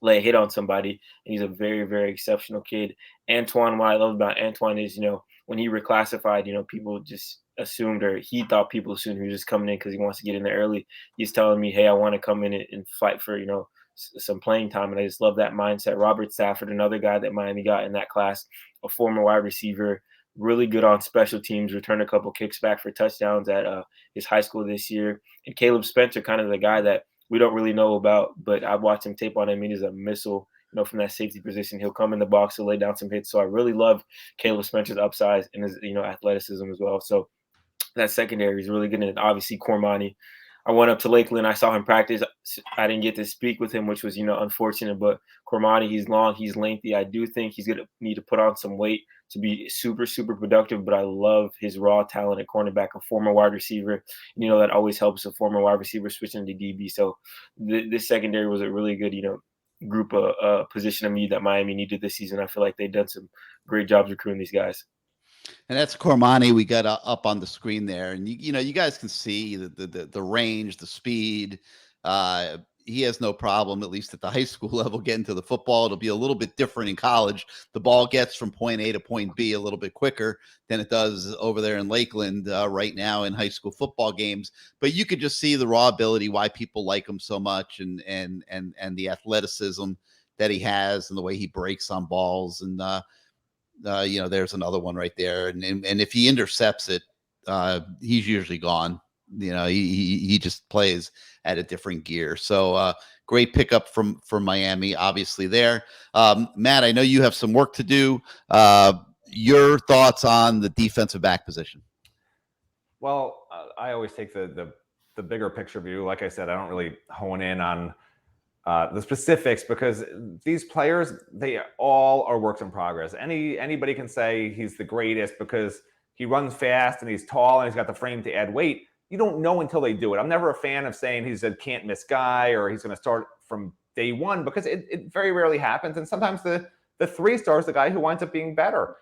Speaker 3: lay a hit on somebody. And he's a very, very exceptional kid. Antoine, what I love about Antoine is, when he reclassified, people just assumed, or he thought people assumed he was just coming in because he wants to get in there early. He's telling me, hey, I want to come in and fight for, some playing time. And I just love that mindset. Robert Stafford, another guy that Miami got in that class, a former wide receiver, really good on special teams, returned a couple kicks back for touchdowns at his high school this year. And Caleb Spencer, kind of the guy that we don't really know about, but I've watched him tape on him. He's a missile, from that safety position. He'll come in the box to lay down some hits. So I really love Caleb Spencer's upside and his, athleticism as well. So that secondary is really good. And obviously Cormani. I went up to Lakeland. I saw him practice. I didn't get to speak with him, which was, unfortunate. But Cormani, he's long, he's lengthy. I do think he's going to need to put on some weight to be super, super productive. But I love his raw talent at cornerback, a former wide receiver. That always helps a former wide receiver switching to DB. So this secondary was a really good, group of position of need that Miami needed this season. I feel like they've done some great jobs recruiting these guys.
Speaker 1: And that's Cormani we got up on the screen there. And, you guys can see the range, the speed. he has no problem, at least at the high school level, getting to the football. It'll be a little bit different in college. The ball gets from point A to point B a little bit quicker than it does over there in Lakeland right now in high school football games. But you could just see the raw ability, why people like him so much, and the athleticism that he has, and the way he breaks on balls. And there's another one right there. And if he intercepts it, he's usually gone. He just plays at a different gear. So great pickup from Miami, obviously there. Matt, I know you have some work to do. Your thoughts on the defensive back position?
Speaker 2: Well, I always take the bigger picture view. Like I said, I don't really hone in on the specifics, because these players, they all are works in progress. Anybody can say he's the greatest because he runs fast and he's tall and he's got the frame to add weight. You don't know until they do it. I'm never a fan of saying he's a can't miss guy or he's going to start from day one, because it very rarely happens. And sometimes the 3-star is the guy who winds up being better.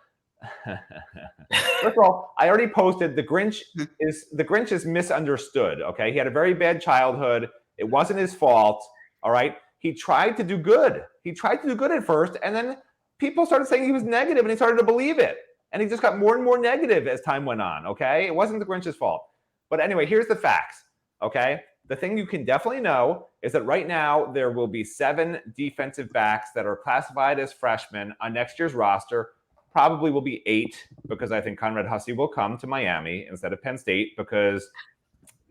Speaker 2: First of all, I already posted the Grinch is misunderstood. Okay. He had a very bad childhood. It wasn't his fault. All right. He tried to do good. At first. And then people started saying he was negative and he started to believe it. And he just got more and more negative as time went on. Okay. It wasn't the Grinch's fault. But anyway, here's the facts, okay? The thing you can definitely know is that right now there will be 7 defensive backs that are classified as freshmen on next year's roster. Probably will be 8, because I think Conrad Hussey will come to Miami instead of Penn State, because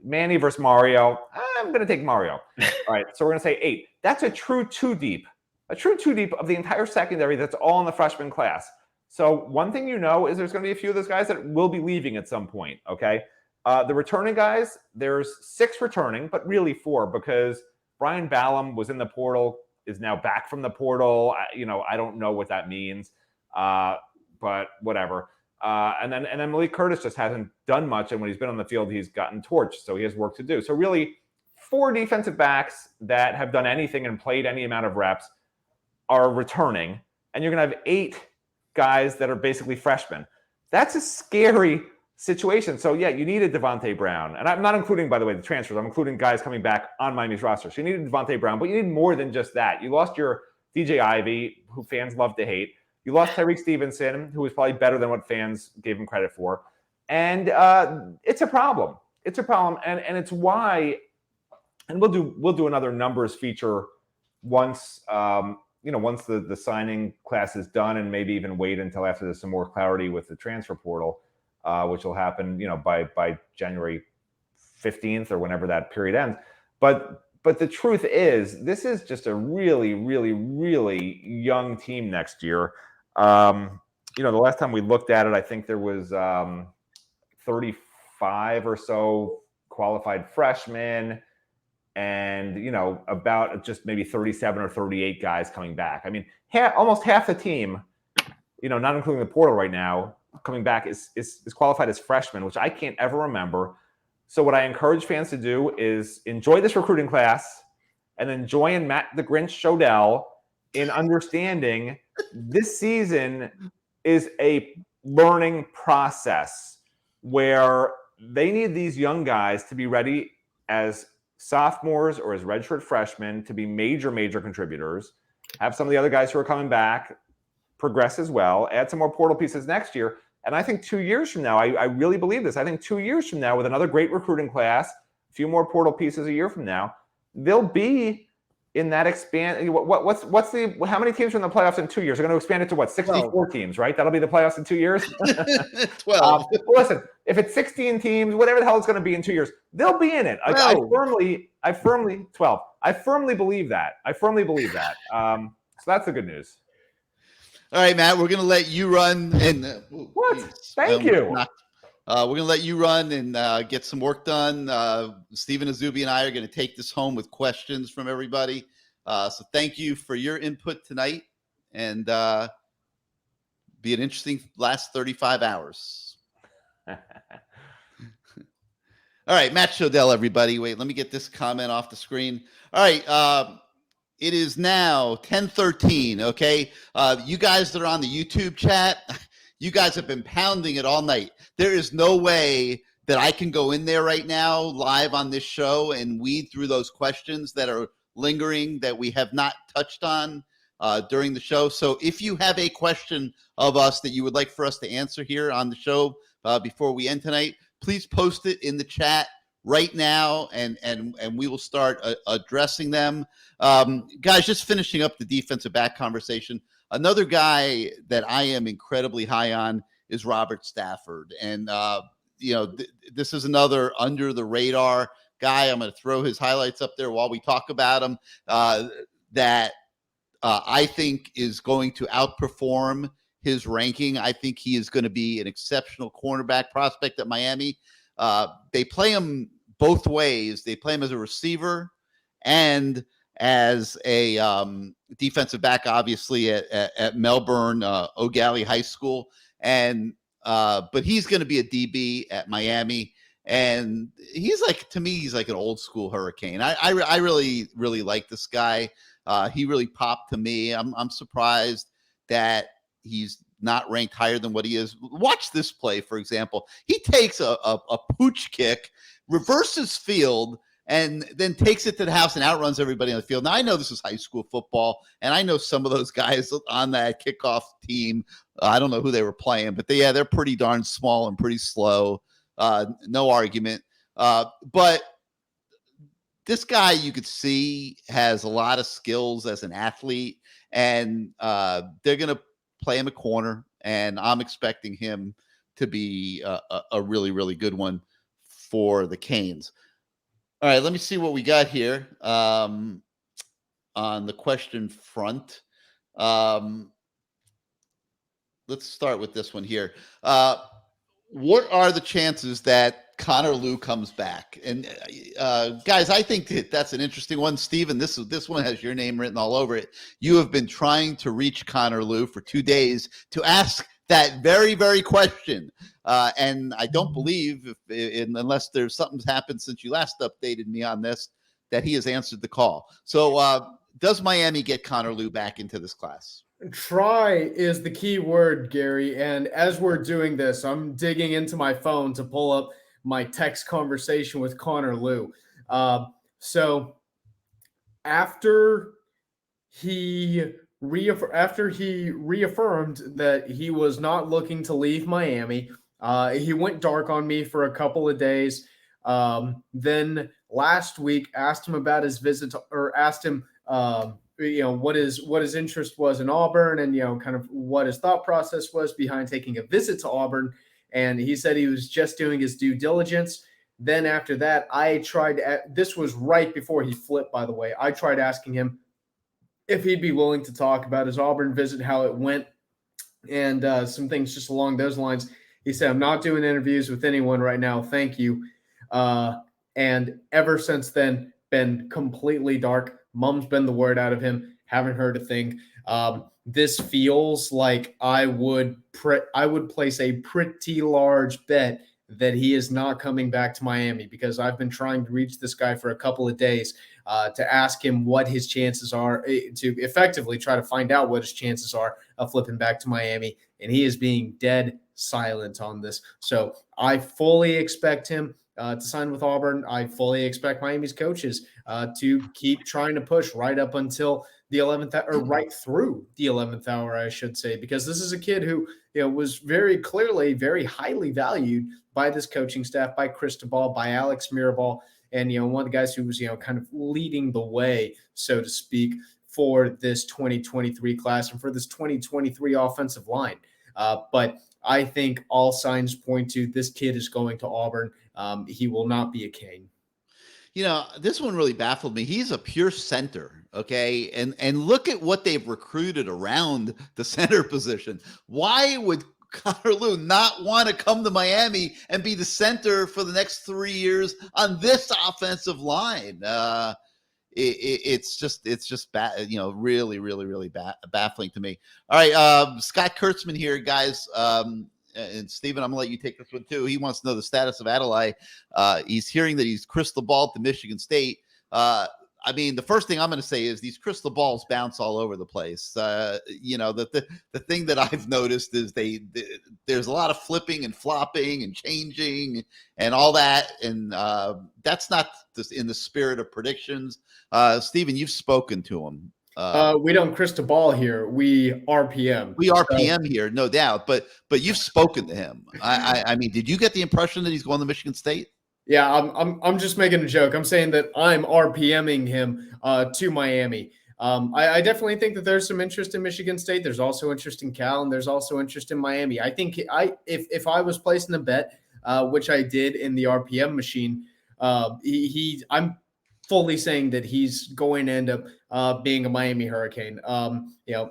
Speaker 2: Manny versus Mario, I'm going to take Mario. All right, so we're going to say 8. That's a true 2 deep of the entire secondary. That's all in the freshman class. So one thing is there's going to be a few of those guys that will be leaving at some point, okay? The returning guys, there's 6 returning, but really 4, because Brian Ballum was in the portal, is now back from the portal. I don't know what that means, but whatever. And then Malik Curtis just hasn't done much, and when he's been on the field, he's gotten torched, so he has work to do. So really, 4 defensive backs that have done anything and played any amount of reps are returning, and you're going to have 8 guys that are basically freshmen. That's a scary situation. So yeah, you need a Devontae Brown. And I'm not including, by the way, the transfers. I'm including guys coming back on Miami's roster. So you need a Devontae Brown, but you need more than just that. You lost your DJ Ivey, who fans love to hate. You lost Tyreek Stevenson, who was probably better than what fans gave him credit for. And it's a problem. It's a problem. And it's why, and we'll do another numbers feature once once the signing class is done, and maybe even wait until after there's some more clarity with the transfer portal. Which will happen, by January 15th or whenever that period ends. But the truth is, this is just a really, really, really young team next year. The last time we looked at it, I think there was 35 or so qualified freshmen, and about just maybe 37 or 38 guys coming back. I mean, almost half the team, not including the portal right now, coming back is qualified as freshmen, which I can't ever remember. So what I encourage fans to do is enjoy this recruiting class, and then join Matt the Grinch Shodell in understanding this season is a learning process where they need these young guys to be ready as sophomores or as redshirt freshmen to be major contributors. Have some of the other guys who are coming back progress as well, add some more portal pieces next year. And I think 2 years from now, I really believe this. I think 2 years from now, with another great recruiting class, a few more portal pieces a year from now, they'll be in that expand. How many teams are in the playoffs in 2 years? They're going to expand it to what? 64 12 teams, right? That'll be the playoffs in 2 years.
Speaker 1: 12.
Speaker 2: Well, listen, if it's 16 teams, whatever the hell it's going to be in 2 years, they'll be in it. I firmly 12. I firmly believe that. So that's the good news.
Speaker 1: All right, Matt, we're going to let you run. And
Speaker 2: Thank you.
Speaker 1: We're going to let you run and get some work done. Stephen Izubee and I are going to take this home with questions from everybody. So thank you for your input tonight, and be an interesting last 35 hours. All right, Matt Shodell, everybody. Wait, let me get this comment off the screen. All right, it is now 10:13, okay? You guys that are on the YouTube chat, you guys have been pounding it all night. There is no way that I can go in there right now live on this show and weed through those questions that are lingering that we have not touched on during the show. So if you have a question of us that you would like for us to answer here on the show before we end tonight, please post it in the chat right now, and we will start addressing them. Guys, just finishing up the defensive back conversation. Another guy that I am incredibly high on is Robert Stafford. And, this is another under the radar guy. I'm going to throw his highlights up there while we talk about him, that I think is going to outperform his ranking. I think he is going to be an exceptional cornerback prospect at Miami. They play him both ways. They play him as a receiver and as a defensive back, obviously at Melbourne O'Galley High School. And but he's going to be a DB at Miami. And he's to me, he's like an old school Hurricane. I really, really like this guy. He really popped to me. I'm surprised that he's not ranked higher than what he is. Watch this play, for example. He takes a pooch kick, reverses field, and then takes it to the house and outruns everybody on the field. Now, I know this is high school football, and I know some of those guys on that kickoff team. I don't know who they were playing, but they're pretty darn small and pretty slow. No argument. But this guy, you could see, has a lot of skills as an athlete, and they're going to play him a corner, and I'm expecting him to be a really, really good one for the Canes. All right, let me see what we got here on the question front. Let's start with this one here. What are the chances that Connor Lew comes back? And guys, I think that's an interesting one. Steven, this one has your name written all over it. You have been trying to reach Connor Lew for 2 days to ask that very, very question. And I don't believe, unless there's something's happened since you last updated me on this, that he has answered the call. So does Miami get Connor Lew back into this class?
Speaker 6: Try is the key word, Gary. And as we're doing this, I'm digging into my phone to pull up my text conversation with Connor Lew. So after he reaffirmed that he was not looking to leave Miami, he went dark on me for a couple of days. Then last week, asked him about his visit, or asked him, what his interest was in Auburn, and kind of what his thought process was behind taking a visit to Auburn. And he said he was just doing his due diligence. Then after that, this was right before he flipped, by the way. I tried asking him if he'd be willing to talk about his Auburn visit, how it went, and some things just along those lines. He said, "I'm not doing interviews with anyone right now. Thank you." And ever since then, been completely dark. Mum's been the word out of him. Haven't heard a thing. This feels like I would place a pretty large bet that he is not coming back to Miami, because I've been trying to reach this guy for a couple of days to ask him what his chances are, to effectively try to find out what his chances are of flipping back to Miami. And he is being dead silent on this. So I fully expect him to sign with Auburn. I fully expect Miami's coaches to keep trying to push right up until the 11th, or right through the 11th hour, I should say, because this is a kid who was very clearly very highly valued by this coaching staff, by Cristobal, by Alex Mirabal, and one of the guys who was kind of leading the way, so to speak, for this 2023 class and for this 2023 offensive line. But I think all signs point to this kid is going to Auburn. He will not be a Cane.
Speaker 1: This one really baffled me. He's a pure center, okay? And look at what they've recruited around the center position. Why would Connor Lew not want to come to Miami and be the center for the next 3 years on this offensive line? It's just really, really, really baffling to me. All right, Scott Kurtzman here, guys. And Steven, I'm gonna let you take this one too. He wants to know the status of Adelaide. He's hearing that he's crystal balled to Michigan State. I mean, the first thing I'm going to say is these crystal balls bounce all over the place. The thing that I've noticed is there's a lot of flipping and flopping and changing and all that, and that's not just in the spirit of predictions. Stephen, you've spoken to him.
Speaker 4: We don't crystal ball here. We RPM.
Speaker 1: We RPM here, no doubt. But you've spoken to him. I mean, did you get the impression that he's going to Michigan State?
Speaker 4: Yeah, I'm just making a joke. I'm saying that I'm RPMing him to Miami. I definitely think that there's some interest in Michigan State. There's also interest in Cal, and there's also interest in Miami. I think if I was placing a bet, which I did in the RPM machine, I'm fully saying that he's going to end up being a Miami Hurricane.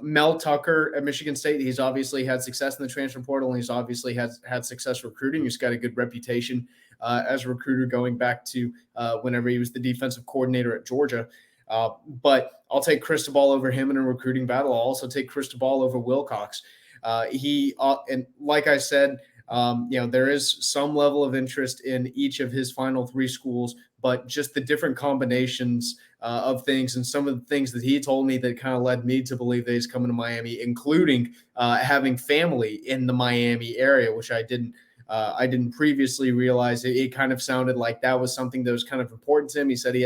Speaker 4: Mel Tucker at Michigan State, he's obviously had success in the transfer portal, and he's obviously had success recruiting. He's got a good reputation as a recruiter going back to whenever he was the defensive coordinator at Georgia. But I'll take Cristobal over him in a recruiting battle. I'll also take Cristobal over Wilcox. And like I said, there is some level of interest in each of his final three schools, but just the different combinations of things and some of the things that he told me that kind of led me to believe that he's coming to Miami, including having family in the Miami area, which I didn't previously realize. It kind of sounded like that was something that was kind of important to him. He said he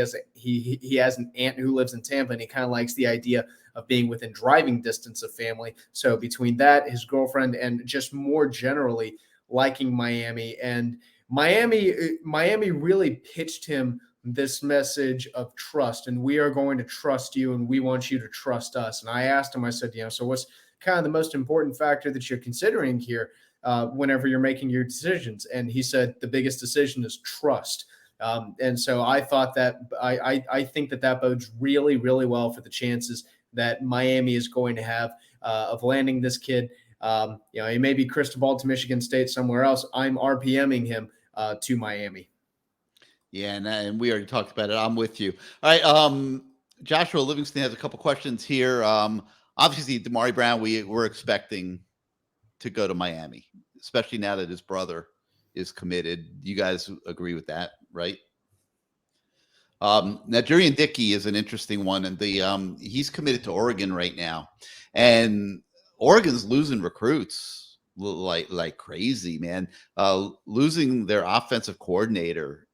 Speaker 4: has an aunt who lives in Tampa, and he kind of likes the idea of being within driving distance of family. So between that, his girlfriend, and just more generally liking Miami, and Miami really pitched him this message of trust, and we are going to trust you, and we want you to trust us. And I asked him, I said, so what's kind of the most important factor that you're considering here whenever you're making your decisions? And he said the biggest decision is trust. And so I thought that I think that bodes really, really well for the chances that Miami is going to have of landing this kid. He may be Cristobal to Michigan State somewhere else. I'm RPMing him to Miami.
Speaker 1: Yeah, and we already talked about it. I'm with you. All right, Joshua Livingston has a couple questions here. Obviously, Damari Brown, we're expecting to go to Miami, especially now that his brother is committed. You guys agree with that, right? Nigerian Dickey is an interesting one, and he's committed to Oregon right now, and Oregon's losing recruits like crazy, man. Losing their offensive coordinator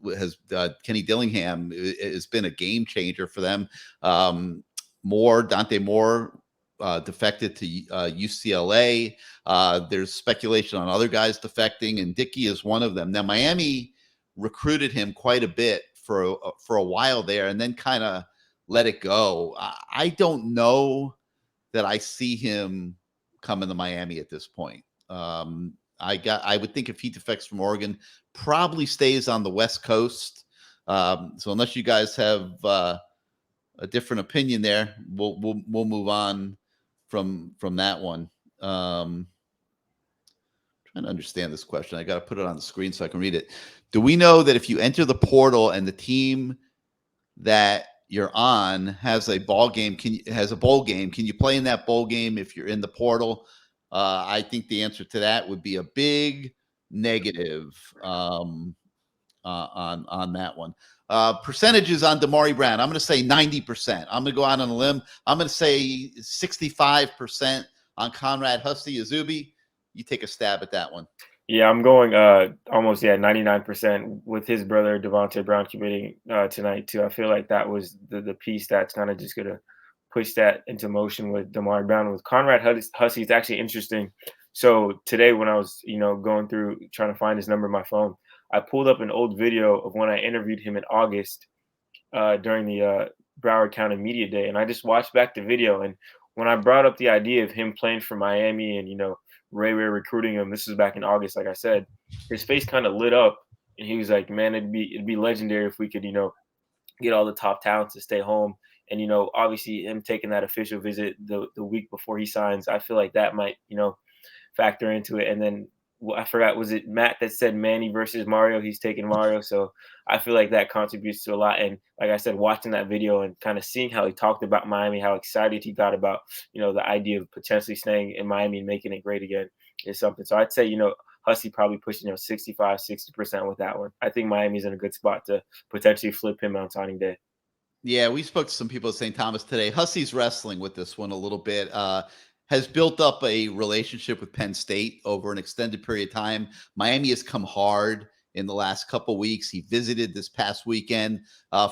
Speaker 1: has Kenny Dillingham has been a game changer for them. Dante Moore defected to UCLA. There's speculation on other guys defecting, and Dickey is one of them. Now, Miami recruited him quite a bit for a while there, and then kind of let it go. I don't know that I see him coming to Miami at this point. I would think if he defects from Oregon, probably stays on the West Coast. So unless you guys have a different opinion there, we'll move on from that one. Trying to understand this question. I got to put it on the screen so I can read it. Do we know that if you enter the portal and the team that you're on has a bowl game, can you play in that bowl game if you're in the portal? I think the answer to that would be a big negative on that one. Percentages on Damari Brown. I'm going to say 90%. I'm going to go out on a limb. I'm going to say 65% on Conrad Izubee. You take a stab at that one.
Speaker 3: Yeah, I'm going almost 99% with his brother Devontae Brown committing tonight too. I feel like that was the piece that's kind of just going to push that into motion with Damari Brown. With Conrad Hussey, it's actually interesting. So today when I was going through trying to find his number in my phone, I pulled up an old video of when I interviewed him in August during the Broward County Media Day, and I just watched back the video. And when I brought up the idea of him playing for Miami and Ray recruiting him, this is back in August, like I said, his face kind of lit up, and he was like, "Man, it'd be legendary if we could get all the top talents to stay home." And obviously him taking that official visit the week before he signs, I feel like that might factor into it. And then I forgot, was it Matt that said Manny versus Mario? He's taking Mario. So I feel like that contributes to a lot. And like I said, watching that video and kind of seeing how he talked about Miami, how excited he got about, the idea of potentially staying in Miami and making it great again is something. So I'd say, Hussey probably pushing 65, 60% with that one. I think Miami's in a good spot to potentially flip him on signing day.
Speaker 1: Yeah, we spoke to some people at St. Thomas today. Hussey's wrestling with this one a little bit. Has built up a relationship with Penn State over an extended period of time. Miami has come hard in the last couple weeks. He visited this past weekend.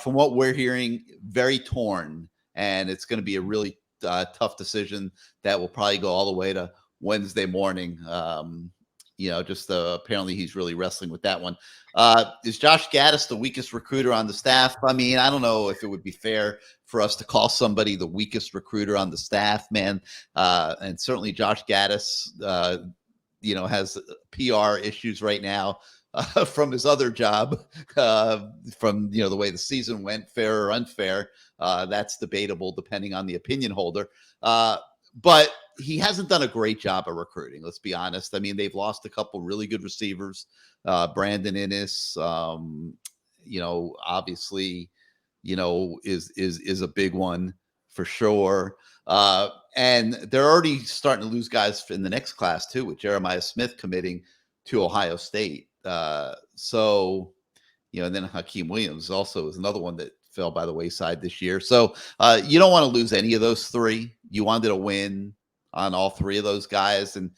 Speaker 1: From what we're hearing, very torn, and it's going to be a really tough decision that will probably go all the way to Wednesday morning. Just apparently he's really wrestling with that one. Is Josh Gaddis the weakest recruiter on the staff? I mean, I don't know if it would be fair for us to call somebody the weakest recruiter on the staff, man. And certainly Josh Gaddis, has PR issues right now from his other job, from, the way the season went, fair or unfair. That's debatable depending on the opinion holder. But he hasn't done a great job of recruiting. Let's be honest. I mean, they've lost a couple really good receivers. Brandon Innis, obviously, is a big one for sure. And they're already starting to lose guys in the next class too, with Jeremiah Smith committing to Ohio State. And then Hakeem Williams also is another one that fell by the wayside this year. So you don't want to lose any of those three. You wanted to win on all three of those guys. And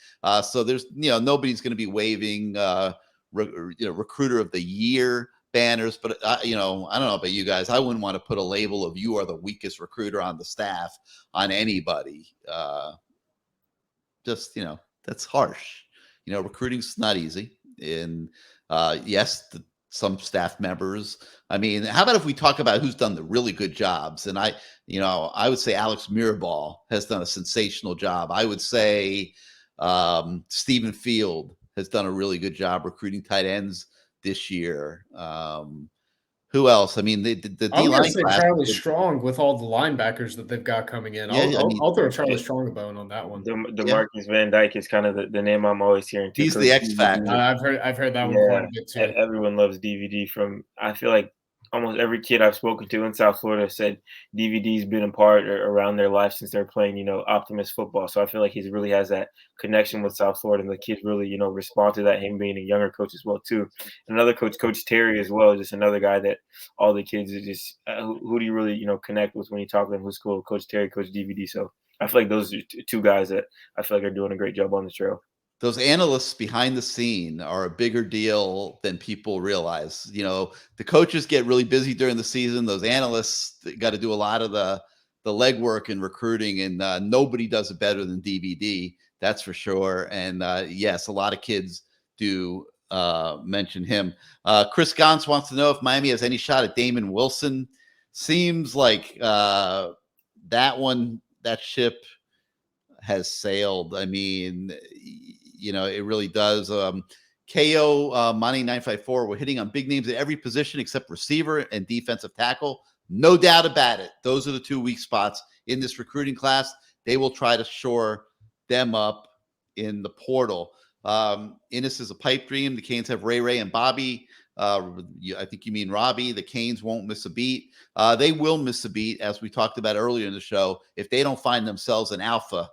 Speaker 1: so there's, nobody's going to be waving, recruiter of the year banners, but I don't know about you guys. I wouldn't want to put a label of you are the weakest recruiter on the staff on anybody. That's harsh. Recruiting's not easy. And yes, some staff members. I mean, how about if we talk about who's done the really good jobs? And I would say Alex Mirabal has done a sensational job. I would say Stephen Field has done a really good job recruiting tight ends this year. Who else? I mean, the
Speaker 4: I'm going to
Speaker 1: D-line
Speaker 4: say
Speaker 1: class.
Speaker 4: Charlie Strong with all the linebackers that they've got coming in.
Speaker 1: Yeah,
Speaker 4: I'll throw Charlie Strong a bone on that one.
Speaker 3: DeMarcus Van Dyke is kind of the name I'm always hearing too.
Speaker 1: He's the X factor.
Speaker 4: I've heard that one quite a bit too.
Speaker 3: Everyone loves DVD. I feel like almost every kid I've spoken to in South Florida said DVD's been a part around their life since they're playing, Optimist football. So I feel like he really has that connection with South Florida, and the kids really, respond to that, him being a younger coach as well too. Another coach, Coach Terry as well, just another guy that all the kids are just, who do you really, connect with when you talk to them? Who's cool? Coach Terry, Coach DVD. So I feel like those are two guys that I feel like are doing a great job on the trail.
Speaker 1: Those analysts behind the scene are a bigger deal than people realize. The coaches get really busy during the season. Those analysts got to do a lot of the legwork in recruiting, and nobody does it better than DVD. That's for sure. And yes, a lot of kids do mention him. Chris Gons wants to know if Miami has any shot at Damon Wilson. Seems like that ship has sailed. I mean, it really does. KO Money 954. We're hitting on big names at every position except receiver and defensive tackle. No doubt about it. Those are the two weak spots in this recruiting class. They will try to shore them up in the portal. Innis is a pipe dream. The Canes have Ray and Bobby. I think you mean Robbie. The Canes won't miss a beat. They will miss a beat, as we talked about earlier in the show, if they don't find themselves an alpha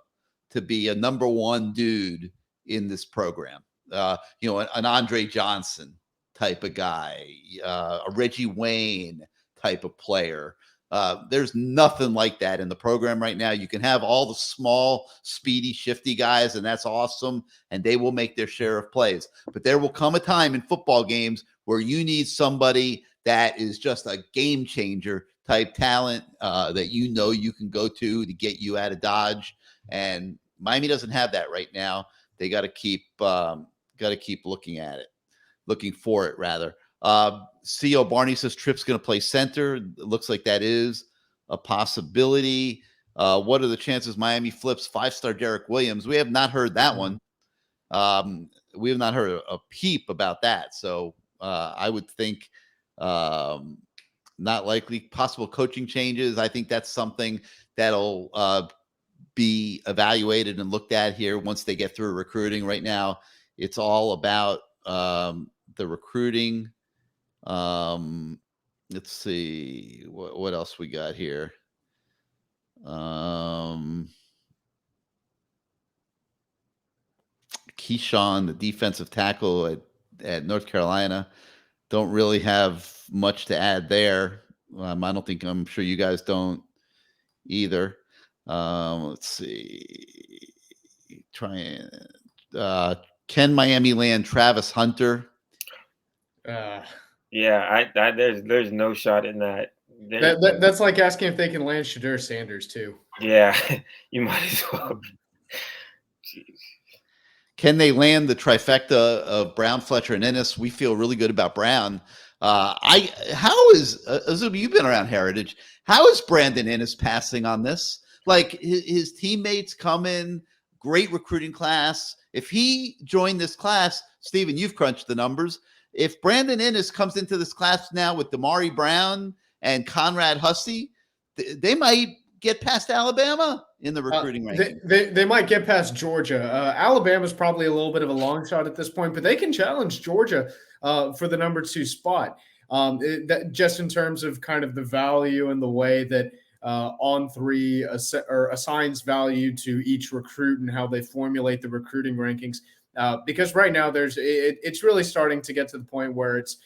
Speaker 1: to be a number one dude in this program. An Andre Johnson type of guy, a Reggie Wayne type of player. There's nothing like that in the program right now. You can have all the small, speedy, shifty guys, and that's awesome, and they will make their share of plays. But there will come a time in football games where you need somebody that is just a game changer type talent that you can go to get you out of Dodge. And Miami doesn't have that right now. They got to keep looking at it, looking for it rather. C.O. Barney says Tripp's going to play center. It looks like that is a possibility. What are the chances Miami flips 5-star Derek Williams? We have not heard that one. We have not heard a peep about that. So I would think not likely. Possible coaching changes. I think that's something that'll be evaluated and looked at here once they get through recruiting. Right now, it's all about the recruiting. Let's see what else we got here. Keyshawn, the defensive tackle at North Carolina, don't really have much to add there. I don't think, I'm sure you guys don't either. Let's see. Can Miami land Travis Hunter?
Speaker 3: Yeah, there's no shot in that.
Speaker 6: That's like asking if they can land Shadur Sanders too.
Speaker 3: Yeah, you might as well. Jeez.
Speaker 1: Can they land the trifecta of Brown, Fletcher, and Ennis? We feel really good about Brown. How is Izubee, you've been around Heritage. How is Brandon Ennis passing on this? Like his teammates come in, great recruiting class. If he joined this class, Stephen, you've crunched the numbers. If Brandon Ennis comes into this class now with Damari Brown and Conrad Hussey, they might get past Alabama in the recruiting ranking.
Speaker 6: They might get past Georgia. Alabama's probably a little bit of a long shot at this point, but they can challenge Georgia for the number 2 spot. Just in terms of kind of the value and the way that On3 assigns value to each recruit and how they formulate the recruiting rankings. Because right now it's really starting to get to the point where it's,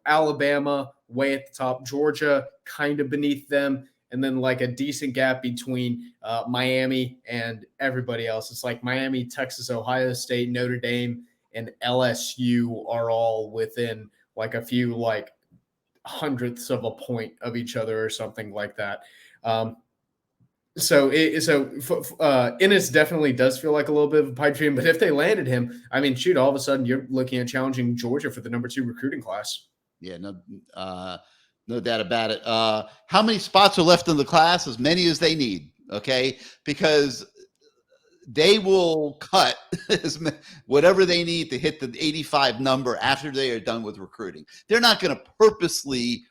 Speaker 6: Alabama way at the top, Georgia kind of beneath them, and then like a decent gap between Miami and everybody else. It's like Miami, Texas, Ohio State, Notre Dame, and LSU are all within like a few like hundredths of a point of each other or something like that. Ennis definitely does feel like a little bit of a pipe dream, but if they landed him, I mean, shoot, all of a sudden you're looking at challenging Georgia for the number 2 recruiting class.
Speaker 1: Yeah, no doubt about it. How many spots are left in the class? As many as they need, okay? Because they will cut whatever they need to hit the 85 number after they are done with recruiting. They're not going to purposely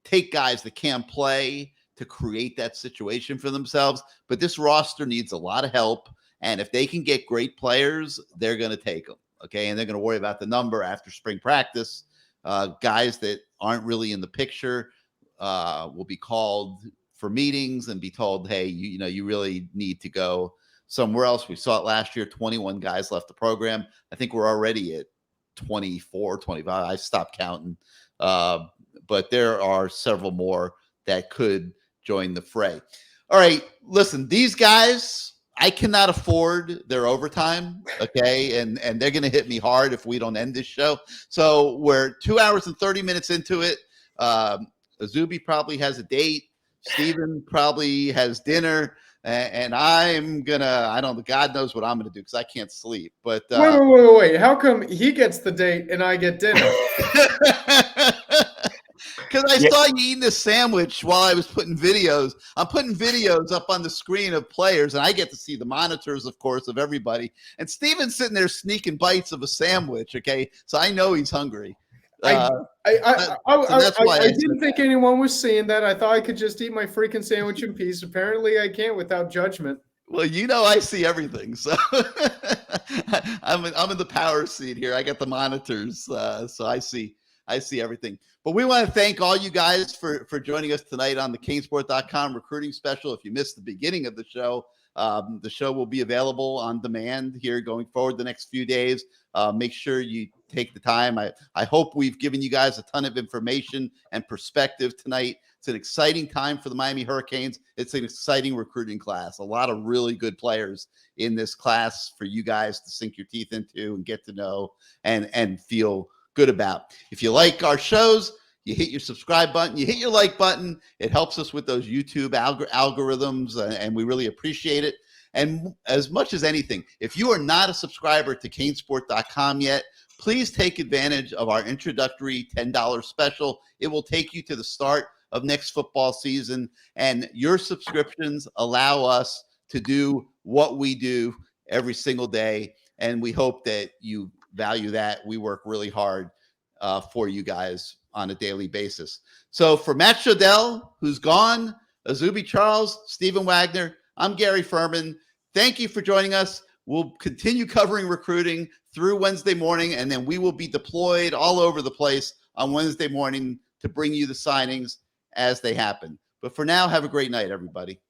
Speaker 1: take guys that can't play to create that situation for themselves. But this roster needs a lot of help. And if they can get great players, they're going to take them, okay? And they're going to worry about the number after spring practice. Guys that aren't really in the picture will be called for meetings and be told, hey, you really need to go somewhere else. We saw it last year, 21 guys left the program. I think we're already at 24, 25. I stopped counting. But there are several more that could join the fray. All right, listen, these guys, I cannot afford their overtime, okay? And they're going to hit me hard if we don't end this show. So we're 2 hours and 30 minutes into it. Izubee probably has a date. Steven probably has dinner. And I'm going to, I don't know, God knows what I'm going to do because I can't sleep. But
Speaker 6: wait. How come he gets the date and I get dinner?
Speaker 1: Because I saw you eating this sandwich while I was putting videos. I'm putting videos up on the screen of players, and I get to see the monitors, of course, of everybody. And Steven's sitting there sneaking bites of a sandwich, okay? So I know he's hungry.
Speaker 6: I didn't think anyone was seeing that. I thought I could just eat my freaking sandwich in peace. Apparently I can't without judgment.
Speaker 1: Well, I see everything. So I'm in the power seat here. I got the monitors, so I see everything. But we want to thank all you guys for joining us tonight on the Canesport.com recruiting special. If you missed the beginning of the show will be available on demand here going forward the next few days. Make sure you take the time. I hope we've given you guys a ton of information and perspective tonight. It's an exciting time for the Miami Hurricanes. It's an exciting recruiting class. A lot of really good players in this class for you guys to sink your teeth into and get to know and feel good about. If you like our shows, you hit your subscribe button, you hit your like button. It helps us with those YouTube algorithms, and we really appreciate it. And as much as anything, if you are not a subscriber to Canesport.com yet, please take advantage of our introductory $10 special. It will take you to the start of next football season, and your subscriptions allow us to do what we do every single day, and we hope that you value that. We work really hard for you guys on a daily basis. So for Matt Shodell, who's gone, Izubee Charles, Stephen Wagner, I'm Gary Ferman. Thank you for joining us. We'll continue covering recruiting through Wednesday morning, and then we will be deployed all over the place on Wednesday morning to bring you the signings as they happen. But for now, have a great night, everybody.